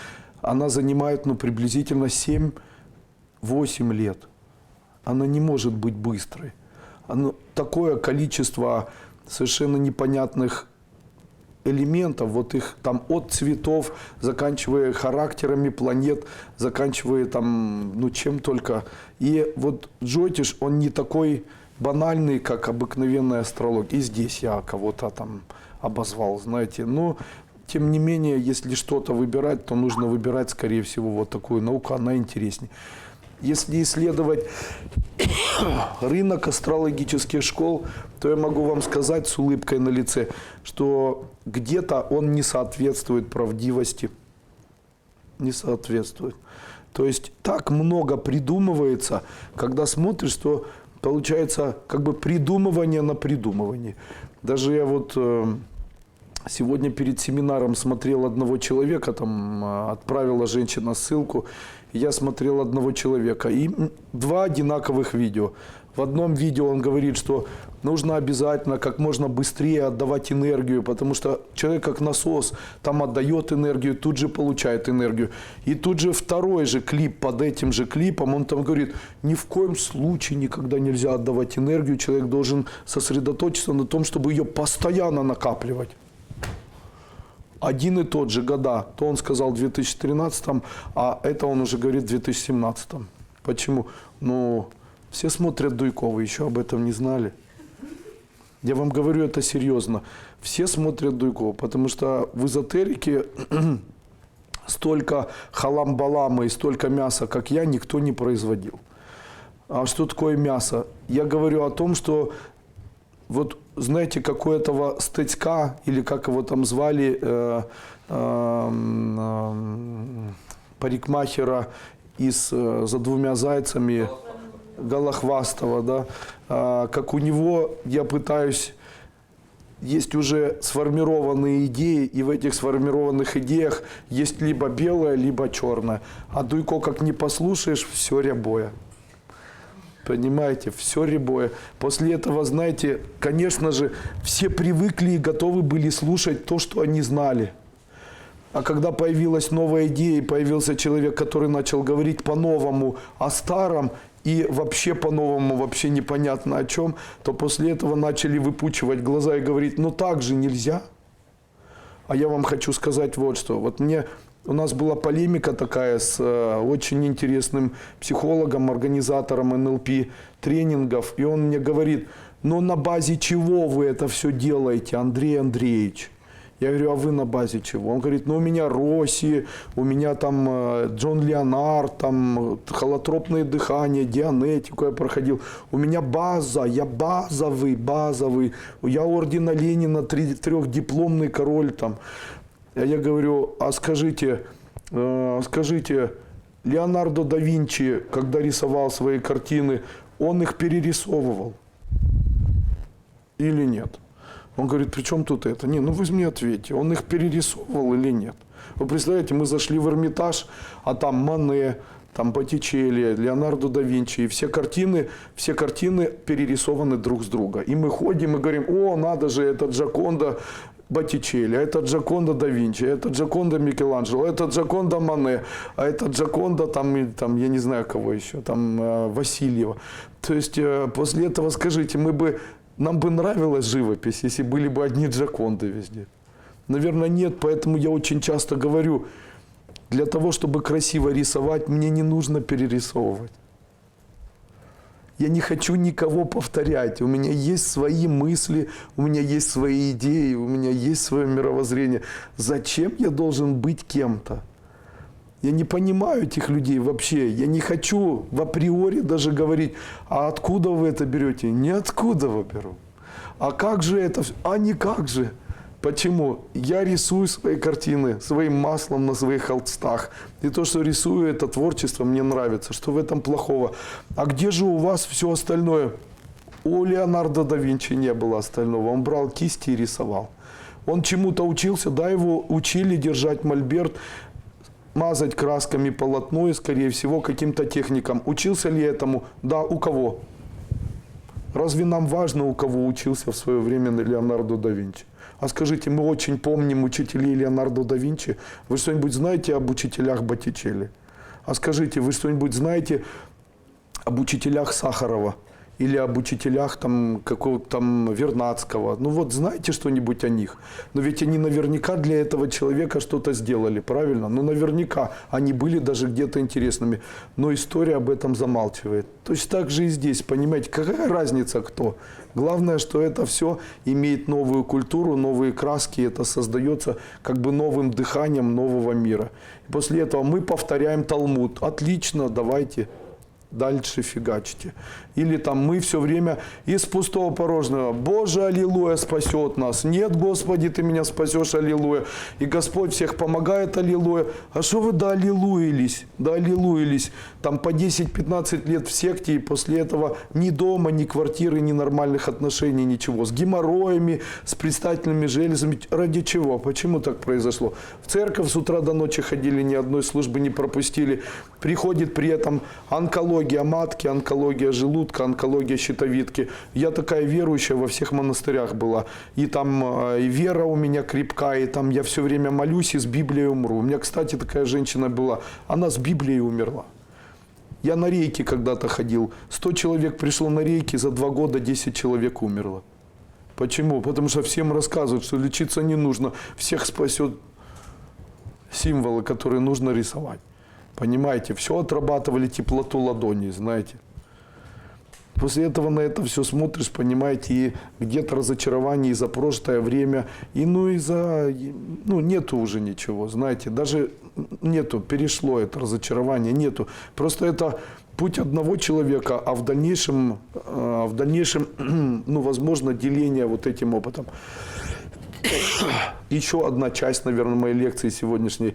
[SPEAKER 1] она занимает приблизительно 7-8 лет. Она не может быть быстрой. Такое количество совершенно непонятных элементов, вот их там от цветов, заканчивая характерами планет, заканчивая там, чем только. И вот джойтиш, он не такой банальный, как обыкновенная астрология. И здесь я кого-то там обозвал, знаете. Но, тем не менее, если что-то выбирать, то нужно выбирать, скорее всего, вот такую науку, она интереснее. Если исследовать рынок астрологических школ, то я могу вам сказать с улыбкой на лице, что где-то он не соответствует правдивости. Не соответствует. То есть так много придумывается, когда смотришь, что получается как бы придумывание на придумывание. Даже я вот сегодня перед семинаром смотрел одного человека, там отправила женщина ссылку, я смотрел одного человека и 2 одинаковых видео. В одном видео он говорит, что нужно обязательно как можно быстрее отдавать энергию, потому что человек как насос, там отдает энергию, тут же получает энергию. И тут же второй же клип под этим же клипом, он там говорит, ни в коем случае никогда нельзя отдавать энергию, человек должен сосредоточиться на том, чтобы ее постоянно накапливать. Один и тот же года, то он сказал в 2013, а это он уже говорит в 2017. Почему? Ну, все смотрят Дуйко, вы еще об этом не знали. Я вам говорю это серьезно. Все смотрят Дуйко, потому что в эзотерике столько халам-балама и столько мяса, как я, никто не производил. А что такое мясо? Я говорю о том, что вот знаете, какого-то Стецька, или как его там звали, парикмахера из «За двумя зайцами», Голохвастова, да, как у него я пытаюсь, есть уже сформированные идеи, и в этих сформированных идеях есть либо белое, либо черное. А Дуйко, как не послушаешь, все рябое. Понимаете, все рябое. После этого, знаете, конечно же, все привыкли и готовы были слушать то, что они знали. А когда появилась новая идея, и появился человек, который начал говорить по-новому о старом, и вообще по-новому, вообще непонятно о чем, то после этого начали выпучивать глаза и говорить, ну так же нельзя. А я вам хочу сказать вот что. Вот у нас была полемика такая с очень интересным психологом, организатором НЛП тренингов, и он мне говорит, ну на базе чего вы это все делаете, Андрей Андреевич? Я говорю, а вы на базе чего? Он говорит, ну у меня Росси, у меня там Джон Леонард, там холотропное дыхание, дианетику я проходил. У меня база, я базовый. Я ордена Ленина, трехдипломный король там. А я говорю, а скажите, Леонардо да Винчи, когда рисовал свои картины, он их перерисовывал или нет? Он говорит, при чем тут это? Не, ну вы мне ответьте, он их перерисовывал или нет? Вы представляете, мы зашли в Эрмитаж, а там Мане, там Боттичелли, Леонардо да Винчи, и все картины перерисованы друг с друга. И мы ходим и говорим, о, надо же, это Джоконда Боттичелли, это Джоконда да Винчи, это Джоконда Микеланджело, это Джоконда Мане, а это Джоконда там, я не знаю кого еще, там Васильева. То есть после этого скажите, нам бы нравилась живопись, если были бы одни Джоконды везде. Наверное, нет, поэтому я очень часто говорю, для того, чтобы красиво рисовать, мне не нужно перерисовывать. Я не хочу никого повторять. У меня есть свои мысли, у меня есть свои идеи, у меня есть свое мировоззрение. Зачем я должен быть кем-то? Я не понимаю этих людей вообще. Я не хочу в априори даже говорить, а откуда вы это берете? Ниоткуда я беру. А как же это? А никак же. Почему? Я рисую свои картины своим маслом на своих холстах. И то, что рисую, это творчество, мне нравится. Что в этом плохого? А где же у вас все остальное? У Леонардо да Винчи не было остального. Он брал кисти и рисовал. Он чему-то учился, да, его учили держать мольберт, мазать красками полотно и, скорее всего, каким-то техникам. Учился ли этому? Да, у кого? Разве нам важно, у кого учился в свое время Леонардо да Винчи? А скажите, мы очень помним учителей Леонардо да Винчи. Вы что-нибудь знаете об учителях Боттичелли? А скажите, вы что-нибудь знаете об учителях Сахарова? Или об учителях там, какого-то там Вернадского? Ну вот знаете что-нибудь о них? Но ведь они наверняка для этого человека что-то сделали, правильно? Ну наверняка они были даже где-то интересными. Но история об этом замалчивает. Точно так же и здесь, понимаете, какая разница кто? Главное, что это все имеет новую культуру, новые краски, это создается как бы новым дыханием нового мира. И после этого мы повторяем Талмуд. Отлично, давайте. Дальше фигачьте. Или там мы все время из пустого порожнего. Боже, аллилуйя, спасет нас. Нет, Господи, Ты меня спасешь, аллилуйя. И Господь всех помогает, аллилуйя. А что вы доаллилуились? Доаллилуились. Там по 10-15 лет в секте, и после этого ни дома, ни квартиры, ни нормальных отношений, ничего. С геморроями, с предстательными железами. Ради чего? Почему так произошло? В церковь с утра до ночи ходили, ни одной службы не пропустили. Приходит при этом онкология, онкология матки, онкология желудка, онкология щитовидки. Я такая верующая во всех монастырях была. И там и вера у меня крепкая, и там я все время молюсь и с Библией умру. У меня, кстати, такая женщина была, она с Библией умерла. Я на рейки когда-то ходил. 100 человек пришло на рейки, за 2 года 10 человек умерло. Почему? Потому что всем рассказывают, что лечиться не нужно. Всех спасет символы, которые нужно рисовать. Понимаете? Все отрабатывали теплоту ладони, знаете. После этого на это все смотришь, понимаете, и где-то разочарование и за прошлое время, и нету уже ничего, знаете, даже нету, перешло это разочарование, нету. Просто это путь одного человека, а в дальнейшем, возможно, деление вот этим опытом. Еще одна часть, наверное, моей лекции сегодняшней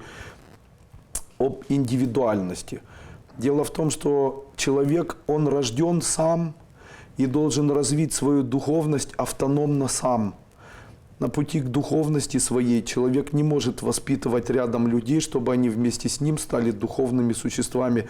[SPEAKER 1] об индивидуальности. Дело в том, что человек, он рожден сам и должен развить свою духовность автономно сам. На пути к духовности своей человек не может воспитывать рядом людей, чтобы они вместе с ним стали духовными существами.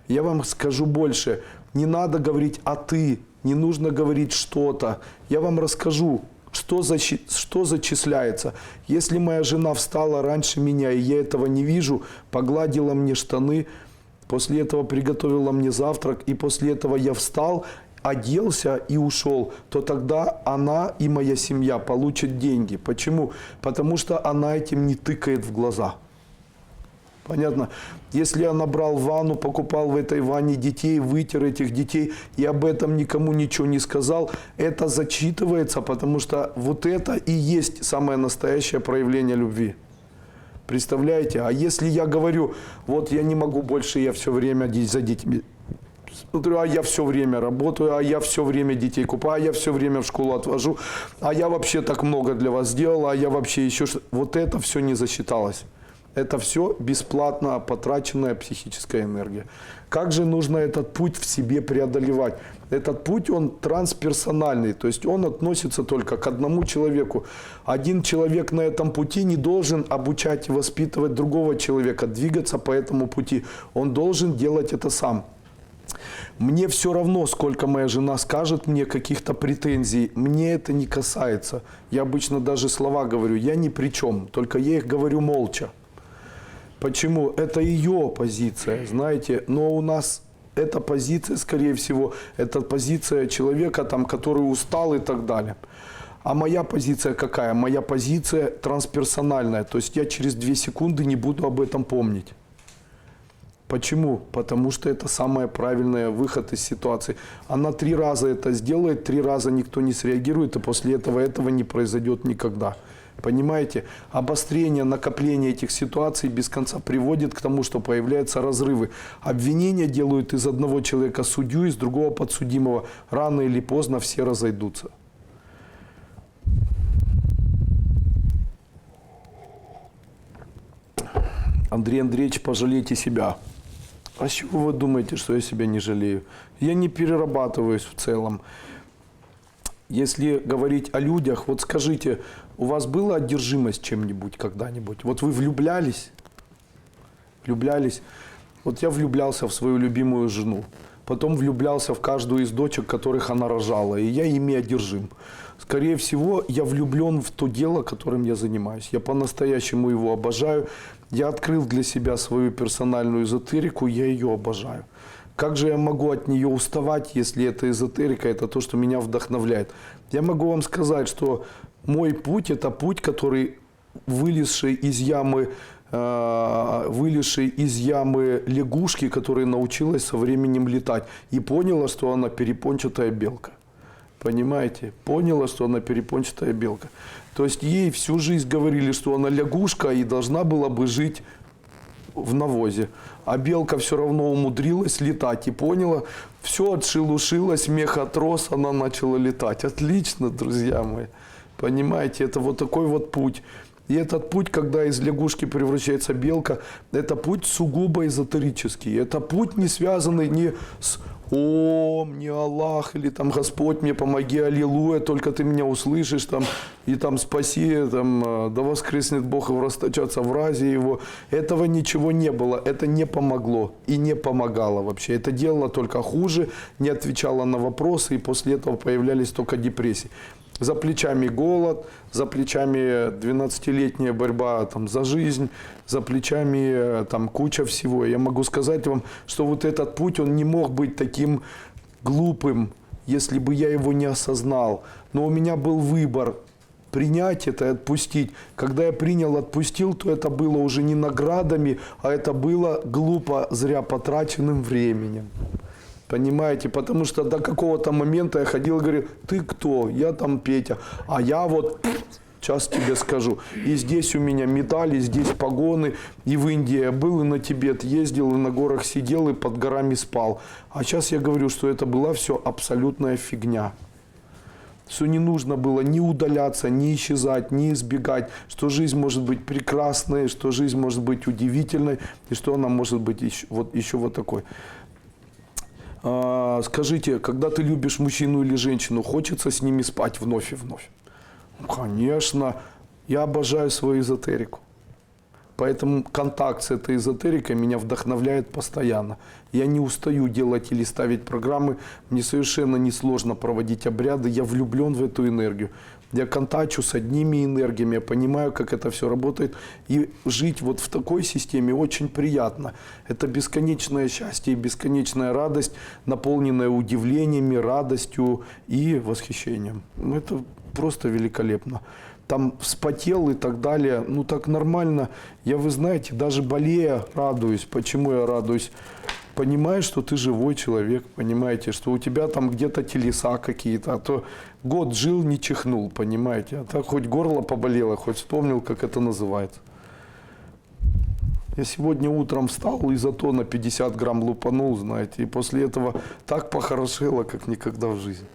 [SPEAKER 1] Я вам скажу больше. Не надо говорить «а ты», не нужно говорить что-то. Я вам расскажу, что зачисляется. Если моя жена встала раньше меня, и я этого не вижу, погладила мне штаны, после этого приготовила мне завтрак, и после этого я встал, оделся и ушел, то тогда она и моя семья получат деньги. Почему? Потому что она этим не тыкает в глаза. Понятно? Если я набрал ванну, покупал в этой ванне детей, вытер этих детей и об этом никому ничего не сказал, это зачитывается, потому что вот это и есть самое настоящее проявление любви. Представляете? А если я говорю, вот я не могу больше, я все время за детьми смотрю, а я все время работаю, а я все время детей купаю, а я все время в школу отвожу, а я вообще так много для вас сделал, а я вообще еще что-то. Вот это все не засчиталось. Это все бесплатно потраченная психическая энергия. Как же нужно этот путь в себе преодолевать? Этот путь, он трансперсональный, то есть он относится только к одному человеку. Один человек на этом пути не должен обучать и воспитывать другого человека, двигаться по этому пути. Он должен делать это сам. Мне все равно, сколько моя жена скажет мне каких-то претензий, мне это не касается. Я обычно даже слова говорю, я ни при чем, только я их говорю молча. Почему? Это ее позиция, знаете, но у нас эта позиция, скорее всего, это позиция человека, там, который устал и так далее. А моя позиция какая? Моя позиция трансперсональная, то есть я через 2 секунды не буду об этом помнить. Почему? Потому что это самый правильный выход из ситуации. Она 3 раза это сделает, 3 раза никто не среагирует, и после этого не произойдет никогда. Понимаете? Обострение, накопление этих ситуаций без конца приводит к тому, что появляются разрывы. Обвинения делают из одного человека судью, из другого подсудимого. Рано или поздно все разойдутся. Андрей Андреевич, пожалейте себя. А с чего вы думаете, что я себя не жалею? Я не перерабатываюсь в целом. Если говорить о людях, вот скажите, у вас была одержимость чем-нибудь когда-нибудь? Вот вы влюблялись? Влюблялись? Вот я влюблялся в свою любимую жену. Потом влюблялся в каждую из дочек, которых она рожала. И я ими одержим. Скорее всего, я влюблен в то дело, которым я занимаюсь. Я по-настоящему его обожаю. Я открыл для себя свою персональную эзотерику, я ее обожаю. Как же я могу от нее уставать, если эта эзотерика, это то, что меня вдохновляет? Я могу вам сказать, что мой путь – это путь, который вылезший из ямы лягушки, которая научилась со временем летать и поняла, что она перепончатая белка. Понимаете? Поняла, что она перепончатая белка. То есть ей всю жизнь говорили, что она лягушка и должна была бы жить в навозе. А белка все равно умудрилась летать и поняла, все отшелушилось, мех отрос, она начала летать. Отлично, друзья мои. Понимаете, это вот такой вот путь. И этот путь, когда из лягушки превращается белка, это путь сугубо эзотерический. Это путь, не связанный ни с Ом, не Аллах, или там Господь мне помоги, аллилуйя, только ты меня услышишь, там, и там спаси, там, да воскреснет Бог и расточаться в разе его. Этого ничего не было, это не помогло и не помогало вообще. Это делало только хуже, не отвечало на вопросы, и после этого появлялись только депрессии. За плечами голод, за плечами 12-летняя борьба там, за жизнь, за плечами там, куча всего. Я могу сказать вам, что вот этот путь, он не мог быть таким глупым, если бы я его не осознал. Но у меня был выбор принять это и отпустить. Когда я принял, отпустил, то это было уже не наградами, а это было глупо, зря потраченным временем. Понимаете, потому что до какого-то момента я ходил и говорил, ты кто? Я там Петя, а я вот, сейчас тебе скажу, и здесь у меня медали, здесь погоны, и в Индии я был, и на Тибет ездил, и на горах сидел, и под горами спал. А сейчас я говорю, что это была все абсолютная фигня. Что не нужно было ни удаляться, ни исчезать, ни избегать, что жизнь может быть прекрасной, что жизнь может быть удивительной, и что она может быть еще вот такой. Скажите, когда ты любишь мужчину или женщину, хочется с ними спать вновь и вновь? Конечно, я обожаю свою эзотерику. Поэтому контакт с этой эзотерикой меня вдохновляет постоянно. Я не устаю делать или ставить программы, мне совершенно несложно проводить обряды, я влюблен в эту энергию. Я контачу с одними энергиями, я понимаю, как это все работает. И жить вот в такой системе очень приятно. Это бесконечное счастье и бесконечная радость, наполненная удивлениями, радостью и восхищением. Это просто великолепно. Там вспотел и так далее, ну так нормально. Я, вы знаете, даже болея радуюсь. Почему я радуюсь? Понимаешь, что ты живой человек, понимаете, что у тебя там где-то телеса какие-то, а то год жил, не чихнул, понимаете, а так хоть горло поболело, хоть вспомнил, как это называется. Я сегодня утром встал и зато на 50 грамм лупанул, знаете, и после этого так похорошело, как никогда в жизни.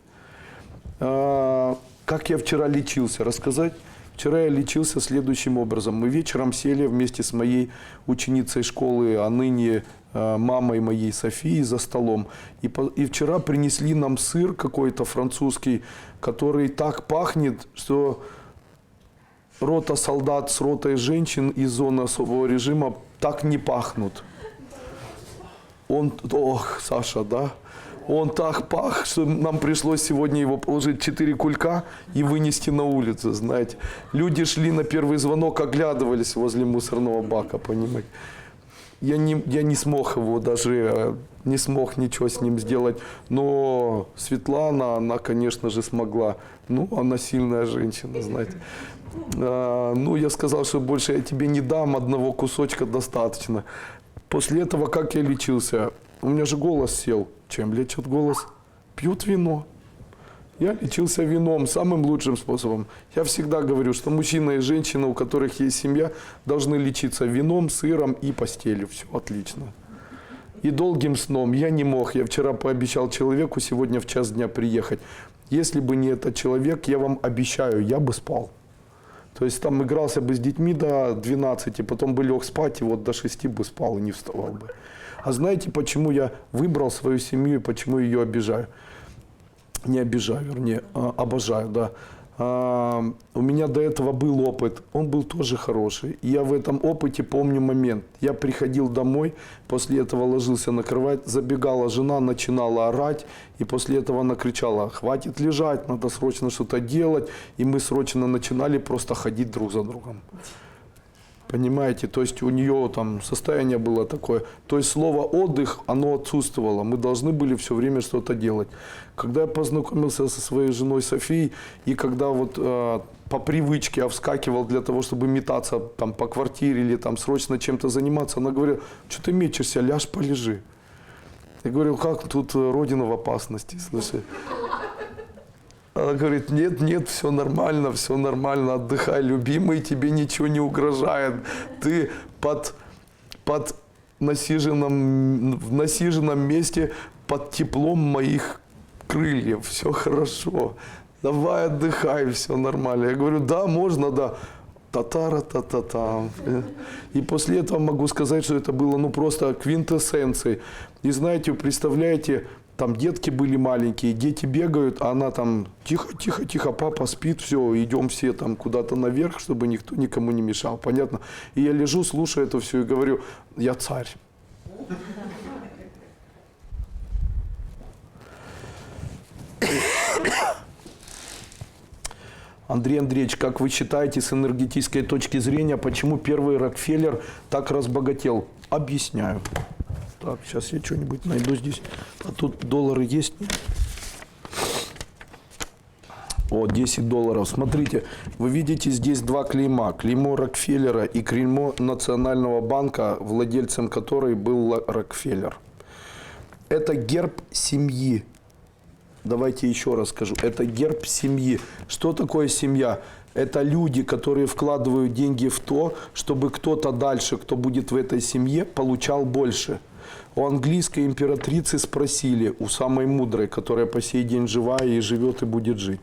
[SPEAKER 1] Как я вчера лечился, рассказать? Вчера я лечился следующим образом. Мы вечером сели вместе с моей ученицей школы, а ныне мамой моей Софии за столом. И вчера принесли нам сыр какой-то французский, который так пахнет, что рота солдат с ротой женщин из зоны особого режима так не пахнут. Ох, Саша, да? Он так пах, что нам пришлось сегодня его положить 4 кулька и вынести на улицу, знаете. Люди шли на первый звонок, оглядывались возле мусорного бака, понимаете. Я не смог его даже, не смог ничего с ним сделать. Но Светлана, она, конечно же, смогла. Ну, она сильная женщина, знаете. Ну, я сказал, что больше я тебе не дам, одного кусочка достаточно. После этого, как я лечился? У меня же голос сел. Чем лечат голос? Пьют вино. Я лечился вином самым лучшим способом. Я всегда говорю, что мужчина и женщина, у которых есть семья, должны лечиться вином, сыром и постелью. Все отлично. И долгим сном. Я не мог. Я вчера пообещал человеку сегодня в час дня приехать. Если бы не этот человек, я вам обещаю, я бы спал. То есть там игрался бы с детьми до 12, потом бы лег спать, и вот до 6 бы спал и не вставал бы. А знаете, почему я выбрал свою семью и почему ее обижаю? Не обижаю, вернее, обожаю, да. У меня до этого был опыт, он был тоже хороший. И я в этом опыте помню момент. Я приходил домой, после этого ложился на кровать, забегала жена, начинала орать, и после этого она кричала: хватит лежать, надо срочно что-то делать. И мы срочно начинали просто ходить друг за другом. Понимаете, то есть у нее там состояние было такое. То есть слово «отдых», оно отсутствовало. Мы должны были все время что-то делать. Когда я познакомился со своей женой Софией, и когда вот по привычке я вскакивал для того, чтобы метаться там, по квартире или там срочно чем-то заниматься, она говорила: что ты мечешься, ляжь, полежи. Я говорю: как тут родина в опасности, слушай. Она говорит: нет, все нормально, отдыхай, любимый, тебе ничего не угрожает. Ты в насиженном месте под теплом моих крыльев, все хорошо. Давай отдыхай, все нормально. Я говорю: да, можно, да. Татара-та-та-та. И после этого могу сказать, что это было ну просто квинтэссенцией. И знаете, вы представляете, там детки были маленькие, дети бегают, а она там тихо, папа спит, все, идем все там куда-то наверх, чтобы никто никому не мешал, понятно? И я лежу, слушаю это все и говорю, я царь. Андрей Андреевич, как вы считаете, с энергетической точки зрения, почему первый Рокфеллер так разбогател? Объясняю. Так, сейчас я что-нибудь найду здесь. А тут доллары есть? О, 10 долларов. Смотрите, вы видите здесь два клейма. Клеймо Рокфеллера и клеймо Национального банка, владельцем которой был Рокфеллер. Это герб семьи. Давайте еще раз скажу. Это герб семьи. Что такое семья? Это люди, которые вкладывают деньги в то, чтобы кто-то дальше, кто будет в этой семье, получал больше. У английской императрицы спросили, у самой мудрой, которая по сей день жива и живет и будет жить.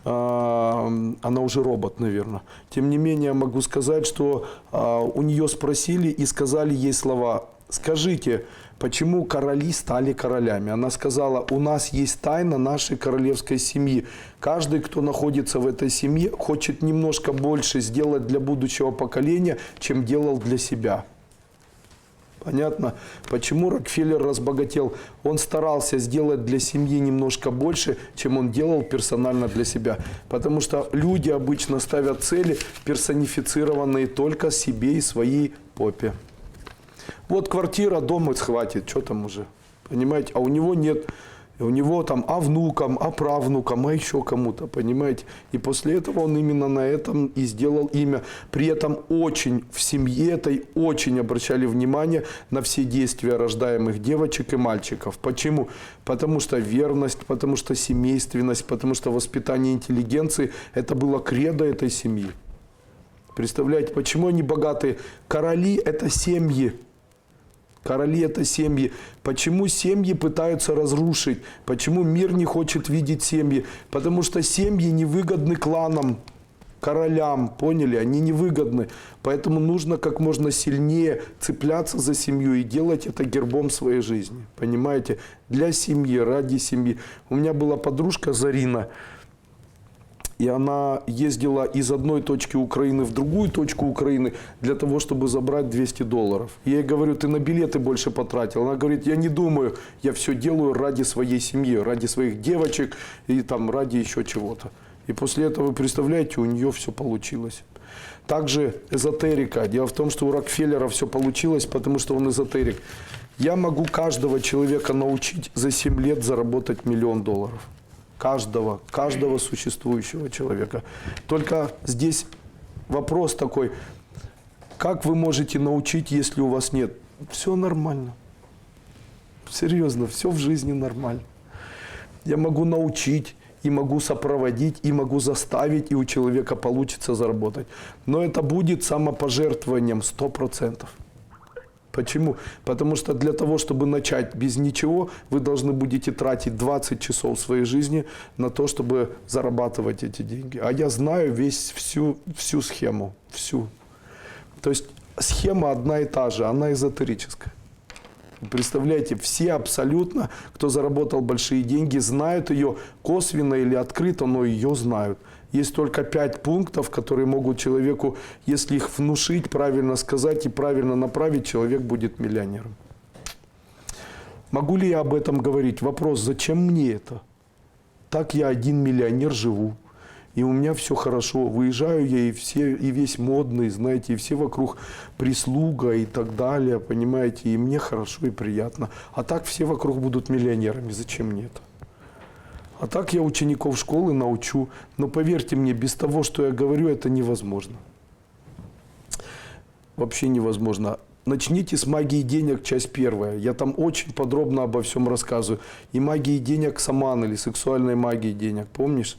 [SPEAKER 1] Она уже робот, наверное. Тем не менее, могу сказать, что у нее спросили и сказали ей слова: «Скажите, почему короли стали королями?» Она сказала: «У нас есть тайна нашей королевской семьи. Каждый, кто находится в этой семье, хочет немножко больше сделать для будущего поколения, чем делал для себя». Понятно? Почему Рокфеллер разбогател? Он старался сделать для семьи немножко больше, чем он делал персонально для себя. Потому что люди обычно ставят цели, персонифицированные только себе и своей попе. Вот квартира, дом, и хватит, что там уже, понимаете? А у него нет, у него там внукам, правнукам, еще кому-то, понимаете? И после этого он именно на этом и сделал имя. При этом очень в семье этой очень обращали внимание на все действия рождаемых девочек и мальчиков. Почему? Потому что верность, потому что семейственность, потому что воспитание интеллигенции – это было кредо этой семьи. Представляете, почему они богатые? Короли – это семьи. Короли – это семьи. Почему семьи пытаются разрушить? Почему мир не хочет видеть семьи? Потому что семьи невыгодны кланам, королям, поняли? Они невыгодны. Поэтому нужно как можно сильнее цепляться за семью и делать это гербом своей жизни. Понимаете? Для семьи, ради семьи. У меня была подружка Зарина. И она ездила из одной точки Украины в другую точку Украины для того, чтобы забрать 200 долларов. Я ей говорю: ты на билеты больше потратил. Она говорит: я не думаю, я все делаю ради своей семьи, ради своих девочек и там ради еще чего-то. И после этого, вы представляете, у нее все получилось. Также эзотерика. Дело в том, что у Рокфеллера все получилось, потому что он эзотерик. Я могу каждого человека научить за 7 лет заработать $1 000 000. Каждого существующего человека. Только здесь вопрос такой: как вы можете научить, если у вас нет? Все нормально. Серьезно, все в жизни нормально. Я могу научить, и могу сопроводить, и могу заставить, и у человека получится заработать. Но это будет самопожертвованием 100%. Почему? Потому что для того, чтобы начать без ничего, вы должны будете тратить 20 часов своей жизни на то, чтобы зарабатывать эти деньги. А я знаю всю схему. Всю. То есть схема одна и та же, она эзотерическая. Представляете, все абсолютно, кто заработал большие деньги, знают ее косвенно или открыто, но ее знают. Есть только 5 пунктов, которые могут человеку, если их внушить, правильно сказать и правильно направить, человек будет миллионером. Могу ли я об этом говорить? Вопрос: зачем мне это? Так я один миллионер живу. И у меня все хорошо. Выезжаю я и весь модный, знаете, и все вокруг прислуга и так далее, понимаете, и мне хорошо и приятно. А так все вокруг будут миллионерами. Зачем мне это? А так я учеников школы научу. Но поверьте мне, без того, что я говорю, это невозможно. Вообще невозможно. Начните с магии денег, часть 1. Я там очень подробно обо всем рассказываю. И магии денег саман, или сексуальной магии денег, помнишь?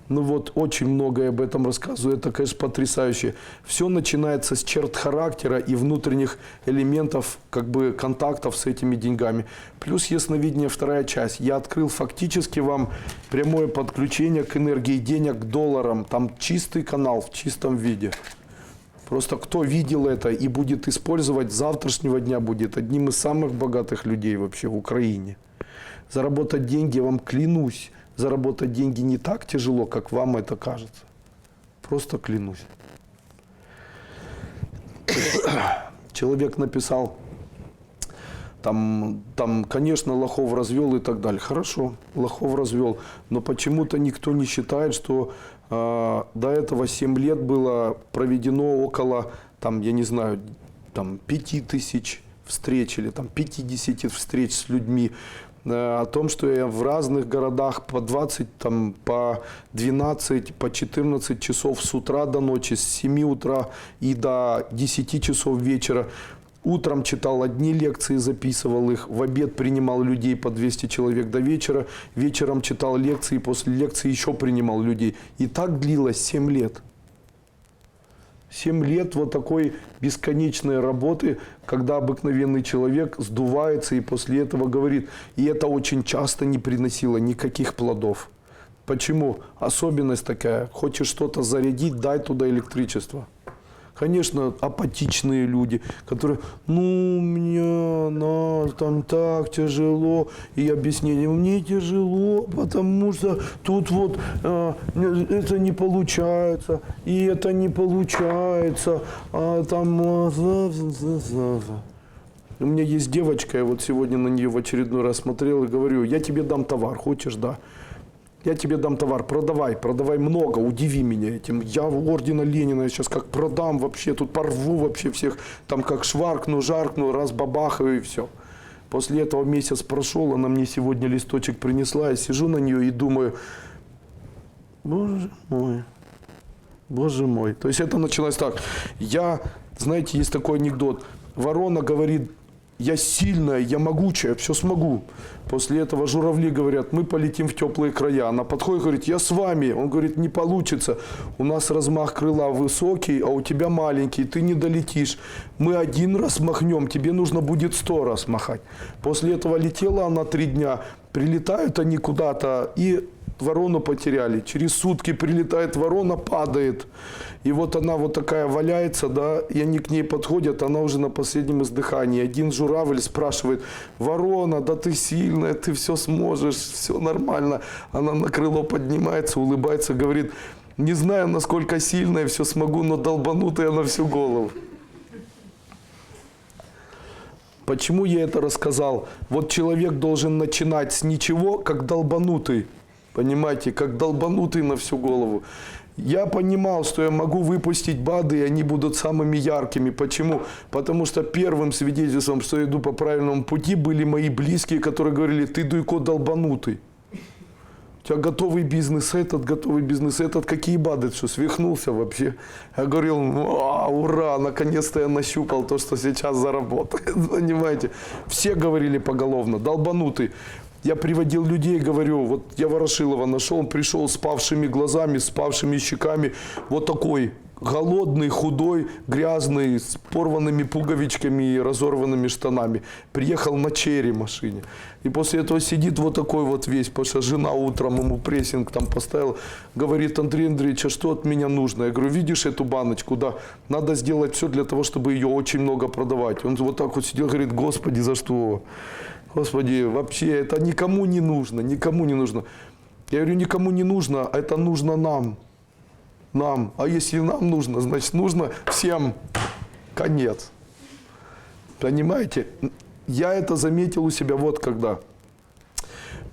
[SPEAKER 1] Ну вот, очень много я об этом рассказываю, это, конечно, потрясающе. Все начинается с черт характера и внутренних элементов, как бы, контактов с этими деньгами. Плюс ясновидение, 2 часть. Я открыл фактически вам прямое подключение к энергии денег, к долларам. Там чистый канал в чистом виде. Просто кто видел это и будет использовать, с завтрашнего дня будет одним из самых богатых людей вообще в Украине. Заработать деньги, я вам клянусь, заработать деньги не так тяжело, как вам это кажется. Просто клянусь. Человек написал, там, конечно, лохов развел и так далее. Хорошо, лохов развел, но почему-то никто не считает, что до этого 7 лет было проведено около, там, я не знаю, там, 5000 встреч или там, 50 встреч с людьми. О том, что я в разных городах по 20, там, по 12, по 14 часов с утра до ночи, с 7 утра и до 10 часов вечера. Утром читал одни лекции, записывал их, в обед принимал людей по 200 человек до вечера, вечером читал лекции, после лекции еще принимал людей. И так длилось 7 лет. 7 лет вот такой бесконечной работы, когда обыкновенный человек сдувается и после этого говорит. И это очень часто не приносило никаких плодов. Почему? Особенность такая. Хочешь что-то зарядить, дай туда электричество. Конечно, апатичные люди, которые, мне там так тяжело, и объяснение, мне тяжело, потому что тут вот это не получается, и это не получается, а там... У меня есть девочка, я вот сегодня на нее в очередной раз смотрел и говорю, я тебе дам товар, хочешь, да? Я тебе дам товар, продавай много, удиви меня этим. Я ордена Ленина сейчас как продам вообще, тут порву вообще всех, там как шваркну, жаркну, разбабахаю и все. После этого месяц прошел, она мне сегодня листочек принесла, я сижу на нее и думаю, боже мой. То есть это началось так. Знаете, есть такой анекдот, ворона говорит, я сильная, я могучая, все смогу. После этого журавли говорят, мы полетим в теплые края. Она подходит и говорит, я с вами. Он говорит, не получится. У нас размах крыла высокий, а у тебя маленький, ты не долетишь. Мы 1 раз махнем, тебе нужно будет 100 раз махать. После этого летела она 3 дня. Прилетают они куда-то и ворону потеряли. Через сутки прилетает ворона, падает. И вот она вот такая валяется, да, и они к ней подходят, она уже на последнем издыхании. Один журавль спрашивает, ворона, да ты сильная, ты все сможешь, все нормально. Она на крыло поднимается, улыбается, говорит, не знаю, насколько сильная, все смогу, но долбанутая на всю голову. Почему я это рассказал? Вот человек должен начинать с ничего, как долбанутый. Понимаете, как долбанутый на всю голову. Я понимал, что я могу выпустить БАДы, и они будут самыми яркими. Почему? Потому что первым свидетельством, что я иду по правильному пути, были мои близкие, которые говорили, ты, Дуйко, долбанутый. У тебя готовый бизнес этот, какие БАДы, что, свихнулся вообще? Я говорил, ура, наконец-то я нащупал то, что сейчас заработает. Понимаете? Все говорили поголовно, долбанутый. Я приводил людей, говорю, вот я Ворошилова нашел, он пришел с павшими глазами, с павшими щеками, вот такой голодный, худой, грязный, с порванными пуговичками и разорванными штанами. Приехал на черри машине. И после этого сидит вот такой вот весь, потому что жена утром ему прессинг там поставила, говорит, Андрей Андреевич, а что от меня нужно? Я говорю, видишь эту баночку, да, надо сделать все для того, чтобы ее очень много продавать. Он вот так вот сидел, говорит, Господи, за что? Господи, вообще это никому не нужно, никому не нужно. Я говорю, никому не нужно, а это нужно нам. Нам. А если нам нужно, значит нужно всем. Конец. Понимаете? Я это заметил у себя вот когда.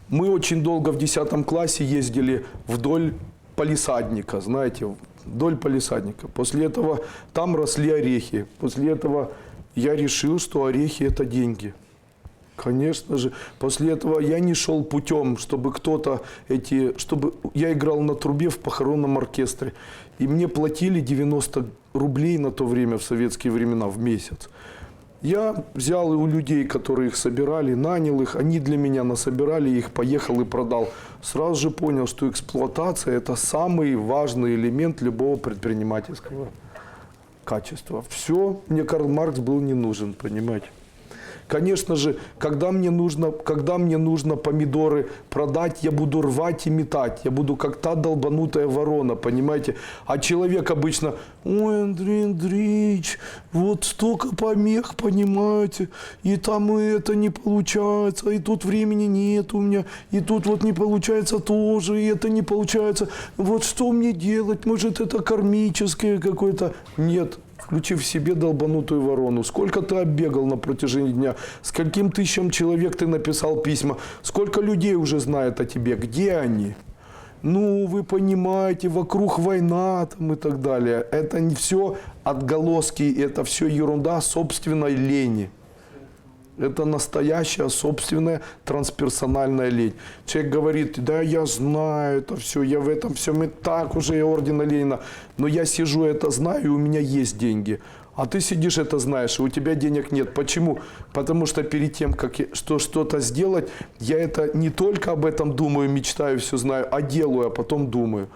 [SPEAKER 1] Мы очень долго в 10 классе ездили вдоль палисадника, знаете, вдоль палисадника. После этого там росли орехи. После этого я решил, что орехи – это деньги. Конечно же. После этого я не шел путем, чтобы чтобы я играл на трубе в похоронном оркестре. И мне платили 90 рублей на то время, в советские времена, в месяц. Я взял у людей, которые их собирали, нанял их, они для меня насобирали их, поехал и продал. Сразу же понял, что эксплуатация – это самый важный элемент любого предпринимательского качества. Все, мне Карл Маркс был не нужен, понимаете. Конечно же, когда мне нужно помидоры продать, я буду рвать и метать. Я буду как та долбанутая ворона, понимаете? А человек обычно, ой, Андрей Андреевич, вот столько помех, понимаете, и там и это не получается, и тут времени нет у меня, и тут вот не получается тоже, и это не получается. Вот что мне делать? Может, это кармическое какое-то? Нет. Включи в себе долбанутую ворону. Сколько ты оббегал на протяжении дня? Скольким тысячам человек ты написал письма? Сколько людей уже знает о тебе? Где они? Ну, вы понимаете, вокруг война там и так далее. Это не все отголоски, это все ерунда собственной лени. Это настоящая собственная трансперсональная лень. Человек говорит, да я знаю это все, я в этом всем и так уже и ордена Ленина. Но я сижу, это знаю, и у меня есть деньги. А ты сидишь, это знаешь, и у тебя денег нет. Почему? Потому что перед тем, как что-то сделать, я это не только об этом думаю, мечтаю, все знаю, а делаю, а потом думаю.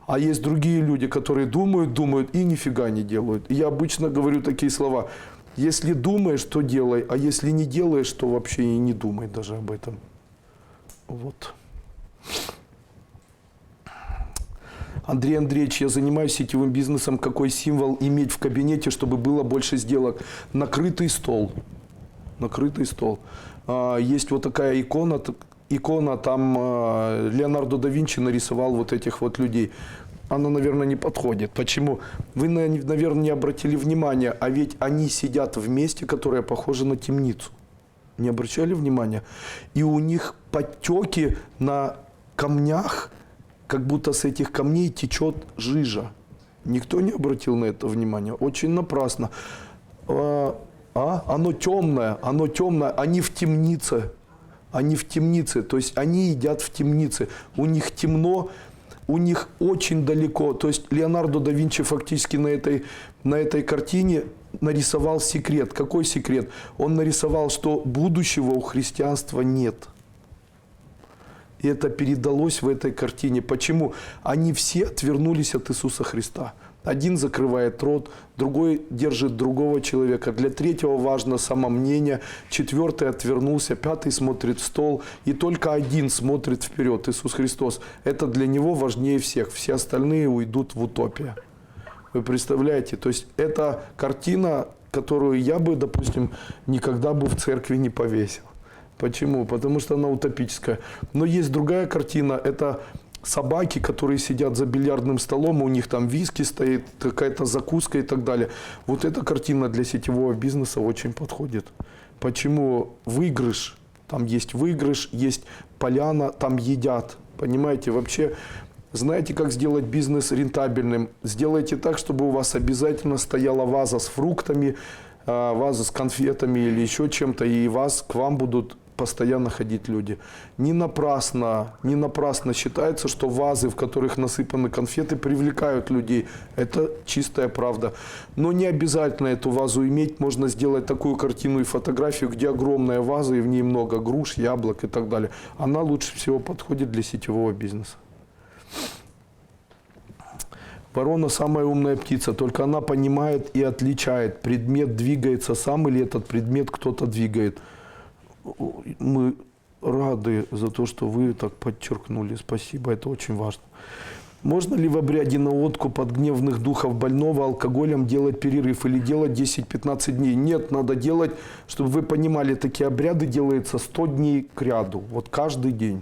[SPEAKER 1] А есть другие люди, которые думают и нифига не делают. И я обычно говорю такие слова. Если думаешь, то делай, а если не делаешь, то вообще и не думай даже об этом. Вот. Андрей Андреевич, я занимаюсь сетевым бизнесом. Какой символ иметь в кабинете, чтобы было больше сделок? Накрытый стол. Накрытый стол. Есть вот такая икона, там Леонардо да Винчи нарисовал вот этих вот людей. Она, наверное, не подходит. Почему? Вы, наверное, не обратили внимания, а ведь они сидят в месте, которое похоже на темницу. Не обращали внимания? И у них подтеки на камнях, как будто с этих камней течет жижа. Никто не обратил на это внимание? Очень напрасно. Оно темное, они в темнице. Они в темнице, то есть они едят в темнице. У них темно, у них очень далеко. То есть Леонардо да Винчи фактически на этой картине нарисовал секрет. Какой секрет? Он нарисовал, что будущего у христианства нет. И это передалось в этой картине. Почему? Они все отвернулись от Иисуса Христа. Один закрывает рот, другой держит другого человека. Для третьего важно самомнение, четвертый отвернулся, пятый смотрит в стол, и только один смотрит вперед, Иисус Христос. Это для него важнее всех. Все остальные уйдут в утопию. Вы представляете? То есть это картина, которую я бы, допустим, никогда бы в церкви не повесил. Почему? Потому что она утопическая. Но есть другая картина, это собаки, которые сидят за бильярдным столом, у них там виски стоит, какая-то закуска и так далее. Вот эта картина для сетевого бизнеса очень подходит. Почему? Выигрыш. Там есть выигрыш, есть поляна, там едят. Понимаете, вообще, знаете, как сделать бизнес рентабельным? Сделайте так, чтобы у вас обязательно стояла ваза с фруктами, ваза с конфетами или еще чем-то, и к вам будут постоянно ходить люди. Не напрасно считается, что вазы, в которых насыпаны конфеты, привлекают людей. Это чистая правда. Но не обязательно эту вазу иметь. Можно сделать такую картину и фотографию, где огромная ваза, и в ней много груш, яблок и так далее. Она лучше всего подходит для сетевого бизнеса. Ворона самая умная птица, только она понимает и отличает, предмет двигается сам или этот предмет кто-то двигает. Мы рады за то, что вы так подчеркнули. Спасибо, это очень важно. Можно ли в обряде на водку под гневных духов больного алкоголем делать перерыв или делать 10-15 дней? Нет, надо делать, чтобы вы понимали, такие обряды делаются 100 дней к ряду, вот каждый день.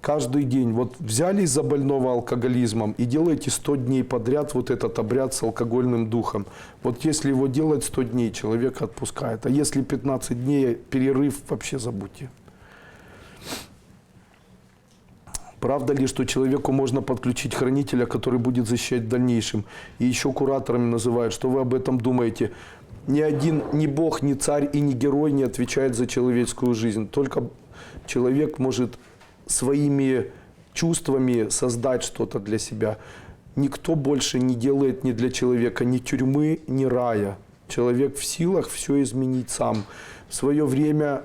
[SPEAKER 1] Каждый день. Вот взялись за больного алкоголизмом и делаете 100 дней подряд вот этот обряд с алкогольным духом. Вот если его делать 100 дней, человека отпускает. А если 15 дней перерыв, вообще забудьте. Правда ли, что человеку можно подключить хранителя, который будет защищать в дальнейшем? И еще кураторами называют. Что вы об этом думаете? Ни один, ни Бог, ни царь и ни герой не отвечает за человеческую жизнь. Только человек может своими чувствами создать что-то для себя. Никто больше не делает ни для человека ни тюрьмы, ни рая. Человек в силах все изменить сам. В свое время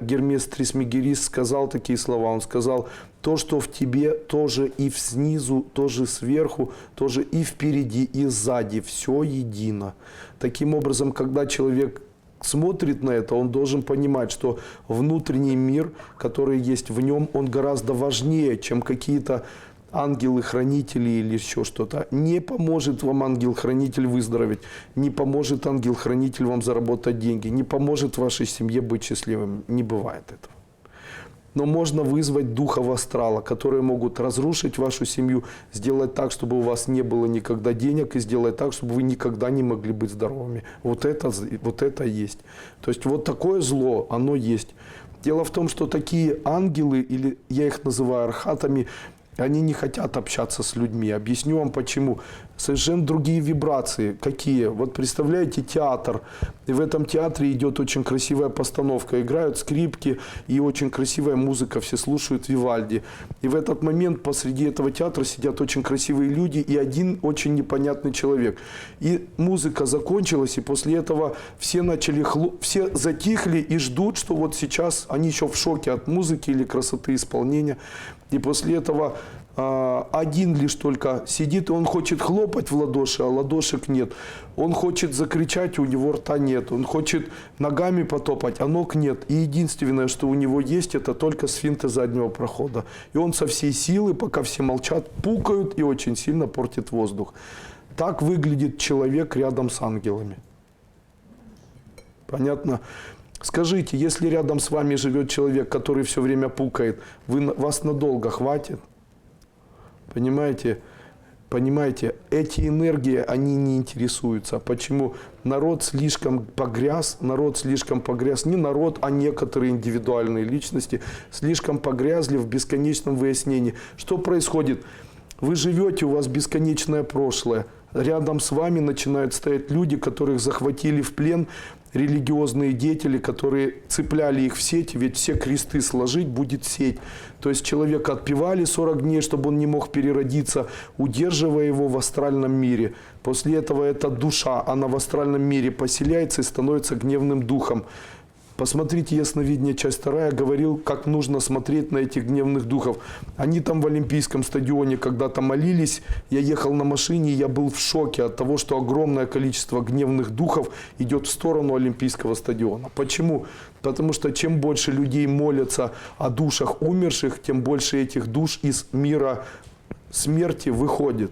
[SPEAKER 1] Гермес Трисмегирист сказал такие слова. Он сказал: то, что в тебе, тоже и снизу, тоже сверху, тоже и впереди, и сзади. Все едино. Таким образом, когда человек смотрит на это, он должен понимать, что внутренний мир, который есть в нем, он гораздо важнее, чем какие-то ангелы-хранители или еще что-то. Не поможет вам ангел-хранитель выздороветь, не поможет ангел-хранитель вам заработать деньги, не поможет вашей семье быть счастливым. Не бывает этого. Но можно вызвать духов астрала, которые могут разрушить вашу семью, сделать так, чтобы у вас не было никогда денег, и сделать так, чтобы вы никогда не могли быть здоровыми. Вот это есть. То есть вот такое зло, оно есть. Дело в том, что такие ангелы, или я их называю архатами, они не хотят общаться с людьми. Объясню вам почему. Совершенно другие вибрации. Какие? Вот представляете театр. И в этом театре идет очень красивая постановка. Играют скрипки и очень красивая музыка. Все слушают Вивальди. И в этот момент посреди этого театра сидят очень красивые люди и один очень непонятный человек. И музыка закончилась, и после этого все все затихли и ждут, что вот сейчас они еще в шоке от музыки или красоты исполнения. И после этого один лишь только сидит, и он хочет хлопать в ладоши, а ладошек нет. Он хочет закричать, у него рта нет. Он хочет ногами потопать, а ног нет. И единственное, что у него есть, это только сфинкты заднего прохода. И он со всей силы, пока все молчат, пукают и очень сильно портит воздух. Так выглядит человек рядом с ангелами. Понятно? Скажите, если рядом с вами живет человек, который все время пукает, вас надолго хватит? Понимаете? Понимаете, эти энергии, они не интересуются. Почему? Народ слишком погряз, не народ, а некоторые индивидуальные личности слишком погрязли в бесконечном выяснении. Что происходит? Вы живете, у вас бесконечное прошлое. Рядом с вами начинают стоять люди, которых захватили в плен религиозные деятели, которые цепляли их в сеть, ведь все кресты сложить будет сеть. То есть человека отпевали 40 дней, чтобы он не мог переродиться, удерживая его в астральном мире. После этого эта душа, она в астральном мире поселяется и становится гневным духом. Посмотрите ясновидение, часть 2, говорил, как нужно смотреть на этих гневных духов. Они там в Олимпийском стадионе когда-то молились, я ехал на машине, и я был в шоке от того, что огромное количество гневных духов идет в сторону Олимпийского стадиона. Почему? Потому что чем больше людей молятся о душах умерших, тем больше этих душ из мира смерти выходит.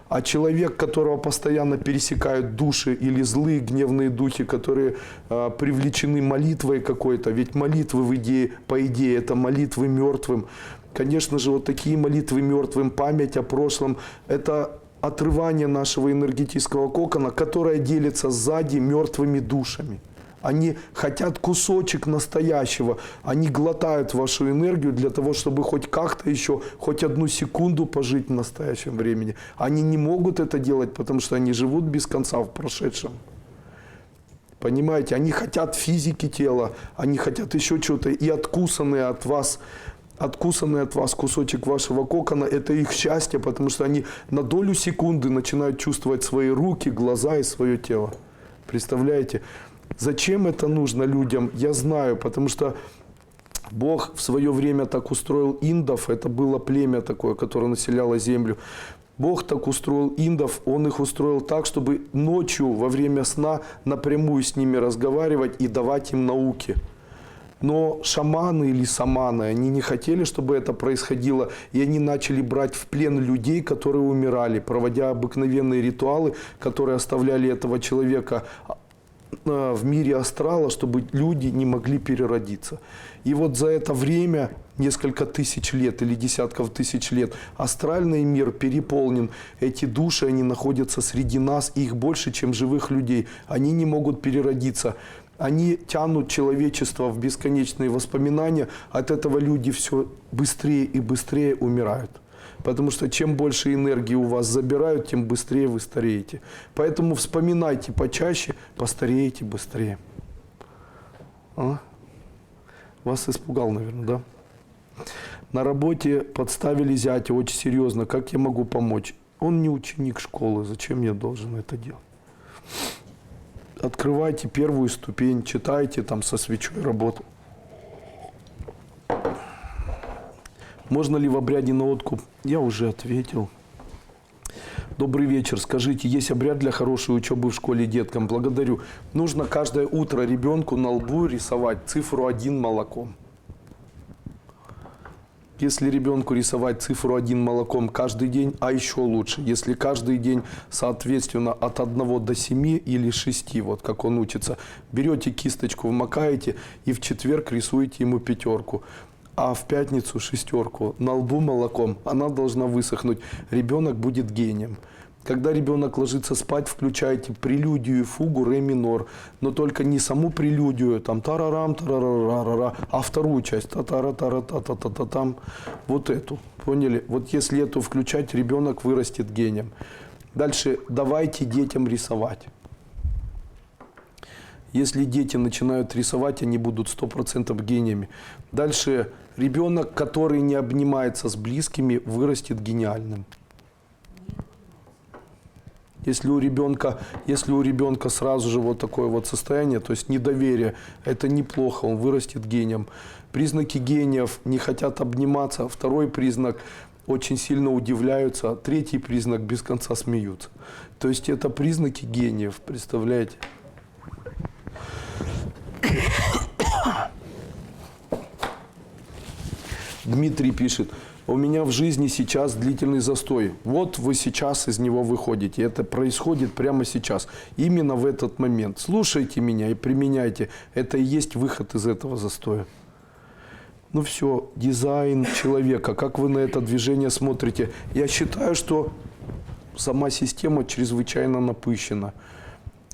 [SPEAKER 1] А человек, которого постоянно пересекают души или злые гневные духи, которые привлечены молитвой какой-то, ведь молитвы по идее, это молитвы мертвым. Конечно же, вот такие молитвы мертвым, память о прошлом, это отрывание нашего энергетического кокона, которое делится сзади мертвыми душами. Они хотят кусочек настоящего. Они глотают вашу энергию для того, чтобы хоть как-то еще, хоть одну секунду пожить в настоящем времени. Они не могут это делать, потому что они живут без конца в прошедшем. Понимаете, они хотят физики тела, они хотят еще чего-то. И откусанный от вас кусочек вашего кокона, это их счастье, потому что они на долю секунды начинают чувствовать свои руки, глаза и свое тело. Представляете? Зачем это нужно людям, я знаю, потому что Бог в свое время так устроил индов, это было племя такое, которое населяло землю. Бог так устроил индов, Он их устроил так, чтобы ночью во время сна напрямую с ними разговаривать и давать им науки. Но шаманы или саманы, они не хотели, чтобы это происходило, и они начали брать в плен людей, которые умирали, проводя обыкновенные ритуалы, которые оставляли этого человека в мире астрала, чтобы люди не могли переродиться. И вот за это время, несколько тысяч лет или десятков тысяч лет, астральный мир переполнен. Эти души, они находятся среди нас, их больше, чем живых людей. Они не могут переродиться. Они тянут человечество в бесконечные воспоминания. От этого люди все быстрее и быстрее умирают. Потому что чем больше энергии у вас забирают, тем быстрее вы стареете. Поэтому вспоминайте почаще, постареете быстрее. Вас испугал, наверное, да? На работе подставили зятя очень серьезно. Как я могу помочь? Он не ученик школы. Зачем я должен это делать? Открывайте первую ступень, читайте там со свечой работу. Можно ли в обряде на откуп? Я уже ответил. Добрый вечер. Скажите, есть обряд для хорошей учебы в школе деткам? Благодарю. Нужно каждое утро ребенку на лбу рисовать цифру 1 молоком. Если ребенку рисовать цифру 1 молоком каждый день, а еще лучше, если каждый день, соответственно, от 1 до 7 или 6, вот как он учится, берете кисточку, вмакаете и в четверг рисуете ему 5, а в пятницу 6 на лбу молоком, она должна высохнуть. Ребенок будет гением. Когда ребенок ложится спать, включайте прелюдию и фугу ре минор, но только не саму прелюдию, там тарарам, тарарара, а вторую часть, та-тара-тара-та-та-та-та-там, вот эту, поняли? Вот если эту включать, ребенок вырастет гением. Дальше давайте детям рисовать. Если дети начинают рисовать, они будут 100% гениями. Дальше ребенок, который не обнимается с близкими, вырастет гениальным. Если у ребенка сразу же вот такое вот состояние, то есть недоверие, это неплохо, он вырастет гением. Признаки гениев: не хотят обниматься. Второй признак: очень сильно удивляются. Третий признак: без конца смеются. То есть это признаки гениев, представляете? Дмитрий пишет: у меня в жизни сейчас длительный застой. Вот вы сейчас из него выходите. Это происходит прямо сейчас. Именно в этот момент. Слушайте меня и применяйте. Это и есть выход из этого застоя. Ну все, дизайн человека. Как вы на это движение смотрите? Я считаю, что сама система чрезвычайно напыщена.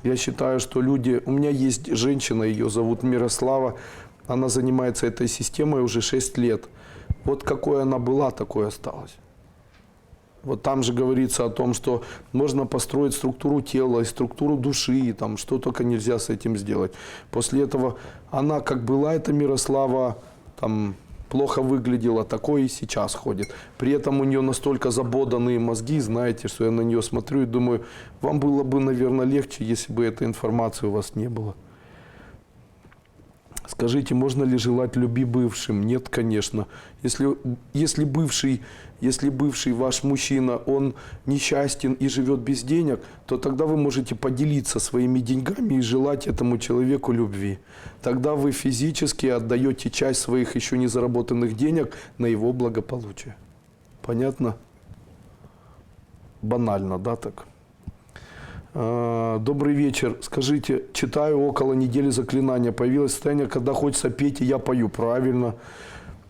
[SPEAKER 1] Я считаю, что люди... У меня есть женщина, ее зовут Мирослава. Она занимается этой системой уже 6 лет. Вот какой она была, такой осталась. Вот там же говорится о том, что можно построить структуру тела и структуру души, и там что только нельзя с этим сделать. После этого она как была, эта Мирослава, там плохо выглядела, такой и сейчас ходит. При этом у нее настолько забоданные мозги, знаете, что я на нее смотрю и думаю, вам было бы, наверное, легче, если бы этой информации у вас не было. Скажите, можно ли желать любви бывшим? Нет, конечно. Если бывший ваш мужчина, он несчастен и живет без денег, то тогда вы можете поделиться своими деньгами и желать этому человеку любви. Тогда вы физически отдаете часть своих еще не заработанных денег на его благополучие. Понятно? Банально, да, так? Добрый вечер. Скажите, читаю около недели заклинания. Появилось состояние, когда хочется петь, и я пою. Правильно.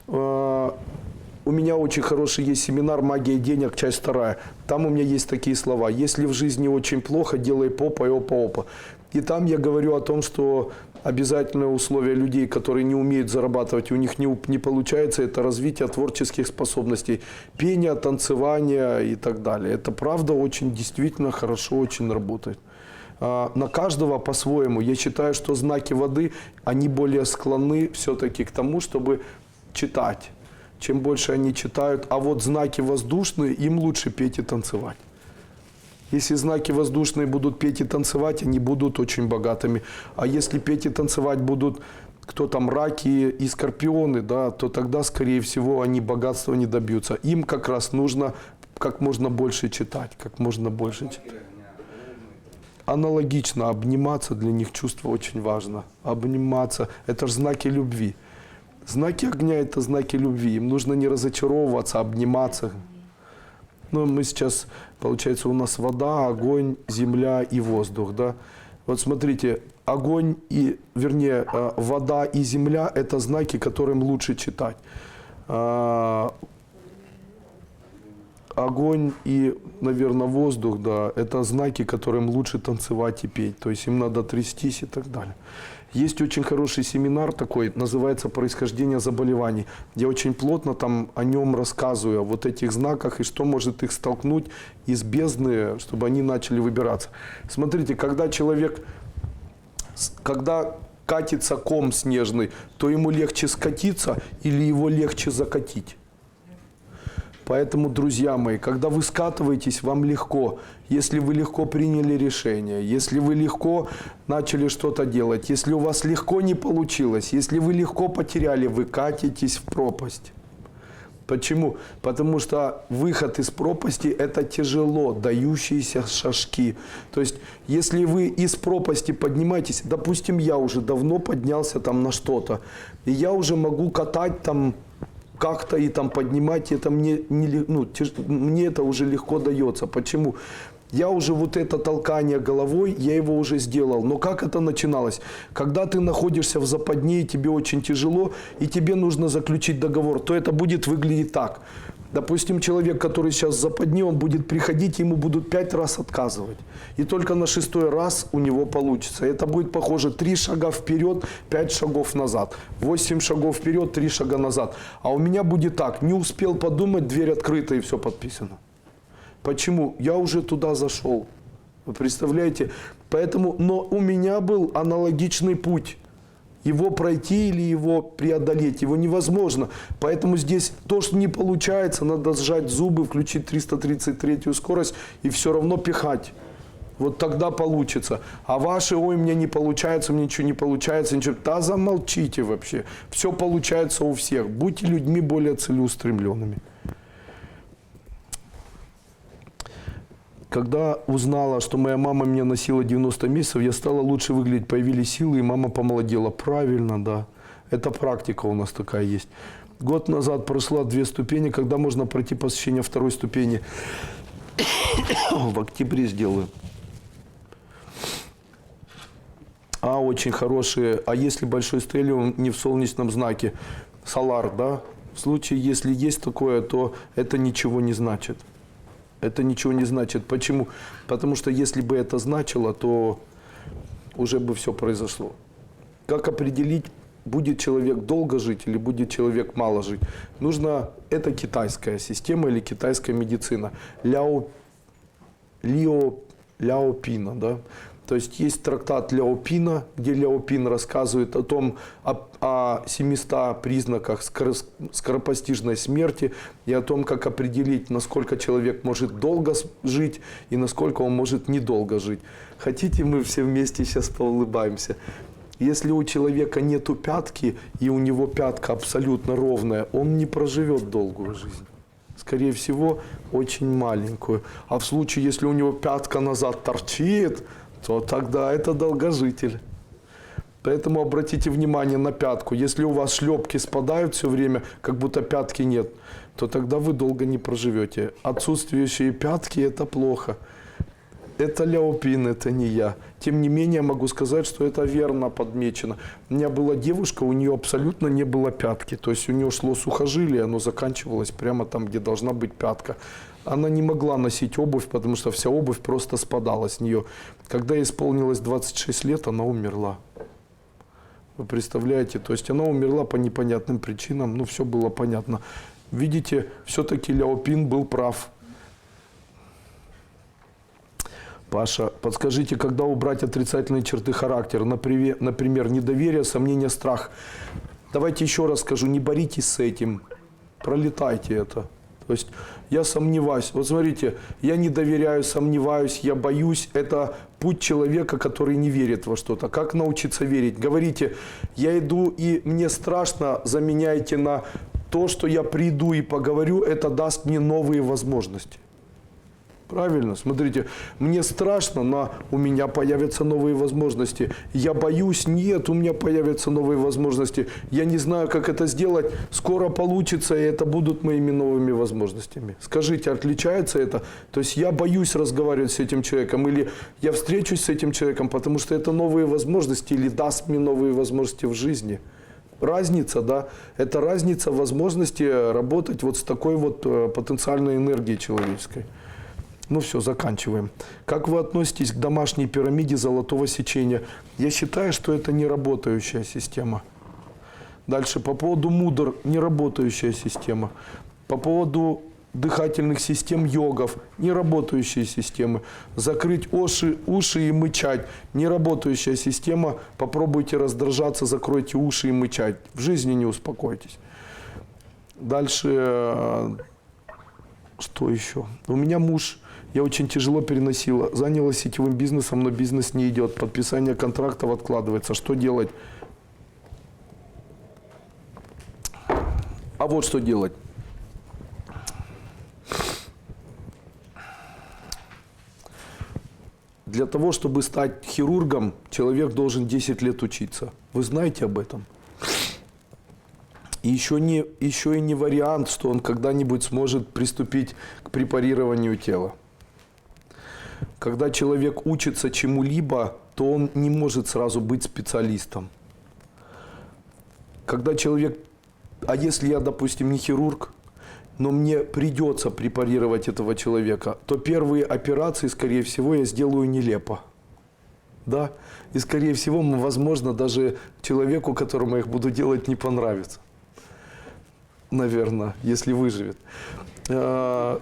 [SPEAKER 1] У меня очень хороший есть семинар «Магия денег», часть 2. Там у меня есть такие слова. Если в жизни очень плохо, делай попа и опа-опа. И там я говорю о том, что обязательное условие людей, которые не умеют зарабатывать, у них не получается, это развитие творческих способностей, пение, танцевание и так далее. Это правда очень действительно хорошо очень работает. На каждого по-своему. Я считаю, что знаки воды, они более склонны все-таки к тому, чтобы читать. Чем больше они читают, а вот знаки воздушные, им лучше петь и танцевать. Если знаки воздушные будут петь и танцевать, они будут очень богатыми. А если петь и танцевать будут кто там, раки и скорпионы, да, то тогда, скорее всего, они богатства не добьются. Им как раз нужно как можно больше читать, как можно больше читать. Аналогично, обниматься для них чувство очень важно. Обниматься – это же знаки любви. Знаки огня – это знаки любви. Им нужно не разочаровываться, обниматься. Ну, мы сейчас, получается, у нас вода, огонь, земля и воздух, да. Вот смотрите, огонь и, вернее, вода и земля – это знаки, которым лучше читать. Огонь и, наверное, воздух, да, это знаки, которым лучше танцевать и петь. То есть им надо трястись и так далее. Есть очень хороший семинар такой, называется «Происхождение заболеваний». Я очень плотно там о нем рассказываю, о вот этих знаках и что может их столкнуть из бездны, чтобы они начали выбираться. Смотрите, когда катится ком снежный, то ему легче скатиться или его легче закатить. Поэтому, друзья мои, когда вы скатываетесь, вам легко. Если вы легко приняли решение, если вы легко начали что-то делать, если у вас легко не получилось, если вы легко потеряли, вы катитесь в пропасть. Почему? Потому что выход из пропасти – это тяжело дающиеся шажки. То есть, если вы из пропасти поднимаетесь, допустим, я уже давно поднялся там на что-то, и я уже могу катать там как-то и там поднимать, это мне, мне это уже легко дается. Почему? Я уже вот это толкание головой, я его уже сделал. Но как это начиналось? Когда ты находишься в западне, и тебе очень тяжело, и тебе нужно заключить договор, то это будет выглядеть так. Допустим, человек, который сейчас в западне, он будет приходить, ему будут 5 раз отказывать. И только на 6-й раз у него получится. Это будет похоже 3 шага вперед, 5 шагов назад. 8 шагов вперед, 3 шага назад. А у меня будет так, не успел подумать, дверь открыта и все подписано. Почему? Я уже туда зашел. Вы представляете? Поэтому, но у меня был аналогичный путь. Его пройти или его преодолеть, его невозможно. Поэтому здесь то, что не получается, надо сжать зубы, включить 333-ю скорость и все равно пихать. Вот тогда получится. А ваши, ой, мне не получается, мне ничего не получается, ничего. Да замолчите вообще. Все получается у всех. Будьте людьми более целеустремленными. Когда узнала, что моя мама меня носила 90 месяцев, я стала лучше выглядеть, появились силы, и мама помолодела. Правильно, да. Это практика у нас такая есть. Год назад прошла 2 ступени, когда можно пройти посещение 2-й ступени. В октябре сделаю. Очень хорошие. А если большой стеллиум не в солнечном знаке? Солар, да? В случае, если есть такое, то это ничего не значит. Это ничего не значит. Почему? Потому что если бы это значило, то уже бы все произошло. Как определить, будет человек долго жить или будет человек мало жить? Нужно, это китайская система или китайская медицина. Ляопина, да? То есть есть трактат Ляопина, где Ляопин рассказывает о том, о 700 признаках скоропостижной смерти и о том, как определить, насколько человек может долго жить и насколько он может недолго жить. Хотите, мы все вместе сейчас поулыбаемся? Если у человека нету пятки и у него пятка абсолютно ровная, он не проживет долгую жизнь. Скорее всего, очень маленькую. А в случае, если у него пятка назад торчит, то тогда это долгожитель. Поэтому обратите внимание на пятку. Если у вас шлепки спадают все время, как будто пятки нет, то тогда вы долго не проживете. Отсутствующие пятки – это плохо. Это Ляопин, это не я. Тем не менее, могу сказать, что это верно подмечено. У меня была девушка, у нее абсолютно не было пятки. То есть у нее шло сухожилие, оно заканчивалось прямо там, где должна быть пятка. Она не могла носить обувь, потому что вся обувь просто спадала с нее. Когда ей исполнилось 26 лет, она умерла. Вы представляете? То есть она умерла по непонятным причинам, ну все было понятно. Видите, все-таки Ляопин был прав. Паша, подскажите, когда убрать отрицательные черты характера, например, недоверие, сомнение, страх? Давайте еще раз скажу, не боритесь с этим, пролетайте это. То есть я сомневаюсь. Вот смотрите, я не доверяю, сомневаюсь, я боюсь. Это путь человека, который не верит во что-то. Как научиться верить? Говорите, я иду и мне страшно, заменяйте на то, что я приду и поговорю, это даст мне новые возможности. Правильно? Смотрите, мне страшно, но у меня появятся новые возможности. Я боюсь, нет, у меня появятся новые возможности. Я не знаю, как это сделать. Скоро получится, и это будут моими новыми возможностями. Скажите, отличается это? То есть я боюсь разговаривать с этим человеком, или я встречусь с этим человеком, потому что это новые возможности, или даст мне новые возможности в жизни. Разница, да, это разница возможности работать вот с такой вот потенциальной энергией человеческой. Ну все, заканчиваем. Как вы относитесь к домашней пирамиде золотого сечения? Я считаю, что это не работающая система. Дальше, по поводу мудр, не работающая система. По поводу дыхательных систем йогов, не работающие системы. Закрыть уши и мычать, не работающая система. Попробуйте раздражаться, закройте уши и мычать. В жизни не успокойтесь. Дальше, что еще? У меня муж... Я очень тяжело переносила. Занялась сетевым бизнесом, но бизнес не идет. Подписание контрактов откладывается. Что делать? А вот что делать. Для того, чтобы стать хирургом, человек должен 10 лет учиться. Вы знаете об этом? И еще и не вариант, что он когда-нибудь сможет приступить к препарированию тела. Когда человек учится чему-либо, то он не может сразу быть специалистом. Когда человек, а если я, допустим, не хирург, но мне придется препарировать этого человека, то первые операции, скорее всего, я сделаю нелепо. Да? И, скорее всего, возможно, даже человеку, которому я их буду делать, не понравится. Наверное, если выживет. К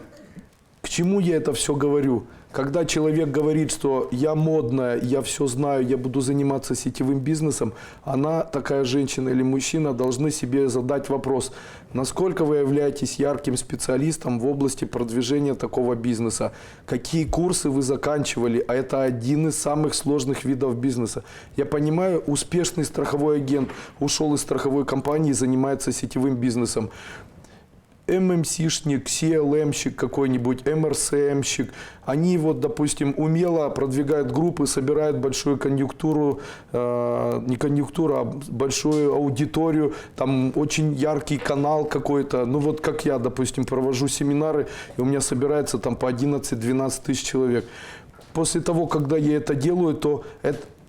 [SPEAKER 1] чему я это все говорю? Когда человек говорит, что я модная, я все знаю, я буду заниматься сетевым бизнесом, она, такая женщина или мужчина, должны себе задать вопрос, насколько вы являетесь ярким специалистом в области продвижения такого бизнеса, какие курсы вы заканчивали, а это один из самых сложных видов бизнеса. Я понимаю, успешный страховой агент ушел из страховой компании и занимается сетевым бизнесом. ММСшник, CLM-щик какой-нибудь, МРСМщик, они вот, допустим, умело продвигают группы, собирают большую конъюнктуру, не конъюнктуру, а большую аудиторию, там очень яркий канал какой-то, ну вот как я, допустим, провожу семинары, и у меня собирается там по 11-12 тысяч человек. После того, когда я это делаю, то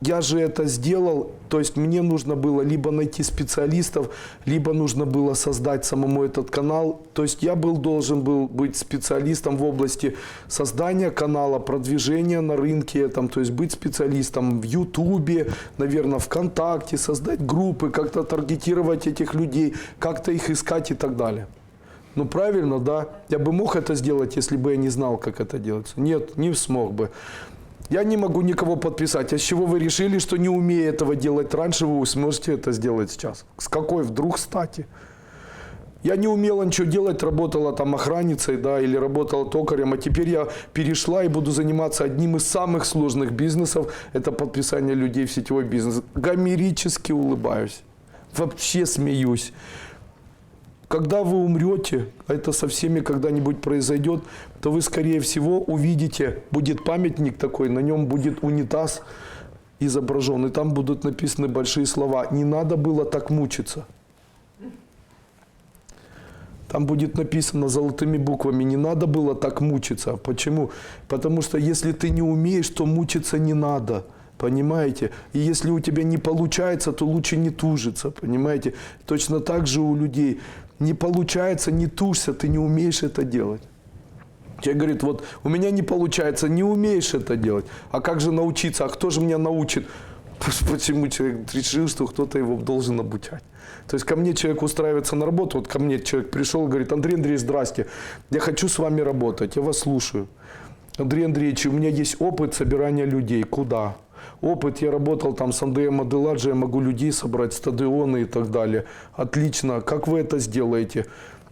[SPEAKER 1] я же это сделал, то есть мне нужно было либо найти специалистов, либо нужно было создать самому этот канал. То есть я должен был быть специалистом в области создания канала, продвижения на рынке, там, то есть быть специалистом в Ютубе, наверное, ВКонтакте, создать группы, как-то таргетировать этих людей, как-то их искать и так далее. Ну правильно, да? Я бы мог это сделать, если бы я не знал, как это делается. Нет, не смог бы. Я не могу никого подписать. А с чего вы решили, что не умея этого делать раньше, вы сможете это сделать сейчас? С какой вдруг стати? Я не умела ничего делать, работала там охранницей, да, или работала токарем, а теперь я перешла и буду заниматься одним из самых сложных бизнесов, это подписание людей в сетевой бизнес. Гомерически улыбаюсь, вообще смеюсь. Когда вы умрете, а это со всеми когда-нибудь произойдет, то вы, скорее всего, увидите, будет памятник такой, на нем будет унитаз изображен, и там будут написаны большие слова. Не надо было так мучиться. Там будет написано золотыми буквами, не надо было так мучиться. Почему? Потому что если ты не умеешь, то мучиться не надо. Понимаете? И если у тебя не получается, то лучше не тужиться. Понимаете? Точно так же у людей. Не получается, не тужься, ты не умеешь это делать. Человек говорит, вот у меня не получается, не умеешь это делать. А как же научиться? А кто же меня научит? Почему человек решил, что кто-то его должен обучать? То есть ко мне человек устраивается на работу, вот ко мне человек пришел и говорит, Андрей Андреевич, здрасте, я хочу с вами работать, я вас слушаю. Андрей Андреевич, у меня есть опыт собирания людей. Куда? Опыт, я работал там с Андреем Аделаджи, я могу людей собрать, стадионы и так далее. Отлично, как вы это сделаете?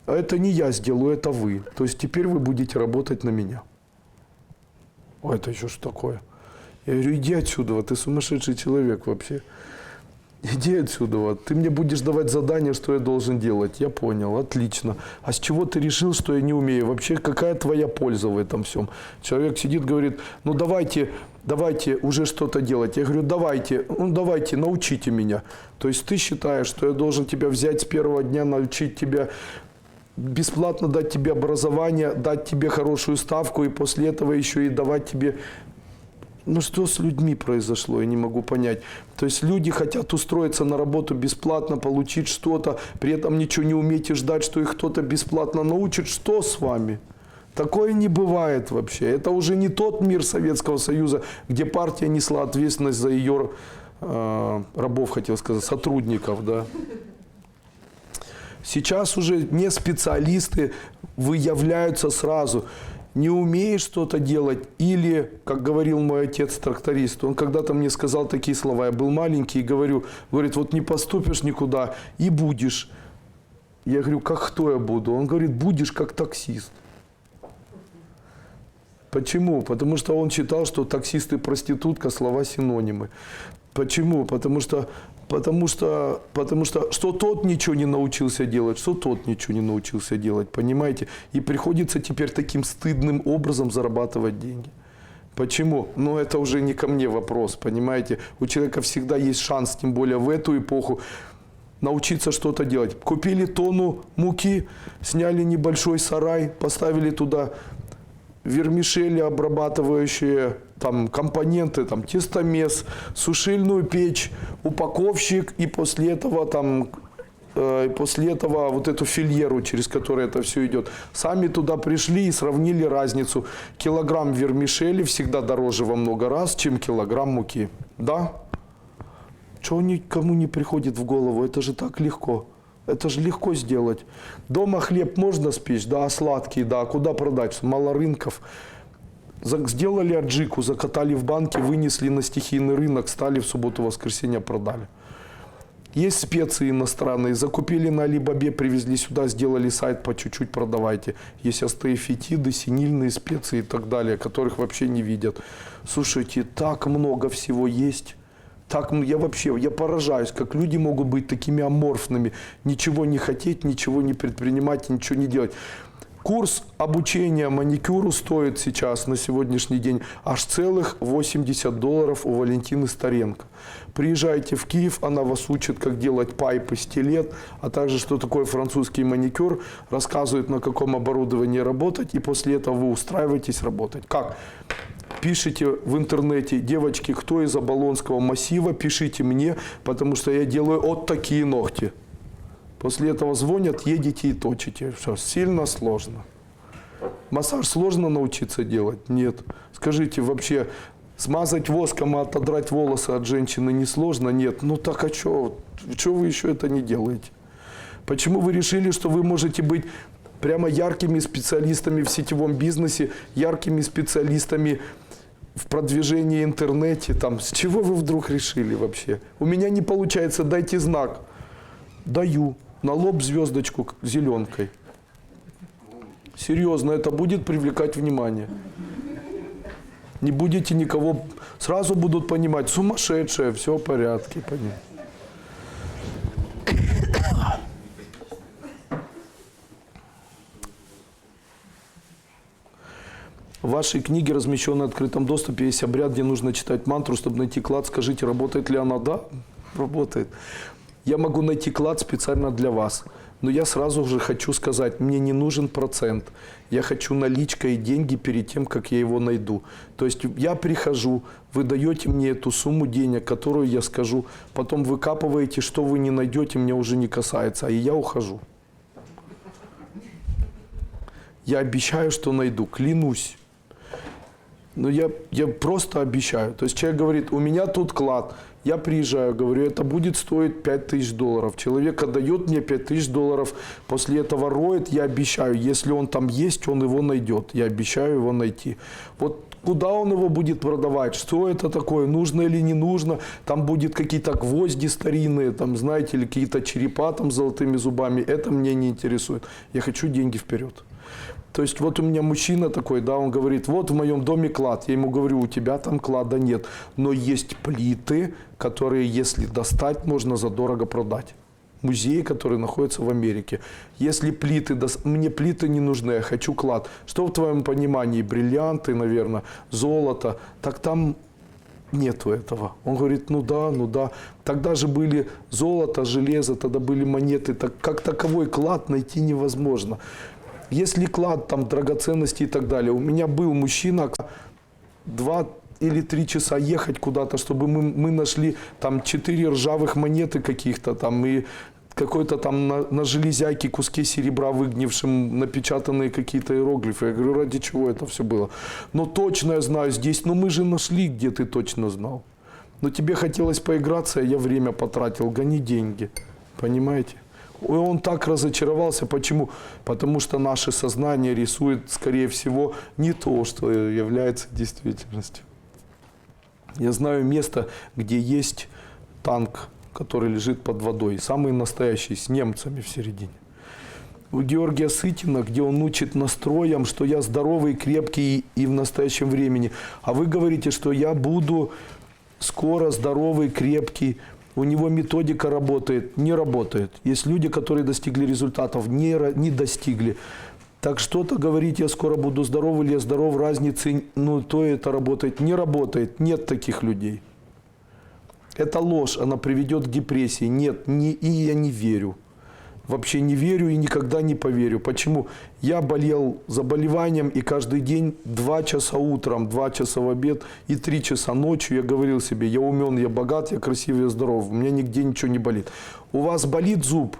[SPEAKER 1] А это не я сделаю, это вы. То есть теперь вы будете работать на меня. Ой, это еще что такое? Я говорю, иди отсюда, ты сумасшедший человек вообще. Иди отсюда, ты мне будешь давать задания, что я должен делать. Я понял, отлично. А с чего ты решил, что я не умею? Вообще, какая твоя польза в этом всем? Человек сидит, говорит, ну давайте уже что-то делать. Я говорю, давайте, научите меня. То есть ты считаешь, что я должен тебя взять с первого дня, научить тебя, бесплатно дать тебе образование, дать тебе хорошую ставку и после этого еще и давать тебе... Ну что с людьми произошло, я не могу понять. То есть люди хотят устроиться на работу бесплатно, получить что-то, при этом ничего не уметь и ждать, что их кто-то бесплатно научит. Что с вами? Такое не бывает вообще. Это уже не тот мир Советского Союза, где партия несла ответственность за ее рабов, хотел сказать, сотрудников. Да. Сейчас уже не специалисты выявляются сразу. Не умеешь что-то делать, или, как говорил мой отец-тракторист, он когда-то мне сказал такие слова, я был маленький и говорит, вот не поступишь никуда и будешь. Я говорю, как кто я буду? Он говорит, будешь как таксист. Почему? Потому что он считал, что таксист и проститутка слова синонимы. Почему? Потому что что тот ничего не научился делать, что тот ничего не научился делать, понимаете? И приходится теперь таким стыдным образом зарабатывать деньги. Почему? Ну, это уже не ко мне вопрос, понимаете? У человека всегда есть шанс, тем более в эту эпоху, научиться что-то делать. Купили тонну муки, сняли небольшой сарай, поставили туда вермишели, обрабатывающие там компоненты, там тестомес, сушильную печь, упаковщик, и после этого вот эту фильеру, через которую это все идет. Сами туда пришли и сравнили разницу. Килограмм вермишели всегда дороже во много раз, чем килограмм муки. Да? Чего никому не приходит в голову? Это же так легко. Это же легко сделать. Дома хлеб можно спечь, да, а сладкий, да, а куда продать? Мало рынков. Сделали аджику, закатали в банки, вынесли на стихийный рынок, стали в субботу-воскресенье, продали. Есть специи иностранные, закупили на Алибабе, привезли сюда, сделали сайт, по чуть-чуть продавайте. Есть астеофитиды, синильные специи и так далее, которых вообще не видят. Слушайте, так много всего есть. Так, я поражаюсь, как люди могут быть такими аморфными, ничего не хотеть, ничего не предпринимать, ничего не делать. Курс обучения маникюру стоит сейчас, на сегодняшний день, аж целых $80 у Валентины Старенко. Приезжайте в Киев, она вас учит, как делать пайпы, стилет, а также, что такое французский маникюр, рассказывает, на каком оборудовании работать, и после этого вы устраиваетесь работать. Как? Пишите в интернете: девочки, кто из Оболонского массива, пишите мне, потому что я делаю вот такие ногти. После этого звонят, едете и точите. Все, сильно сложно. Массаж сложно научиться делать? Нет. Скажите, вообще, смазать воском и отодрать волосы от женщины несложно? Нет. Ну так а что вы еще это не делаете? Почему вы решили, что вы можете быть прямо яркими специалистами в сетевом бизнесе, яркими специалистами в продвижении интернете? Там, с чего вы вдруг решили вообще? У меня не получается, дайте знак. Даю. На лоб звездочку зеленкой. Серьезно, это будет привлекать внимание. Не будете никого, сразу будут понимать, сумасшедшая, все в порядке. В вашей книге, размещенной в открытом доступе, есть обряд, где нужно читать мантру, чтобы найти клад. Скажите, работает ли она? Да, работает. Я могу найти клад специально для вас. Но я сразу же хочу сказать, мне не нужен процент. Я хочу наличкой и деньги перед тем, как я его найду. То есть я прихожу, вы даете мне эту сумму денег, которую я скажу, потом выкапываете, что вы не найдете, меня уже не касается, и я ухожу. Я обещаю, что найду, клянусь. Но я просто обещаю. То есть человек говорит, у меня тут клад. Я приезжаю, говорю, это будет стоить $5000. Человек отдает мне $5000, после этого роет, я обещаю, если он там есть, он его найдет. Я обещаю его найти. Вот куда он его будет продавать, что это такое, нужно или не нужно, там будет какие-то гвозди старинные, там, знаете, или какие-то черепа там с золотыми зубами, это мне не интересует. Я хочу деньги вперед. То есть вот у меня мужчина такой, да, он говорит, вот в моем доме клад. Я ему говорю, у тебя там клада нет. Но есть плиты, которые, если достать, можно задорого продать. Музеи, которые находятся в Америке. Если плиты, мне плиты не нужны, я хочу клад. Что в твоем понимании? Бриллианты, наверное, золото. Так там нету этого. Он говорит, ну да. Тогда же были золото, железо, тогда были монеты. Так, как таковой клад найти невозможно. Если клад, там, драгоценности и так далее. У меня был мужчина, 2 или 3 часа ехать куда-то, чтобы мы нашли там 4 ржавых монеты каких-то там и какой-то там на железяке куски серебра выгнившим напечатанные какие-то иероглифы. Я говорю, ради чего это все было? Но точно я знаю здесь, но мы же нашли, где ты точно знал. Но тебе хотелось поиграться, а я время потратил, гони деньги. Понимаете? И он так разочаровался. Почему? Потому что наше сознание рисует, скорее всего, не то, что является действительностью. Я знаю место, где есть танк, который лежит под водой. Самый настоящий, с немцами в середине. У Георгия Сытина, где он учит настроям, что я здоровый, крепкий и в настоящем времени. А вы говорите, что я буду скоро здоровый, крепкий. У него методика работает, не работает. Есть люди, которые достигли результатов, не достигли. Так что-то говорить, я скоро буду здоров или я здоров, разницы, ну, то это работает. Не работает, нет таких людей. Это ложь, она приведет к депрессии. Нет, и я не верю. Вообще не верю и никогда не поверю. Почему? Я болел заболеванием, и каждый день 2 часа утром, 2 часа в обед и 3 часа ночью я говорил себе, я умен, я богат, я красив, я здоров, у меня нигде ничего не болит. У вас болит зуб?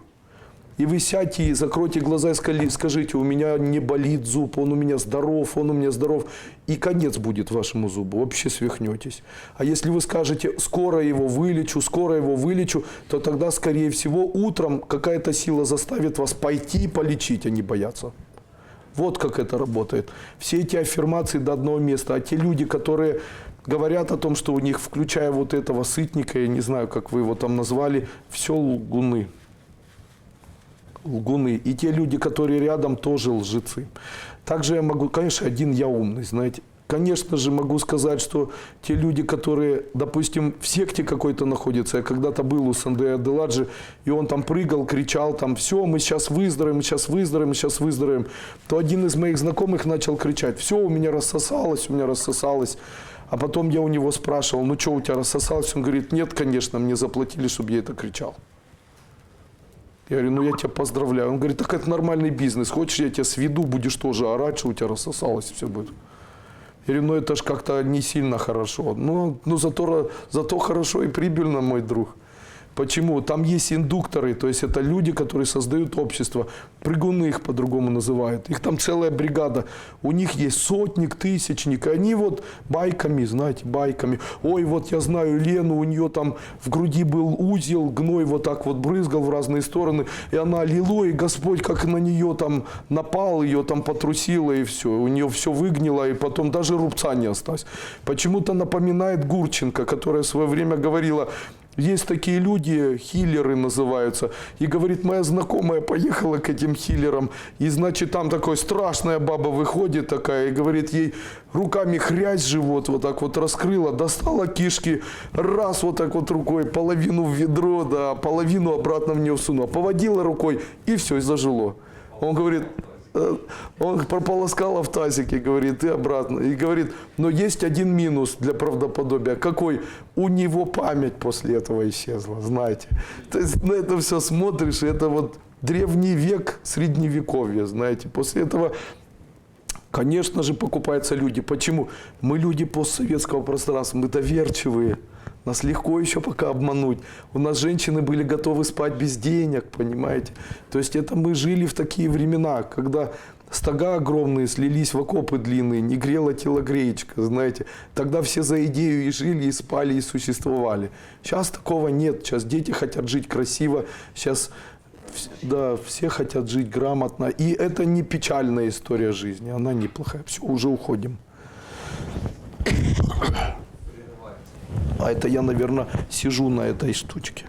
[SPEAKER 1] И вы сядьте и закройте глаза и скажите, у меня не болит зуб, он у меня здоров, он у меня здоров. И конец будет вашему зубу, вообще свихнетесь. А если вы скажете, скоро его вылечу, то тогда, скорее всего, утром какая-то сила заставит вас пойти полечить, а не бояться. Вот как это работает. Все эти аффирмации до одного места. А те люди, которые говорят о том, что у них, включая вот этого сытника, я не знаю, как вы его там назвали, все лгуны. Лгуны. И те люди, которые рядом, тоже лжецы. Также я могу, конечно, один я умный, знаете. Конечно же, могу сказать, что те люди, которые, допустим, в секте какой-то находятся, я когда-то был у Сандея Деладжи, и он там прыгал, кричал, там, все, мы сейчас выздоровеем, мы сейчас выздоровеем, мы сейчас выздоровеем, то один из моих знакомых начал кричать, все, у меня рассосалось. А потом я у него спрашивал, ну что, у тебя рассосалось? Он говорит, нет, конечно, мне заплатили, чтобы я это кричал. Я говорю, ну я тебя поздравляю. Он говорит, так это нормальный бизнес. Хочешь, я тебя сведу, будешь тоже орать, что у тебя рассосалось, и все будет. Я говорю, ну это ж как-то не сильно хорошо. Ну зато хорошо и прибыльно, мой друг. Почему? Там есть индукторы, то есть это люди, которые создают общество. Прыгуны их по-другому называют. Их там целая бригада. У них есть сотник, тысячник. И они вот байками, знаете, байками. Ой, вот я знаю Лену, у нее там в груди был узел, гной вот так вот брызгал в разные стороны. И она лило, и Господь как на нее там напал, ее там потрусило, и все. У нее все выгнило, и потом даже рубца не осталось. Почему-то напоминает Гурченко, которая в свое время говорила, есть такие люди, хиллеры называются, и говорит, моя знакомая поехала к этим хиллерам, и значит там такая страшная баба выходит такая, и говорит ей, руками хрясь живот вот так вот раскрыла, достала кишки, раз вот так вот рукой, половину в ведро, да, половину обратно в нее всунула, поводила рукой, и все, и зажило. Он говорит, он прополоскала в тазике, говорит, и обратно. И говорит, но есть один минус для правдоподобия. Какой? У него память после этого исчезла, знаете. То есть на это все смотришь, и это вот древний век, средневековье, знаете. После этого, конечно же, покупаются люди. Почему? Мы люди постсоветского пространства, мы доверчивые. Нас легко еще пока обмануть. У нас женщины были готовы спать без денег, понимаете? То есть это мы жили в такие времена, когда стога огромные слились в окопы длинные, не грела телогреечка, знаете. Тогда все за идею и жили, и спали, и существовали. Сейчас такого нет. Сейчас дети хотят жить красиво. Сейчас, да, все хотят жить грамотно. И это не печальная история жизни, она неплохая. Все, уже уходим. А это я, наверное, сижу на этой штучке.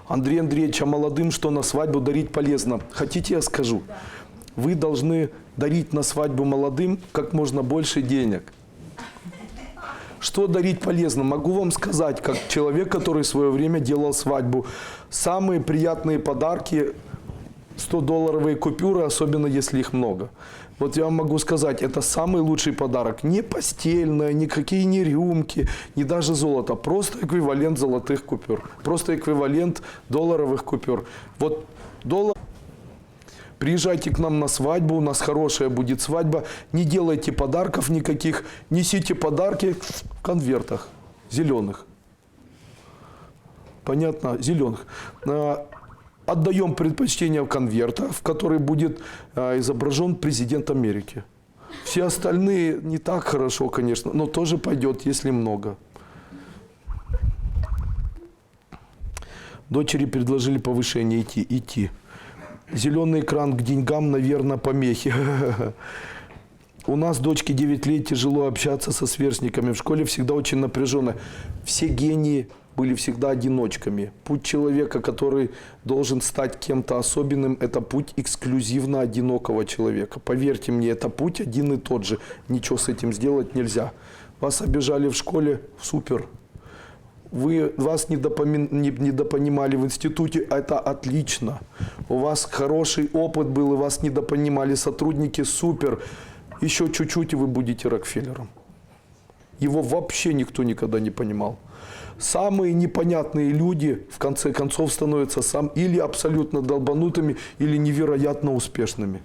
[SPEAKER 1] Андрей Андреевич, а молодым что на свадьбу дарить полезно? Хотите, я скажу? Вы должны дарить на свадьбу молодым как можно больше денег. Что дарить полезно? Могу вам сказать, как человек, который в свое время делал свадьбу. Самые приятные подарки – 100-долларовые купюры, особенно если их много. Вот я вам могу сказать, это самый лучший подарок. Не постельное, никакие не рюмки, не даже золото. Просто эквивалент золотых купюр. Просто эквивалент долларовых купюр. Вот доллар. Приезжайте к нам на свадьбу, у нас хорошая будет свадьба. Не делайте подарков никаких. Несите подарки в конвертах зеленых. Понятно? Зеленых. Отдаем предпочтение в конвертах, в который будет изображен президент Америки. Все остальные не так хорошо, конечно, но тоже пойдет, если много. Дочери предложили повышение идти. Зеленый экран к деньгам, наверное, помехи. У нас дочке 9 лет, тяжело общаться со сверстниками. В школе всегда очень напряженно. Все гении были всегда одиночками. Путь человека, который должен стать кем-то особенным, это путь эксклюзивно одинокого человека. Поверьте мне, это путь один и тот же. Ничего с этим сделать нельзя. Вас обижали в школе? Супер. Вас недопонимали в институте, это отлично. У вас хороший опыт был, и вас недопонимали сотрудники, супер. Еще чуть-чуть, и вы будете Рокфеллером. Его вообще никто никогда не понимал. Самые непонятные люди, в конце концов, становятся или абсолютно долбанутыми, или невероятно успешными.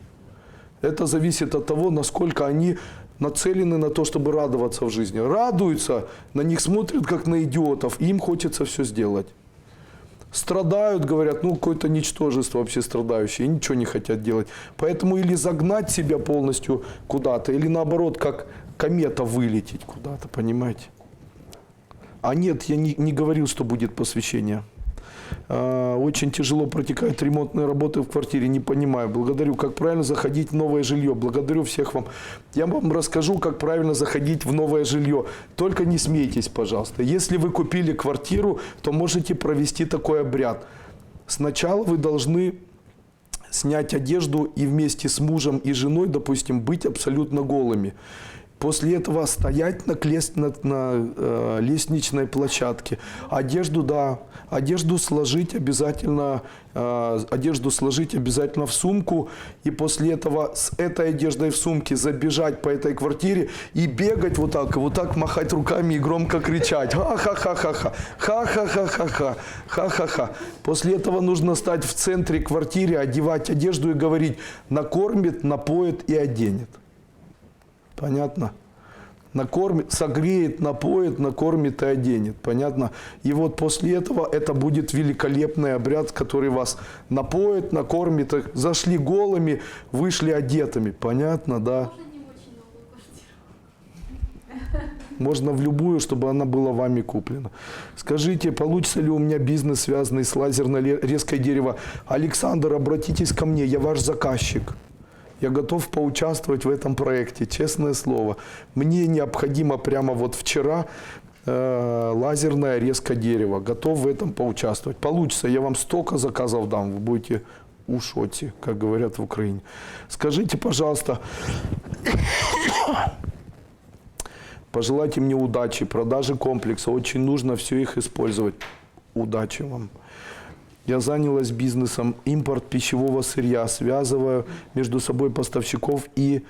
[SPEAKER 1] Это зависит от того, насколько они нацелены на то, чтобы радоваться в жизни. Радуются, на них смотрят, как на идиотов, и им хочется все сделать. Страдают, говорят, ну какое-то ничтожество вообще страдающее, и ничего не хотят делать. Поэтому или загнать себя полностью куда-то, или наоборот, как комета вылететь куда-то, понимаете? А нет, я не говорил, что будет посвящение. Очень тяжело протекают ремонтные работы в квартире, не понимаю. Благодарю, как правильно заходить в новое жилье. Благодарю всех вам. Я вам расскажу, как правильно заходить в новое жилье. Только не смейтесь, пожалуйста. Если вы купили квартиру, то можете провести такой обряд. Сначала вы должны снять одежду и вместе с мужем и женой, допустим, быть абсолютно голыми. После этого стоять на лестничной площадке. Одежду сложить обязательно в сумку. И после этого с этой одеждой в сумке забежать по этой квартире и бегать вот так махать руками и громко кричать. Ха-ха-ха-ха-ха, ха-ха-ха-ха-ха, ха-ха-ха. После этого нужно стать в центре квартиры, одевать одежду и говорить: накормит, напоит и оденет. Понятно? Накормит, согреет, напоит, накормит и оденет. Понятно? И вот после этого это будет великолепный обряд, который вас напоит, накормит. Зашли голыми, вышли одетыми. Понятно, да?
[SPEAKER 2] Можно не очень новую квартиру?
[SPEAKER 1] Можно в любую, чтобы она была вами куплена. Скажите, получится ли у меня бизнес, связанный с лазерной резкой дерево? Александр, обратитесь ко мне, я ваш заказчик. Я готов поучаствовать в этом проекте, честное слово. Мне необходимо прямо вот вчера лазерная резка дерева. Готов в этом поучаствовать. Получится, я вам столько заказов дам, вы будете у шоте, как говорят в Украине. Скажите, пожалуйста, пожелайте мне удачи, продажи комплекса. Очень нужно все их использовать. Удачи вам. Я занялась бизнесом, импорт пищевого сырья, связываю между собой поставщиков и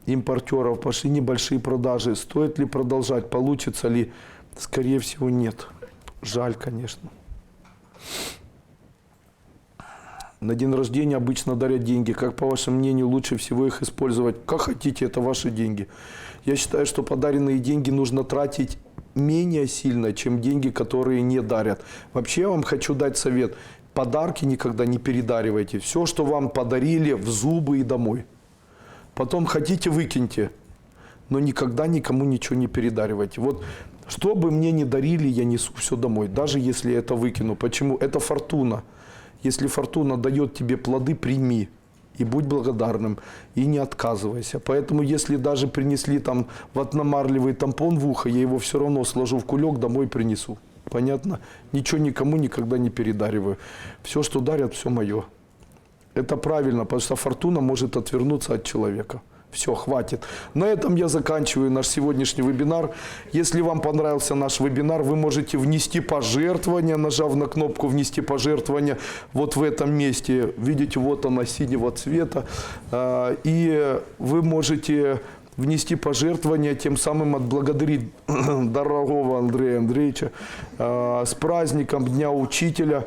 [SPEAKER 1] импортеров. Пошли небольшие продажи. Стоит ли продолжать? Получится ли? Скорее всего, нет. Жаль, конечно. На день рождения обычно дарят деньги. Как, по вашему мнению, лучше всего их использовать? Как хотите, это ваши деньги. Я считаю, что подаренные деньги нужно тратить менее сильно, чем деньги, которые не дарят. Вообще, я вам хочу дать совет. Подарки никогда не передаривайте. Все, что вам подарили, в зубы и домой. Потом хотите, выкиньте. Но никогда никому ничего не передаривайте. Вот, что бы мне ни дарили, я несу все домой. Даже если я это выкину. Почему? Это фортуна. Если фортуна дает тебе плоды, прими. И будь благодарным. И не отказывайся. Поэтому, если даже принесли там ватномарлевый тампон в ухо, я его все равно сложу в кулек, домой принесу. Понятно? Ничего никому никогда не передариваю. Все, что дарят, все мое. Это правильно, потому что фортуна может отвернуться от человека. Все, хватит. На этом я заканчиваю наш сегодняшний вебинар. Если вам понравился наш вебинар, вы можете внести пожертвование, нажав на кнопку «Внести пожертвование» вот в этом месте. Видите, вот она синего цвета. И вы можете внести пожертвование, тем самым отблагодарить дорогого Андрея Андреевича с праздником Дня Учителя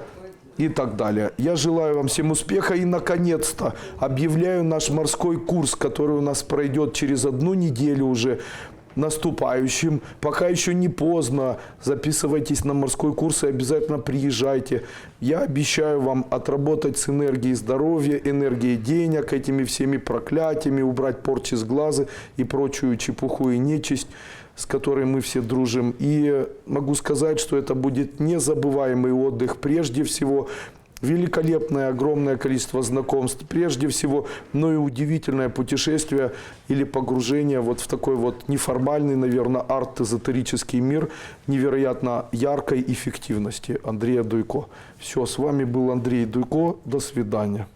[SPEAKER 1] и так далее. Я желаю вам всем успеха и, наконец-то, объявляю наш морской курс, который у нас пройдет через 1 неделю уже, наступающим. Пока еще не поздно. Записывайтесь на морской курс и обязательно приезжайте. Я обещаю вам отработать с энергией здоровья, энергией денег, этими всеми проклятиями, убрать порчи с глаза и прочую чепуху и нечисть, с которой мы все дружим. И могу сказать, что это будет незабываемый отдых прежде всего. Великолепное, огромное количество знакомств прежде всего, но и удивительное путешествие или погружение вот в такой вот неформальный, наверное, арт-эзотерический мир невероятно яркой эффективности Андрея Дуйко. Все, с вами был Андрей Дуйко. До свидания.